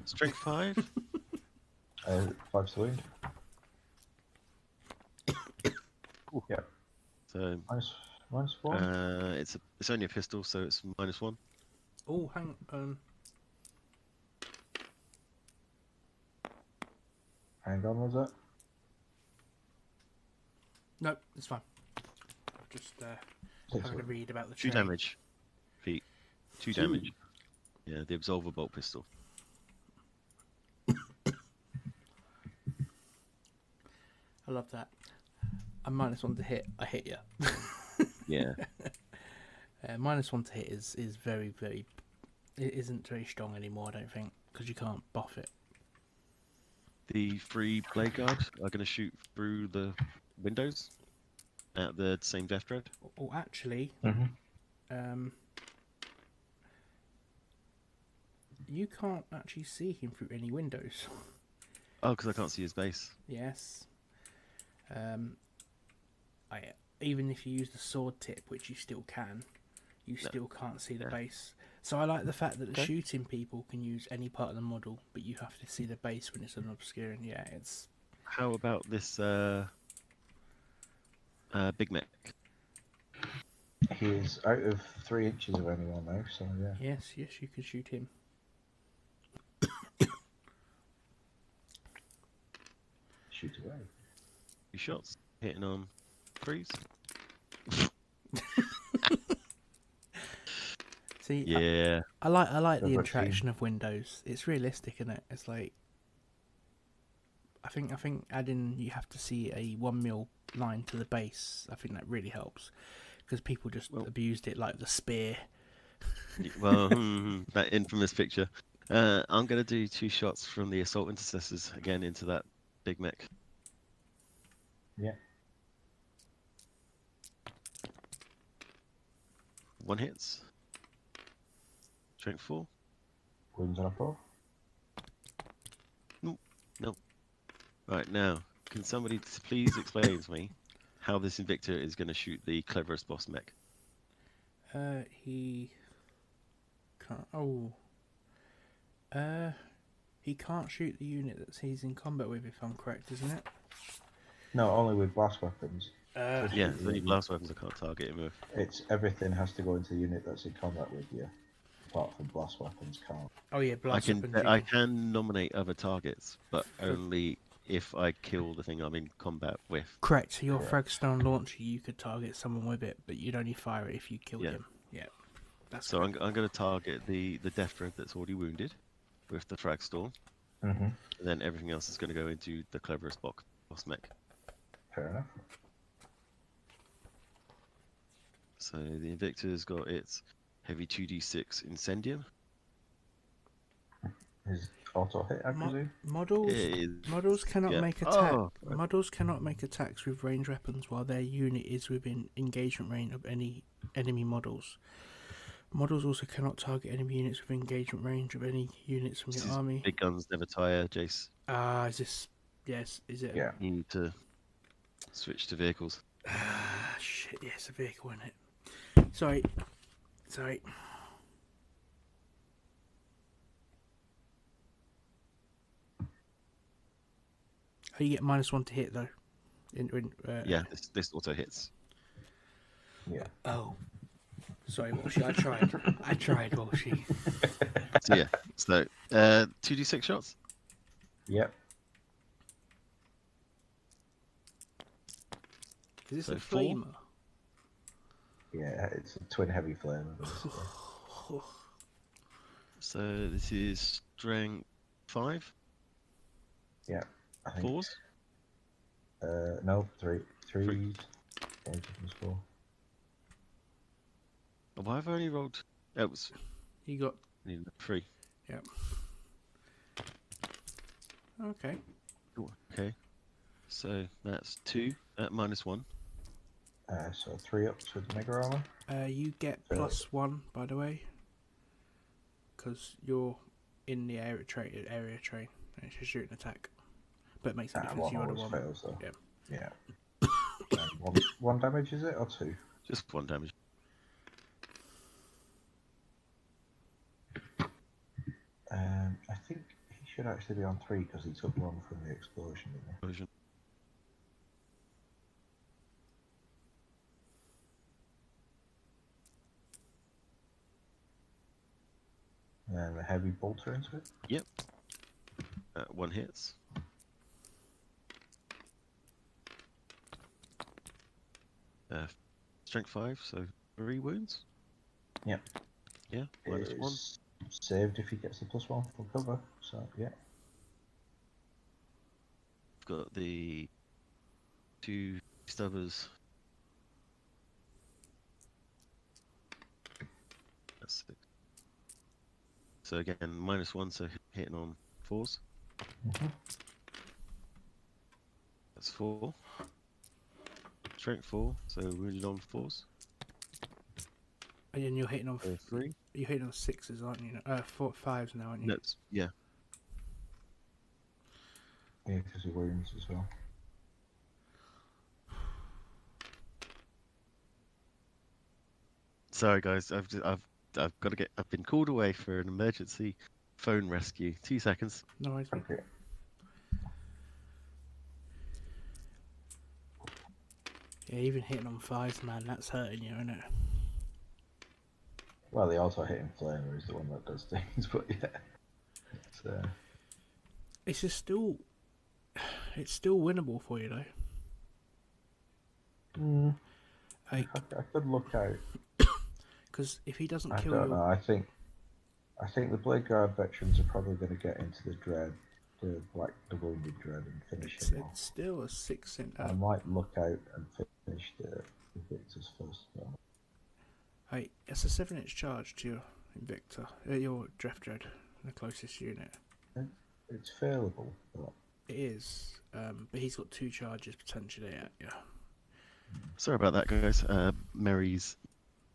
Strength 5. 5's the wound. Yep. So -1. it's only a pistol, so it's -1. Oh, hang on. Hang on, was that? No, it's fine. I've just having to read about the 2 chain. damage. Feet. 2 damage. Yeah, the Absolver Bolt Pistol. I love that. I'm -1 to hit. I hit you. Yeah. -1 to hit is very, very... It isn't very strong anymore, I don't think, because you can't buff it. The 3 Blade Guard are going to shoot through the windows at the same Death Thread. Oh, actually... you can't actually see him through any windows. Oh, because I can't see his base. Yes. Even if you use the sword tip, which you still can, you still can't see the base. So I like the fact that the shooting people can use any part of the model, but you have to see the base when it's an obscuring. Yeah, it's. How about this Big Mech? He is out of 3 inches of anyone now, so yeah. Yes, you can shoot him. Shoot away. 2 shots, hitting on 3s. See, yeah, I like the interaction of windows. It's realistic, isn't it? It's like I think adding you have to see a 1mm line to the base. I think that really helps because people just abused it like the spear. Well, that infamous picture. I'm gonna do 2 shots from the assault intercessors again into that Big Mech. Yeah. 1 hits. Strength 4. Wounds on a 4. Nope. Right, now, can somebody please explain to me how this Invictor is going to shoot the cleverest boss mech? He can't. He can't shoot the unit that he's in combat with, if I'm correct, isn't it? No, only with blast weapons. Yeah, the blast weapons I can't target him with. It's everything has to go into the unit that's in combat with you, apart from blast weapons can't. Oh yeah, blast weapons. I can nominate other targets, but only if I kill the thing I'm in combat with. Correct. So your Fragstone launcher, you could target someone with it, but you'd only fire it if you killed him. Yeah. That's so I'm going to target the Death Dread that's already wounded with the Fragstorm. Mm-hmm. And then everything else is going to go into the cleverest boss mech. Fair enough. So the Invictor's got its heavy 2d6 Incendium. Is auto hit, I presume? Models cannot make attack. Models cannot make attacks with ranged weapons while their unit is within engagement range of any enemy models. Models also cannot target enemy units with engagement range of any units from your army. Big guns never tire, Jace. Is this? Yes, is it? Yeah. You need to switch to vehicles. Shit, yeah, it's a vehicle, isn't it? Sorry. Oh, you get -1 to hit though. Yeah, this auto hits. Yeah. Oh. Sorry, Walshy, I tried, Walshy. So yeah, 2d6 shots? Yep. Is this a flamer? Yeah, it's a twin heavy flame. So this is strength 5? Yeah. I think. 4s? No, 3. 3s. 4. Why have I only rolled? It was. You got. 3. Yep. Okay. Okay. So that's 2 at -1. So 3 ups with mega armor. You get +1, by the way, because you're in the area train. And it's a shooting attack, but it makes a difference. You roll a 1. Fails, though. Yeah. one damage, is it, or 2? Just 1 damage. I think he should actually be on 3 because he took 1 from the explosion. And the heavy bolter into it? Yep. 1 hits. Strength 5, so 3 wounds? Yep. Yeah, -1. Saved if he gets the +1 for cover, so yeah. Got the 2 stubbers. That's 6. So again, -1, so hitting on 4s. Mm-hmm. That's 4. Strength 4, so wounded on 4s. And then you're hitting on 3. You're hitting on 6s, aren't you? 5s now, aren't you? That's yeah. Yeah, because he wounds as well. Sorry, guys. I've got to get. I've been called away for an emergency phone rescue. 2 seconds. No worries. Okay. Yeah, even hitting on 5s, man, that's hurting you, isn't it? Well, the auto hitting flamer is the one that does things, but yeah. It's just still, it's still winnable for you though. I could look out. Because if he doesn't I kill don't you, know. I think the Blade Guard veterans are probably going to get into the dread, the wounded dread, and finish him off. it's still a 6-inch. I might look out and finish the Invictus first. Hey, it's a 7-inch charge to your Invicta, your Draft Dread, the closest unit. It's failable, but it is. But he's got 2 charges potentially at you. Sorry about that, guys. Mary's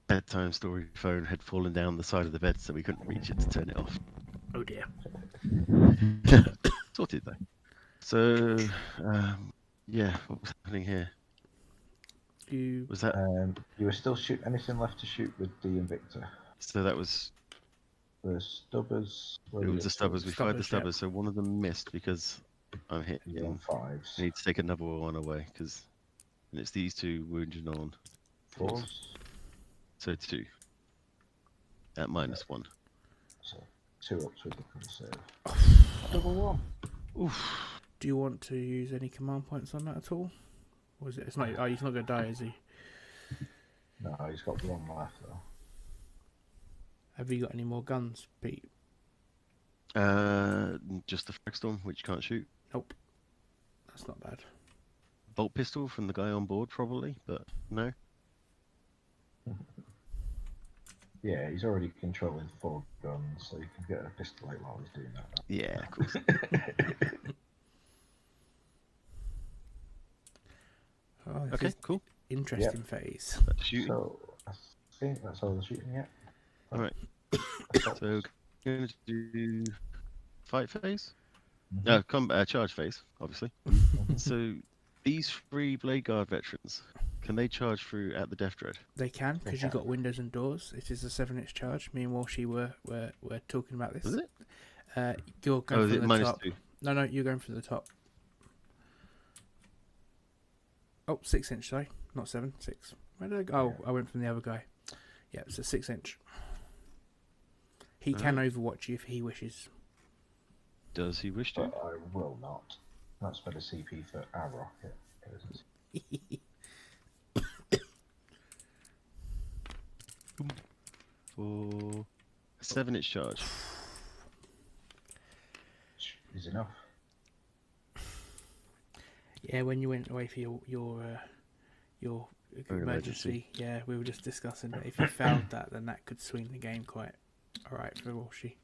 bedtime story phone had fallen down the side of the bed, so we couldn't reach it to turn it off. Oh dear. Sorted though. So, yeah, what was happening here? Was that? You were still shoot anything left to shoot with the Invicta? So that was the stubbers. It was the stubbers. We fired the stubbers, so one of them missed because I'm hit. Yeah, 5s. I need to take another one away because it's these 2 wounded on 4s. So 2 at -1. So 2 ups with the save. Double 1. Oof. Do you want to use any command points on that at all? Or is it? It's not. Oh, he's not going to die, is he? No, he's got 1 left though. Have you got any more guns, Pete? Just the Fragstorm, which you can't shoot. Nope. That's not bad. Bolt pistol from the guy on board, probably, but no. Yeah, he's already controlling 4 guns, so you can get a pistol out while he's doing that. Yeah, of course. Oh, okay, cool. Interesting phase. That's shooting. So I think that's all the shooting yet. All right. So going to do fight phase. No, charge phase, obviously. So these 3 Blade Guard veterans, can they charge through at the Death Dread? They can, because you've got windows and doors. It is a 7-inch charge. Me and Walshy were talking about this. Is it? You're going from the top. -2? No, you're going from the top. Oh, 6-inch, sorry. Not 7, 6. Where did I go? Oh, I went from the other guy. Yeah, it's a 6-inch. He can overwatch you if he wishes. Does he wish to? But I will not. That's better CP for our rocket. For a 7-inch charge. Is enough. Yeah, when you went away for your emergency, yeah, we were just discussing that if you failed that, then that could swing the game quite alright for Walshy.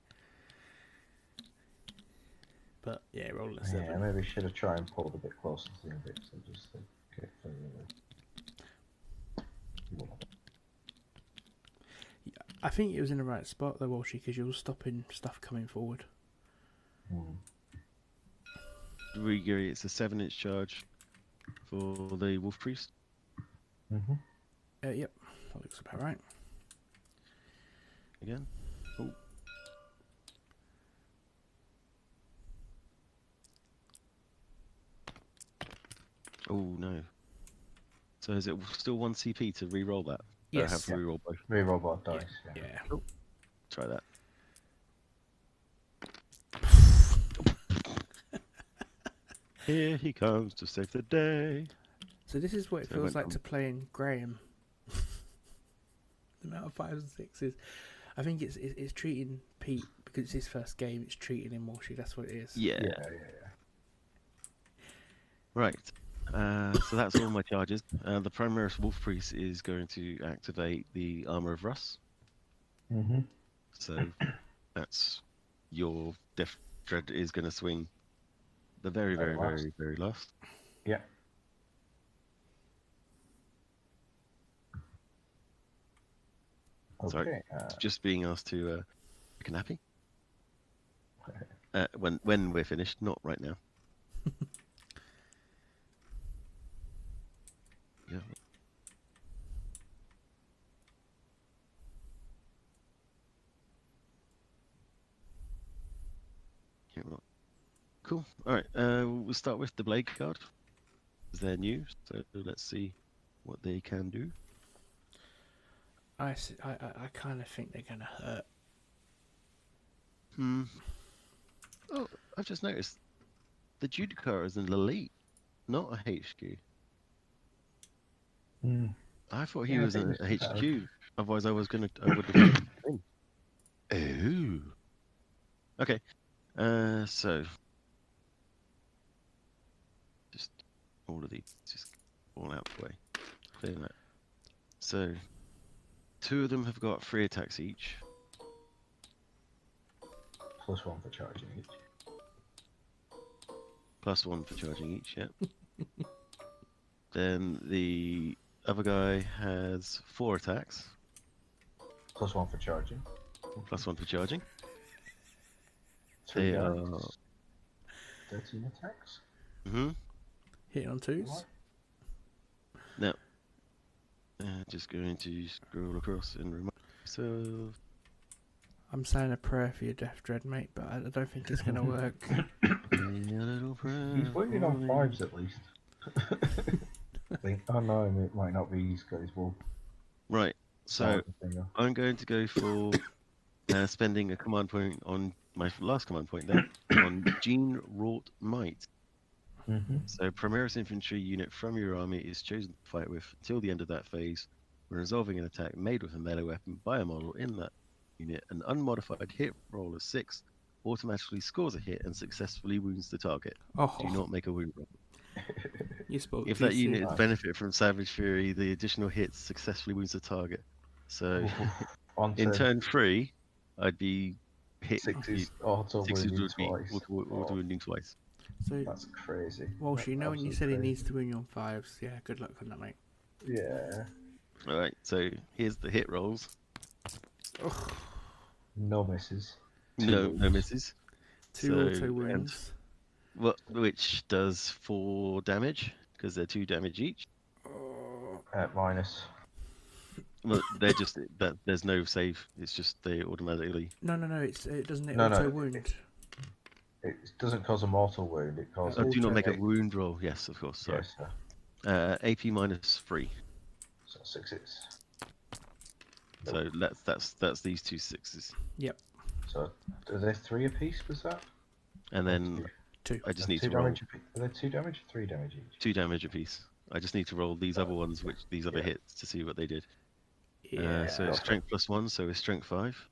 But yeah, rolling a 7. Yeah, maybe should have tried and pulled a bit closer to the bit, so just to get further away. Yeah, I think it was in the right spot though, Walshy, because you were stopping stuff coming forward. We agree it's a 7-inch charge for the Wolf Priest. Yep, that looks about right. Again. Oh. Oh no. So is it still 1 CP to re-roll that? Yes. Have to re-roll both. Re-roll both dice. Yeah. Oh. Try that. Here he comes to save the day. So this is what it feels like to play in Graham. The amount of 5s and 6s. I think it's treating Pete, because it's his first game, it's treating him more. That's what it is. Yeah. Yeah. Right. So that's all my charges. The Primaris Wolf Priest is going to activate the Armor of Russ. So that's your Death Dread is going to swing the very, very, very, very last. Yeah. Sorry, just being asked to take a nappy. When we're finished, not right now. Yeah. cool. All right. We'll start with the Blade Guard. They're new, so let's see what they can do. I kind of think they're gonna hurt. Oh, I've just noticed the Judicar is an elite, not a HQ. I thought he was a HQ. Otherwise, I would have taken him. Oh. Okay. So just all of these, just all out the way. Clear that. So 2 of them have got 3 attacks each. +1 for charging each. +1 for charging each, yeah. Then the other guy has 4 attacks. +1 for charging. +1 for charging. 3 are 13 attacks. Hitting on 2s. Now, just going to scroll across and remind myself. I'm saying a prayer for your death, Dread, mate, but I don't think it's going to work. He's working on 5s at least. I think. Oh no, it might not be. He's got his wolf. Right. So I'm going to go for spending a command point on my last command point there on Gene Wrought Might. So Primaris infantry unit from your army is chosen to fight with until the end of that phase. When resolving an attack made with a melee weapon by a model in that unit, an unmodified hit roll of 6 automatically scores a hit and successfully wounds the target. Do not make a wound roll. If that unit has benefited from Savage Fury, the additional hits successfully wounds the target. So in turn 3, I'd be hit. 6s auto wounding twice. So that's crazy. Walsh, you know when you said he needs to win you on 5s, yeah, good luck on that, mate. Yeah. Alright, so here's the hit rolls. No misses. No misses. 2 auto wounds. Which does 4 damage, because they're 2 damage each. Minus. Well, they're just there's no save. It's just they automatically. No. It doesn't auto wound. It doesn't cause a mortal wound. It causes. Do not make a wound roll. Yes, of course. Sorry. Yes, AP -3. So 6s. So that's these 2 6s. Yep. So are there 3 apiece? Was that? And then 2. I just need to roll. Are there 2 damage or 3 damage each? 2 damage apiece. I just need to roll these other ones, these other hits, to see what they did. Yeah. So strength +1, so it's strength 5.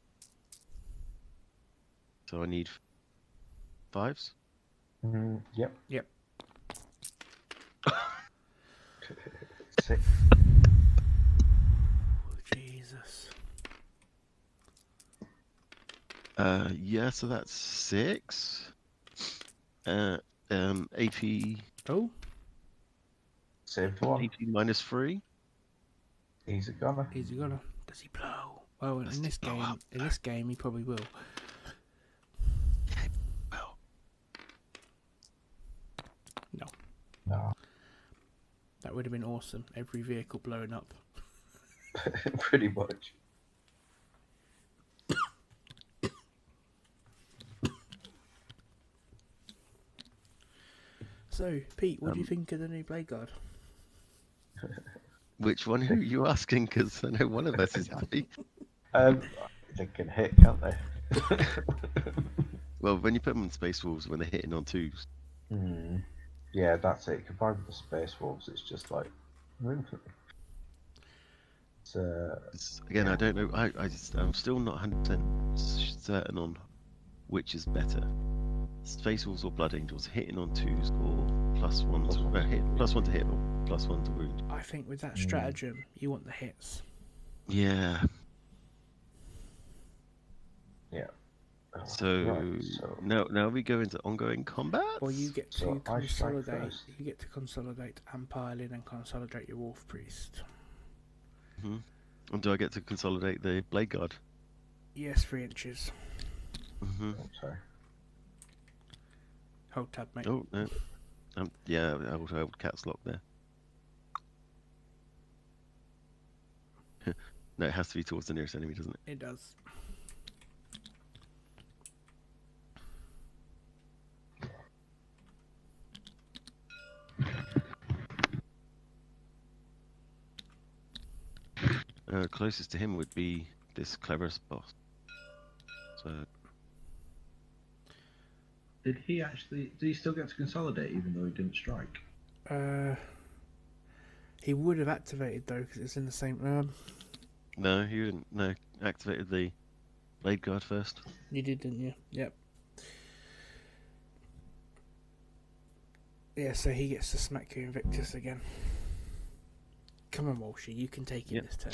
So I need 5s. Yep. 6. Jesus. Yeah, so that's 6. AP. Oh. Saved 1. AP -3. He's a gunner. Does he blow? Well, in this game, he probably will. Well. No. That would have been awesome. Every vehicle blowing up. Pretty much. So, Pete, what do you think of the new Blade Guard? Which one are you asking? Because I know one of us is happy. They can hit, can't they? Well, when you put them on Space Wolves, when they're hitting on 2s. Yeah, that's it. Combined with the Space Wolves, it's just like. Again, I don't know. I'm still not 100% certain on which is better. Space Wolves or Blood Angels, hitting on 2s or +1 to hit, +1 to hit or +1 to wound. I think with that stratagem, you want the hits. Yeah. Yeah. So now we go into ongoing combat. Or you get to consolidate. You get to consolidate and pile in and consolidate your Wolf Priest. And do I get to consolidate the Blade Guard? Yes, 3 inches. Sorry. Hold tab, mate. Oh no. Yeah, I will hold caps lock there. No, it has to be towards the nearest enemy, doesn't it? It does. Closest to him would be this cleverest boss. So. Did he still get to consolidate even though he didn't strike? He would have activated though because it's in the same. No, he didn't. No, activated the blade guard first. You did, didn't you? Yep. Yeah, so he gets to smack you Invictus again. Come on, Walshy, you can take it this turn.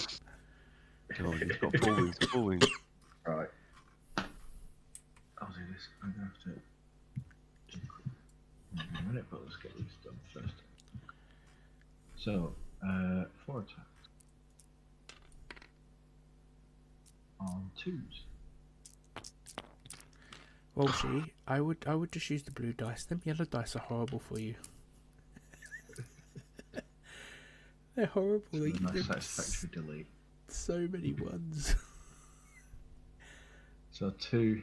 Come on, he's got 4 wounds. 4 wounds. Right. I'll do this. I'm gonna have to. Wait a minute, but let's get this done first. So, 4 attacks. On 2s. Walshy, I would just use the blue dice. Them yellow dice are horrible for you. They're horrible. They give nice satisfactory delete. So many ones. So 2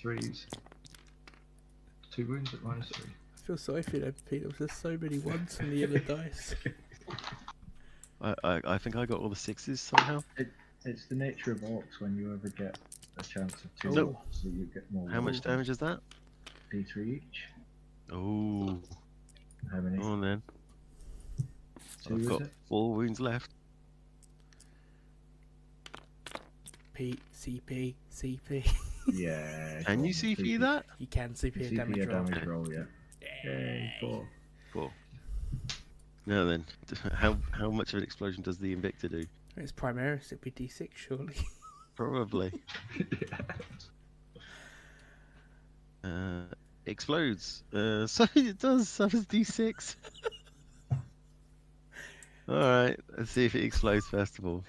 3s. 2 wounds at -3. I feel sorry for you, Peter. There's so many ones from the yellow dice. I think I got all the 6s somehow. It's the nature of orcs when you ever get a chance of 2 Nope. so you get more. How much damage is that? D3 each. Oh. How many? Come on then. 2 I've is got it? 4 wounds left. P, CP, CP. Yeah. Can you CP that? You can CP a damage CP a roll. damage roll, yeah. Yay, 4. 4. Now then, how much of an explosion does the Invictor do? It's Primaris, it'd be D6 surely. Probably. Explodes. So it does suffers D6. Alright, let's see if it explodes first of all.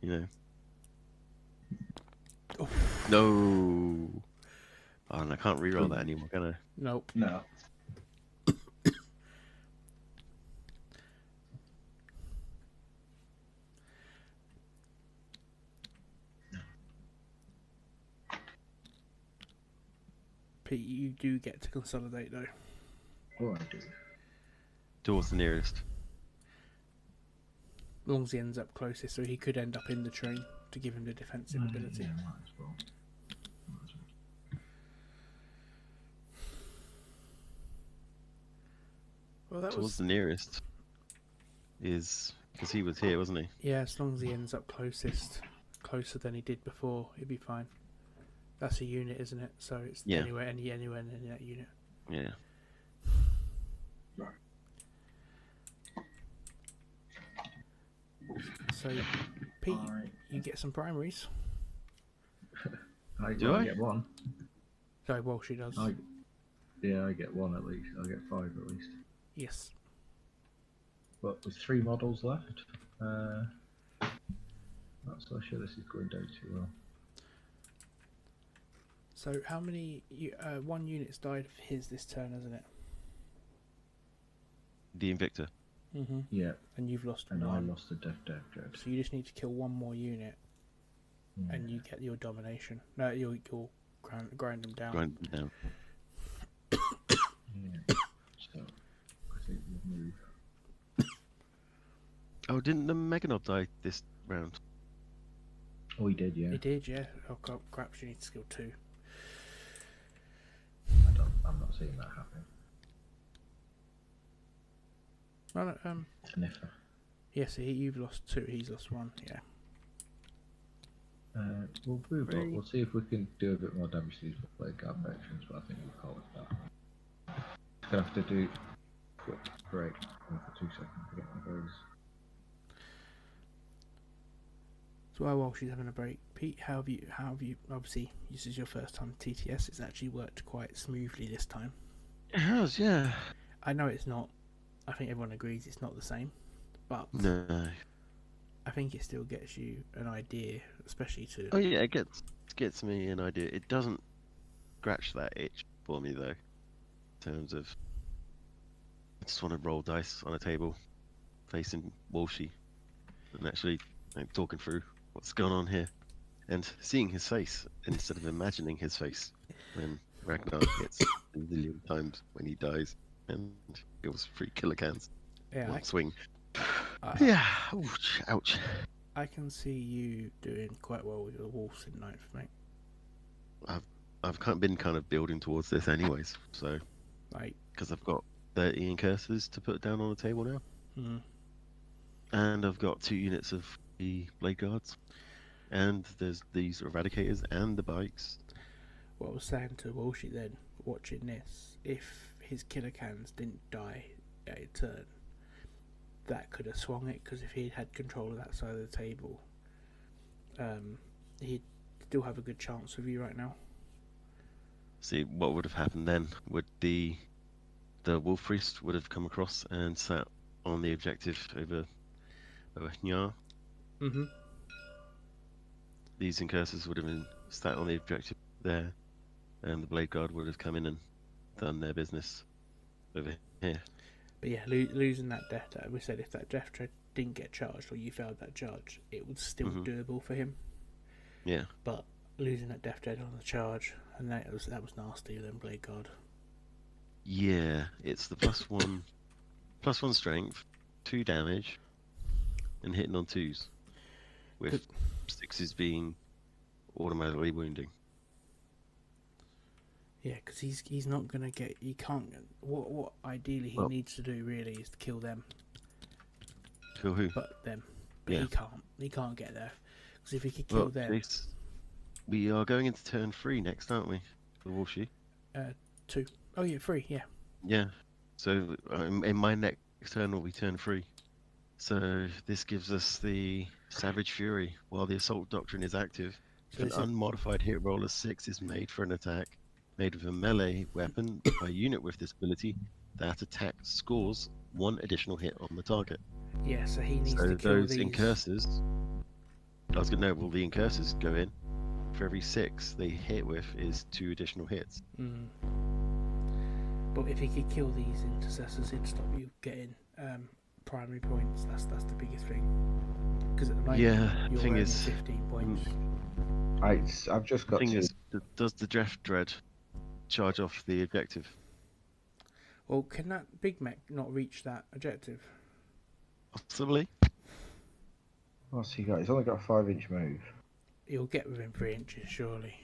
You know. No. Oh, and I can't reroll that anymore, can I? Nope. No. Pete, you do get to consolidate though. Oh, I do. Towards the nearest. As long as he ends up closest, so he could end up in the train to give him the defensive ability. Yeah, might as well. Well, that Towards was the nearest is because he was here, wasn't he? yeah. As long as he ends up closer than he did before, he'd be fine. That's a unit, isn't it? So it's anywhere in that unit. Yeah. So, Pete, you get some primaries. I Do I? get 1. Sorry, Walsh, he does. Yeah, I get 1 at least. I'll get 5 at least. Yes. But with 3 models left, not so sure this is going down too well. So how many? 1 unit's died of his this turn, hasn't it? The Invictor. Mm-hmm. Yeah. And you've lost and 1. I lost the Death Dread. So you just need to kill 1 more unit, and you get your domination. No, you'll grind them down. Grind them down. Yeah. So I think we'll move. Oh, didn't the Meganob die this round? Oh, he did, yeah. He did, yeah. Oh crap! You need to skill 2. I'm not seeing that happen. No, Sniffer. yes, you've lost 2. He's lost 1. Yeah. We'll move on. We'll see if we can do a bit more damage to these blade guard veterans, but I think we'll call it that. Gonna have to do a quick break for 2 seconds to get my bows. So while she's having a break, Pete, how have you? Obviously, this is your first time TTS. It's actually worked quite smoothly this time. It has, yeah. I know it's not. I think everyone agrees it's not the same, but No. I think it still gets you an idea, especially to. Oh yeah, it gets me an idea. It doesn't scratch that itch for me though. In terms of, I just want to roll dice on a table, facing Walshy, and actually talking through what's going on here, and seeing his face instead of imagining his face when Ragnar gets a million times when he dies and kills 3 killer cans. Yeah. Swing. Yeah. Ouch. Ouch. I can see you doing quite well with your wolves in ninth, mate. I've been kind of building towards this anyways, so Like, because I've got 30 Incursors to put down on the table now, and I've got 2 units of the Blade Guards, and there's these Eradicators and the bikes. what I was saying to Walshy then, watching this, if his killer cans didn't die at a turn, that could have swung it, because if he had control of that side of the table, he'd still have a good chance with you right now. See, what would have happened then? Would the Wolf Priest would have come across and sat on the objective over Nya. These Incursors would have been sat on the objective there, and the Blade Guard would have come in and done their business over here. But yeah, losing that death trap, we said if that death trap didn't get charged or you failed that charge, it was still doable for him. Yeah. But losing that death trap on the charge, and that was nasty then Blade Guard. Yeah, it's the +1 strength, 2 damage, and hitting on 2s, with 6s being automatically wounding. Yeah, because he's not gonna get. He can't. What ideally he needs to do really is to kill them. Kill who? But them. But yeah. He can't get there. Because if he could kill them. We are going into turn 3 next, aren't we? For Walshy. 2. Oh yeah, 3. Yeah. Yeah. So in my next turn will be turn 3. So this gives us the Savage Fury while the Assault Doctrine is active. So an unmodified hit roll of 6 is made for an attack made with a melee weapon by a unit with this ability. That attack scores 1 additional hit on the target. Yeah, so he needs to kill these. Incursors. I was gonna know. Well, the Incursors go in. For every 6 they hit with is 2 additional hits. But if he could kill these intercessors, it'd stop you getting primary points. That's the biggest thing. Because at the moment, you're thing earning is, 15 points. I've just got to. Does the Draft Dread charge off the objective? Well, can that Big Mech not reach that objective? Possibly. What's he got? He's only got a 5-inch move. He'll get within 3 inches, surely.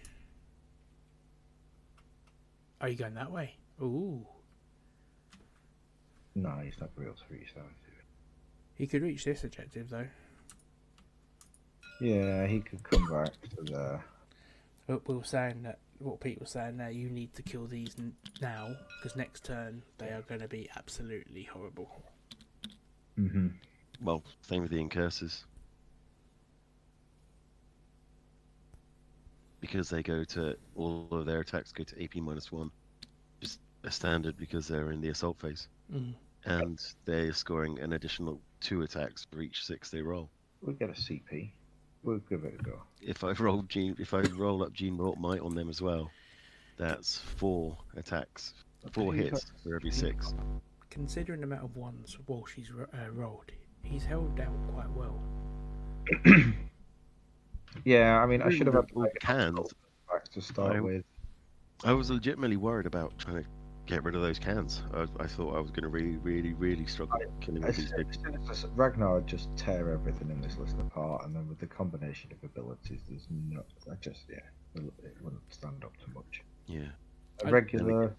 Are you going that way? Ooh. No, he's not going to be able to reach that. He could reach this objective, though. Yeah, he could come back to there. But we were saying that, what Pete was saying there, you need to kill these now, because next turn they are going to be absolutely horrible. Well, same with the Incursors. Because they go to, all of their attacks go to AP -1. Just a standard because they're in the assault phase. And they're scoring an additional 2 attacks for each 6 they roll. We'll get a CP. We'll give it a go. If I roll up Gene Wrought Might on them as well, that's 4 attacks, 4 hits for every 6. Considering the amount of ones Walshy's rolled, he's held out quite well. Yeah, I mean, I should have had cans back to start with. I was legitimately worried about trying to get rid of those cans. I thought I was going to really struggle killing all these big. Ragnar would just tear everything in this list apart, and then with the combination of abilities, there's no. It wouldn't stand up to much. Yeah. A regular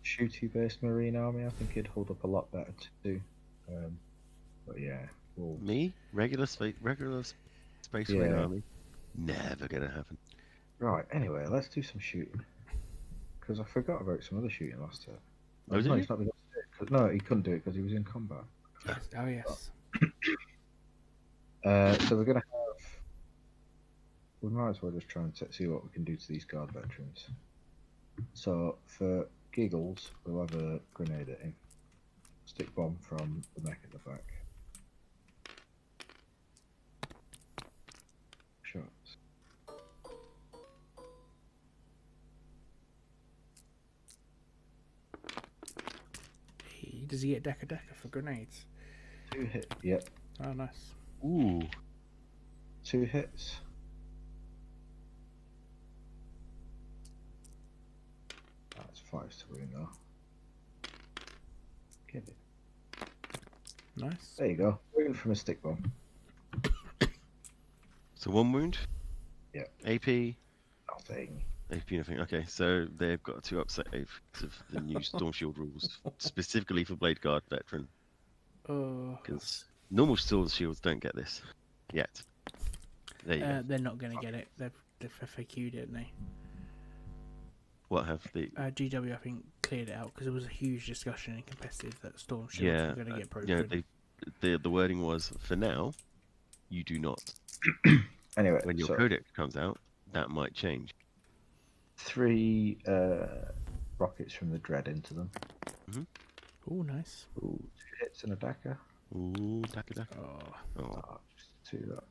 shooty based Marine army, I think it'd hold up a lot better too. But yeah. Me? Regular space Marine army? Never gonna happen. Right, anyway, let's do some shooting. Because I forgot about some other shooting last turn. Oh, no, he's not been no, he couldn't do it because he was in combat. Yes. Oh, yes. So we're going to have... We might as well just try and see what we can do to these guard veterans. So, for giggles, we'll have a grenade at him. Stick bomb from the mech at the back. Shots. Does he get Decker for grenades? 2 hits. Yep. Oh, nice. Ooh. 2 hits. That's 5 to win though. Give it. Nice. There you go. Wound from a stick bomb. So 1 wound. Yeah. AP. Nothing. AP nothing. Okay, so they've got a 2-up save because of the new Storm Shield rules, specifically for Blade Guard veteran. Because normal Storm Shields don't get this yet. There you go. They're not going to get it. They've FAQ'd it, didn't they? What have the GW, I think, cleared it out because there was a huge discussion in competitive that Storm Shields were going to get broken. The wording was, for now, you do not. Anyway, when your codex comes out, that might change. 3 rockets from the Dread into them. Oh, nice. Ooh, 2 hits and a Daka. Ooh, Daka. Just 2 that.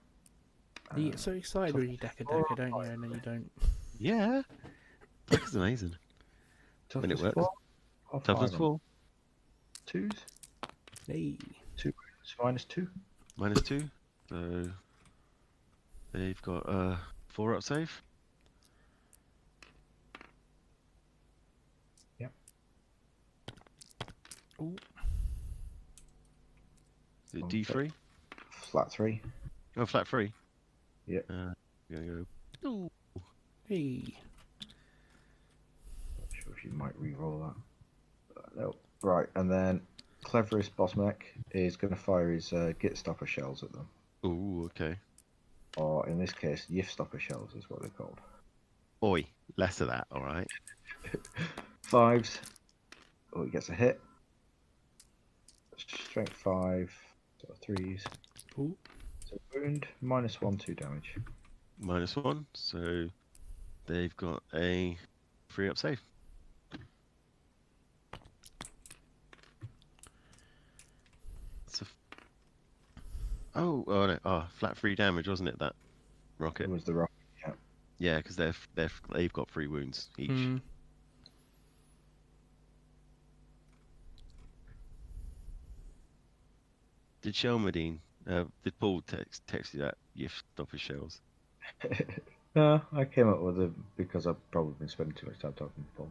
You get so excited when you Daka, don't you? And then you don't. Yeah. Daka's amazing. When it works. Toughness 4. 2s. Hey. 2 -2. -2. So they've got a 4-up save. Yep. Ooh. Is it D3? Flat 3. Oh, flat 3. Yeah. Go. Ooh. Hey. Not sure if you might re-roll that. No. Right, and then cleverest boss mech is going to fire his Git Stopper shells at them. Ooh, okay. Or in this case, Yif Stopper shells is what they're called. Oi, less of that, alright? 5s. Oh, he gets a hit. Strength 5. So 3s. Ooh. So wound, -1, 2 damage. -1, so they've got a 3-up save. Oh no! Flat 3 damage, wasn't it? That rocket. It was the rocket. Yeah. Yeah, because they've got 3 wounds each. Did Shelmadine, did Paul text you that you stop his shells? No, I came up with it because I've probably been spending too much time talking to Paul.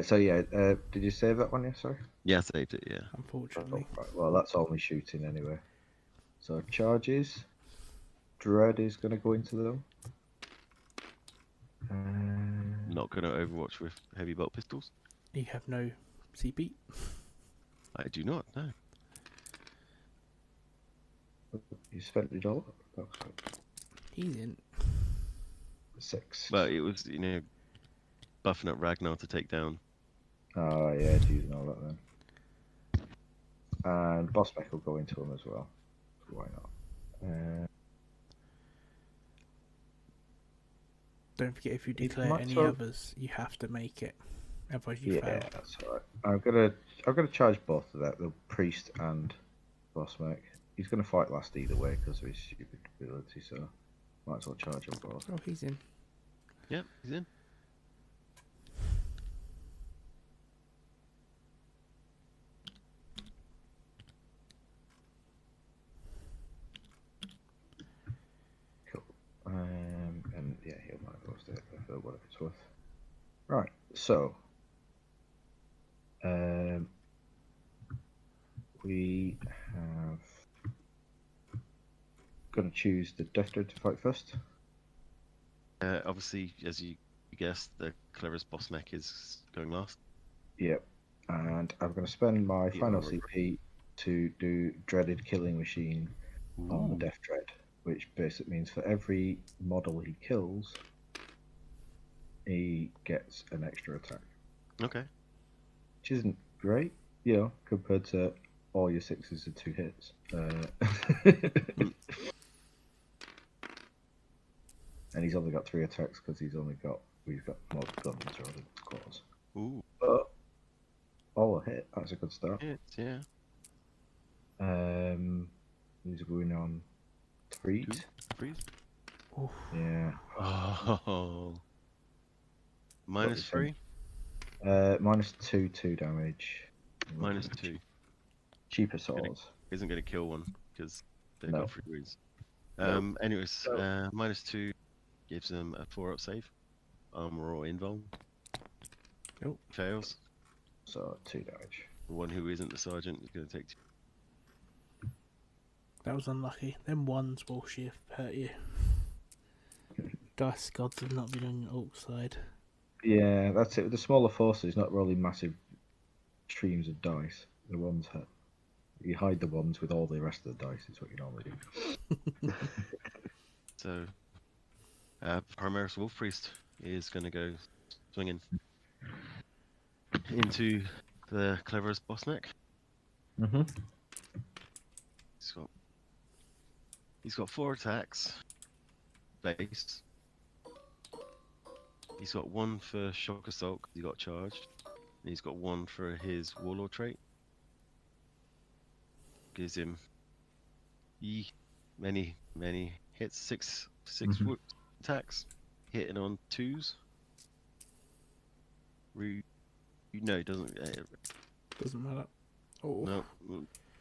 So yeah, did you save that one? Yeah, sorry. Yeah, I saved it. Yeah. Unfortunately. Oh, right. Well, that's all me shooting anyway. So charges. Dread is going to go into them. Not going to Overwatch with heavy bolt pistols. You have no CP. I do not. No. You spent it all. He's in. 6. Well, it was buffing up Ragnar to take down. Oh yeah, it's using all that then. And boss mech will go into him as well. Why not? Don't forget, if you declare any others, you have to make it. Otherwise, you fail. Yeah, that's alright. I'm gonna charge both of that, the priest and boss mech. He's gonna fight last either way because of his stupid ability, so might as well charge them both. Oh, he's in. Yep, he's in. And yeah, he'll might as well stay there for whatever it's worth. Right, so we have going to choose the Death Dread to fight first. Obviously, as you guessed, the cleverest boss mech is going last. Yep, and I'm going to spend my final CP to do Dreaded Killing Machine on the Death Dread, which basically means for every model he kills, he gets an extra attack. Okay. Which isn't great, compared to all your 6s and 2 hits. And he's only got 3 attacks because we've got more guns rather than claws. Ooh. But all a hit, that's a good start. Yeah. He's going on 3s. 3s? Yeah. Oh. -3? -2, 2 damage. -2. Cheaper swords. Isn't going to kill one because they've got 3 wounds. No. Anyways, -2 gives them a 4-up save. Armor or invuln. Nope. Fails. So 2 damage. The one who isn't the sergeant is going to take 2. That was unlucky. Them ones will hurt you. Dice gods have not been on your Ork side. Yeah, that's it. The smaller forces, not really massive streams of dice. The ones you hide the ones with all the rest of the dice. Is what you normally do. So, Primaris Wolf Priest is going to go swinging into the cleverest boss neck. Mm-hmm. He's got 4 attacks. Base. He's got 1 for Shock Assault 'cause he got charged. And he's got 1 for his Warlord trait. Gives him many hits. 6 attacks. Hitting on 2s. No, it doesn't. Doesn't matter. Oh. No,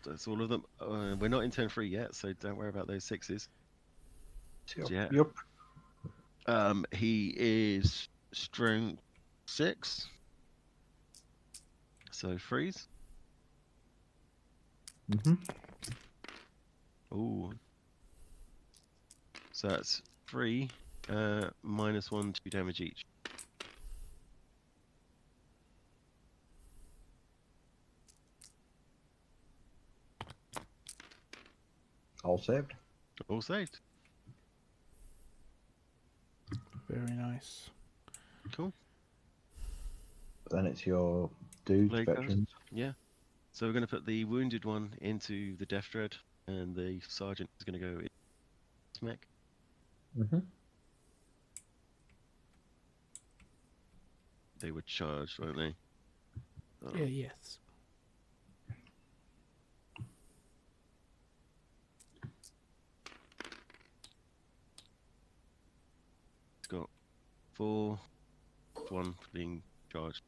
that's all of them. We're not in turn 3 yet, so don't worry about those 6s. Yep. He is strength 6. So freeze. Mm-hmm. Ooh. So that's 3, -1, 2 damage each. All saved. All saved. Very nice. Cool. Then it's your dudes, Blade veterans. Yeah. So we're going to put the wounded one into the Death Dread, and the sergeant is going to go in mech. Mm-hmm. They were charged, weren't they? Yeah, yes. It's got 4, 1 for being charged.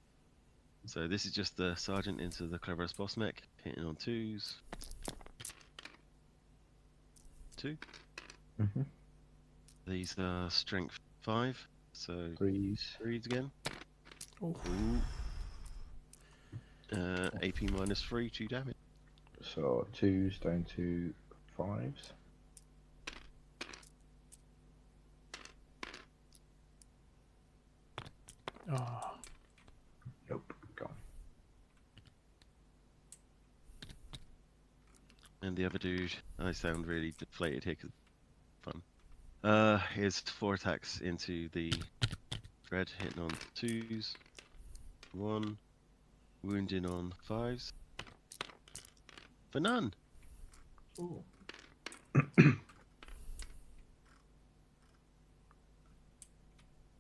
So this is just the sergeant into the cleverest boss mech, hitting on 2s. 2. Mm-hmm. These are strength 5, so 3s. 3s again. Oh. AP -3, 2 damage. So 2s down to 5s. Oh. Nope, gone. And the other dude, I sound really deflated here because fun. Is 4 attacks into the Dread, hitting on 2s. 1, wounding on 5s. For none. Ooh.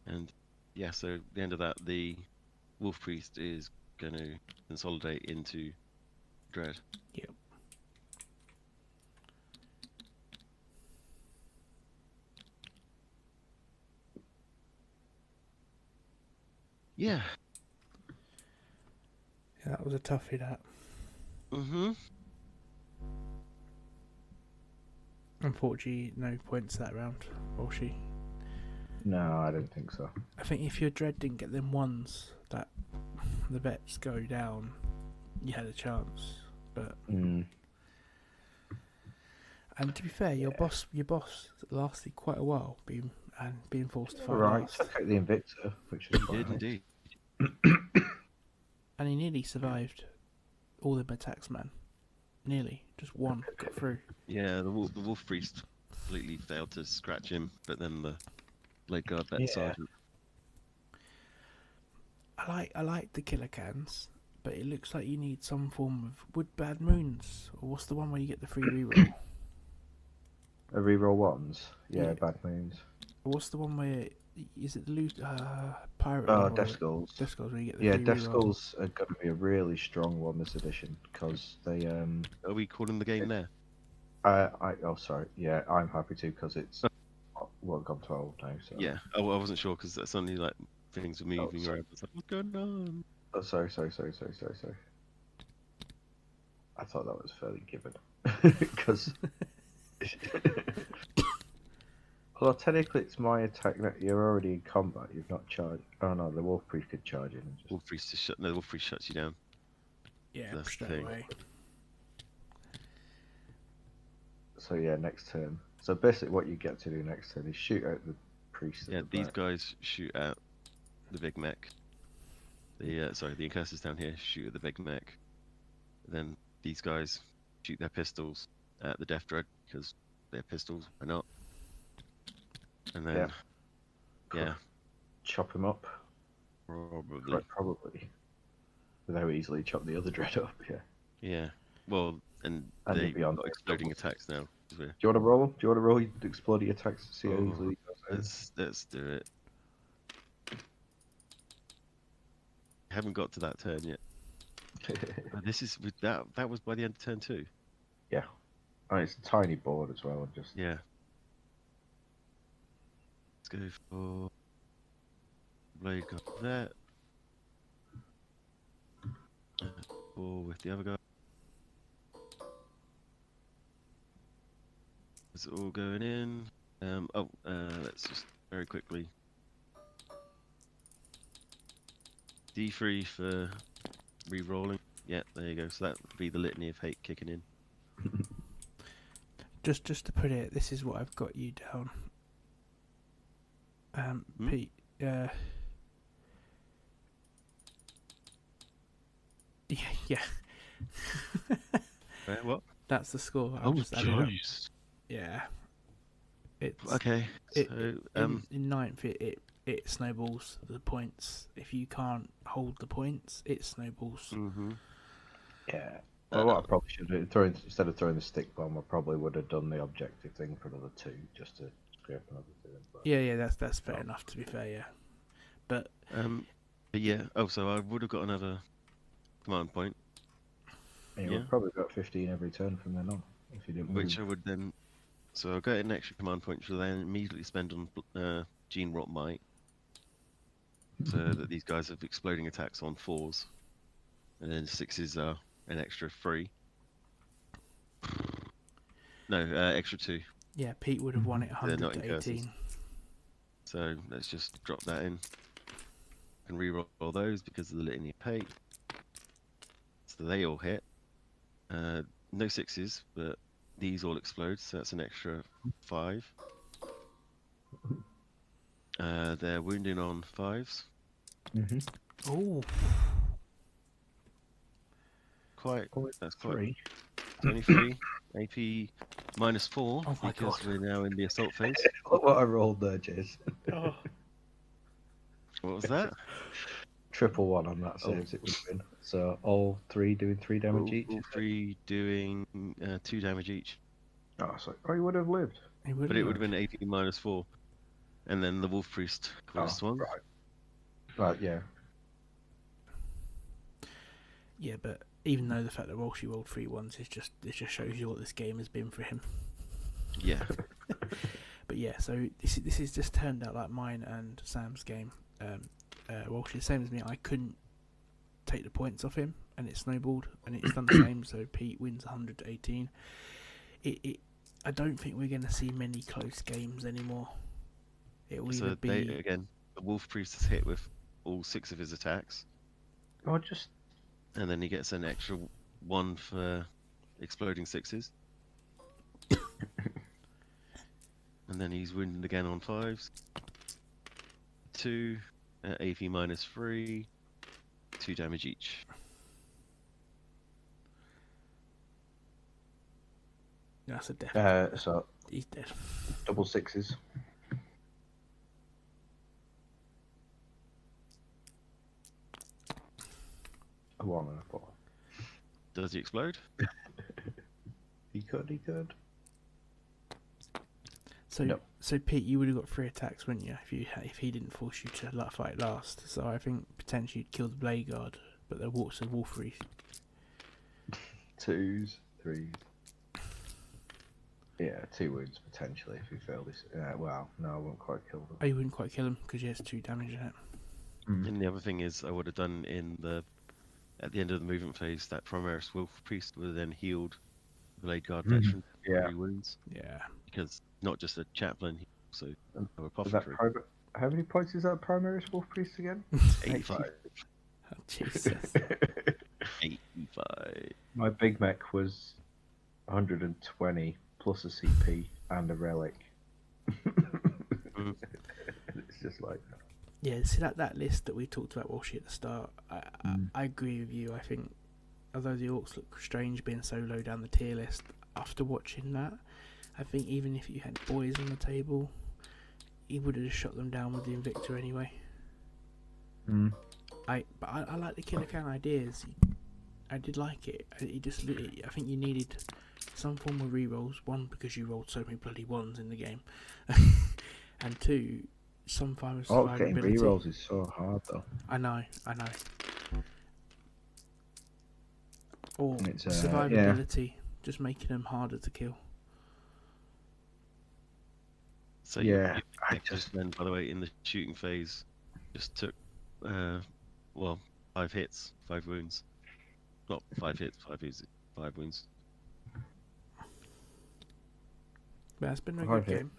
And yeah, so at the end of that, the Wolf Priest is going to consolidate into Dread. Yep. Yeah. Yeah, that was a toughie, that. Mm-hmm. Unfortunately, no points that round, or she. No, I don't think so. I think if your Dread didn't get them ones that the bets go down, you had a chance. But and to be fair, your boss lasted quite a while, being forced to fight last. Took out the Invictor, which is He did indeed. And he nearly survived all them attacks, man. Nearly, just one got through. Yeah, the Wolf Priest completely failed to scratch him, but then the Blade Guard bet sergeant. I like the killer cans, but it looks like you need some form of Wood Bad Moons, or what's the one where you get the free reroll? A reroll ones, Yeah. Bad Moons. Or what's the one where is it the pirate? Oh, one, Death Skulls. Death Skulls, where you get the free Death reroll. Skulls are going to be a really strong one this edition because they Are we calling the game there? Sorry. Yeah, I'm happy to because it's gone 12 now. So. Yeah. Oh, I wasn't sure because suddenly like things were moving around. It's like, what's going on? Oh, sorry. I thought that was fairly given because. Well, technically, it's my attack. You're already in combat. You've not charged. Oh no, the wolf priest could charge in and just. Wolf Priest the Wolf Priest shuts you down. Yeah, That's the straight thing. away. So yeah, next turn. So basically, what you get to do next turn is shoot out the priest. Yeah, at the these back. guys shoot at the big mech. The Incursors down here shoot at the big mech. Then these guys shoot their pistols at the Death Dread because they're pistols. Why not? And then yeah, chop him up. Probably. Without easily chop the other dread up. Yeah. Yeah. Well, and they've got exploding attacks now. Do you want to roll? Do you want to roll your exploding attacks to see how easily? Let's do it. I haven't got to that turn yet. This is with that was by the end of turn 2. Yeah. Oh, it's a tiny board as well. Just yeah. Let's go for blade gun there. Or with the other guy. It's all going in. Let's just very quickly. D3 for re-rolling. Yeah, there you go. So that would be the litany of hate kicking in. Just to put it, this is what I've got you down. Pete. Yeah. What? That's the score. Oh, jeez. Yeah. It's okay. So in ninth, it snowballs the points. If you can't hold the points, it snowballs. Yeah. Well, what I probably should do, instead of throwing the stick bomb, I probably would have done the objective thing for another 2, just to scrape another 2. But... Yeah, that's fair enough. To be fair, yeah. But yeah. Oh, so I would have got another command point. Yeah, we've probably got 15 every turn from then on. If you didn't move. Which I would then. So I'll get an extra command point, which will then immediately spend on Gene Rot Might. So that these guys have exploding attacks on 4s. And then 6s are an extra 3. No, extra 2. Yeah, Pete would have won it 100 to 18. So let's just drop that in. And re-roll those because of the litany of hate. So they all hit. No 6s, but these all explode, so that's an extra 5. They're wounding on 5s. Oh. That's quite. 23 AP -4 because God. we're now in the assault phase. Look what I rolled there, Jace. Oh. What was that? 111 on that saves it would win. So all 3 doing 3 damage each. All 3 doing 2 damage each. Oh, so he would have lived. But it would have been AP -4, and then the Wolf Priest would have swung. Right, yeah. Yeah, but even though the fact that Walshy rolled 3 1s it just shows you what this game has been for him. Yeah. But yeah, so this is just turned out like mine and Sam's game. Walshy, the same as me. I couldn't take the points off him, and it snowballed, and it's done the same. So Pete wins 100 to 18. I don't think we're going to see many close games anymore. It will either be again. The Wolf Priest is hit with all 6 of his attacks. And then he gets an extra 1 for exploding 6s. And then he's wounded again on 5s. 2 AP -3, 2 damage each. That's a death. So he's dead. Double 6s. A 1 and a 4. Does he explode? He could. So Pete, you would have got 3 attacks, wouldn't you, if he didn't force you to fight last? So I think potentially you'd kill the Blade Guard, but the Wolf Priest. 2s, 3s. Yeah, 2 wounds potentially if he failed this. Well, no, I wouldn't quite kill them. Oh, you wouldn't quite kill him because he has 2 damage in it. And the other thing is, I would have done at the end of the movement phase, that Primaris Wolf Priest would have then healed the Blade Guard veteran for 3 wounds. Yeah. Because not just a chaplain, So how many points is that Primaris Wolf Priest again? 85. Oh, Jesus. 85. My Big Mech was 120 plus a CP and a relic. It's just like that. Yeah, see that list that we talked about Walshy at the start. I agree with you. I think although the Orcs look strange being so low down the tier list, after watching that, I think even if you had boys on the table, he would have shot them down with the Invictor anyway. I like the killer count ideas. I did like it. I think you needed some form of rerolls. One, because you rolled so many bloody ones in the game, and two, some form of survivability. Getting rerolls is so hard though. I know. Or survivability, just making them harder to kill. So yeah, I just then, by the way, in the shooting phase, just took 5 hits, 5 wounds. Not 5 hits, 5 wounds. But it's been a good game.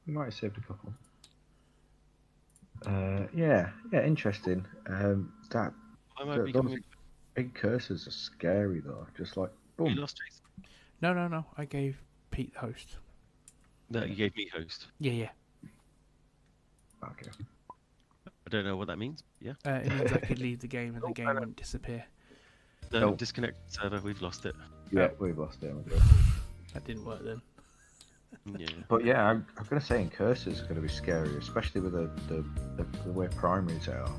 We might have saved a couple. Yeah, interesting. Those Incursors are scary though. Just like boom. You lost, Jason? No. I gave Pete the host. No, you gave me host. Yeah. Okay. I don't know what that means. Yeah. It means I could leave the game and the game wouldn't disappear. No, disconnect the server. We've lost it. Yeah, we've lost it. That didn't work then. Yeah. But yeah, I'm going to say Incursors are going to be scary, especially with the way primaries are.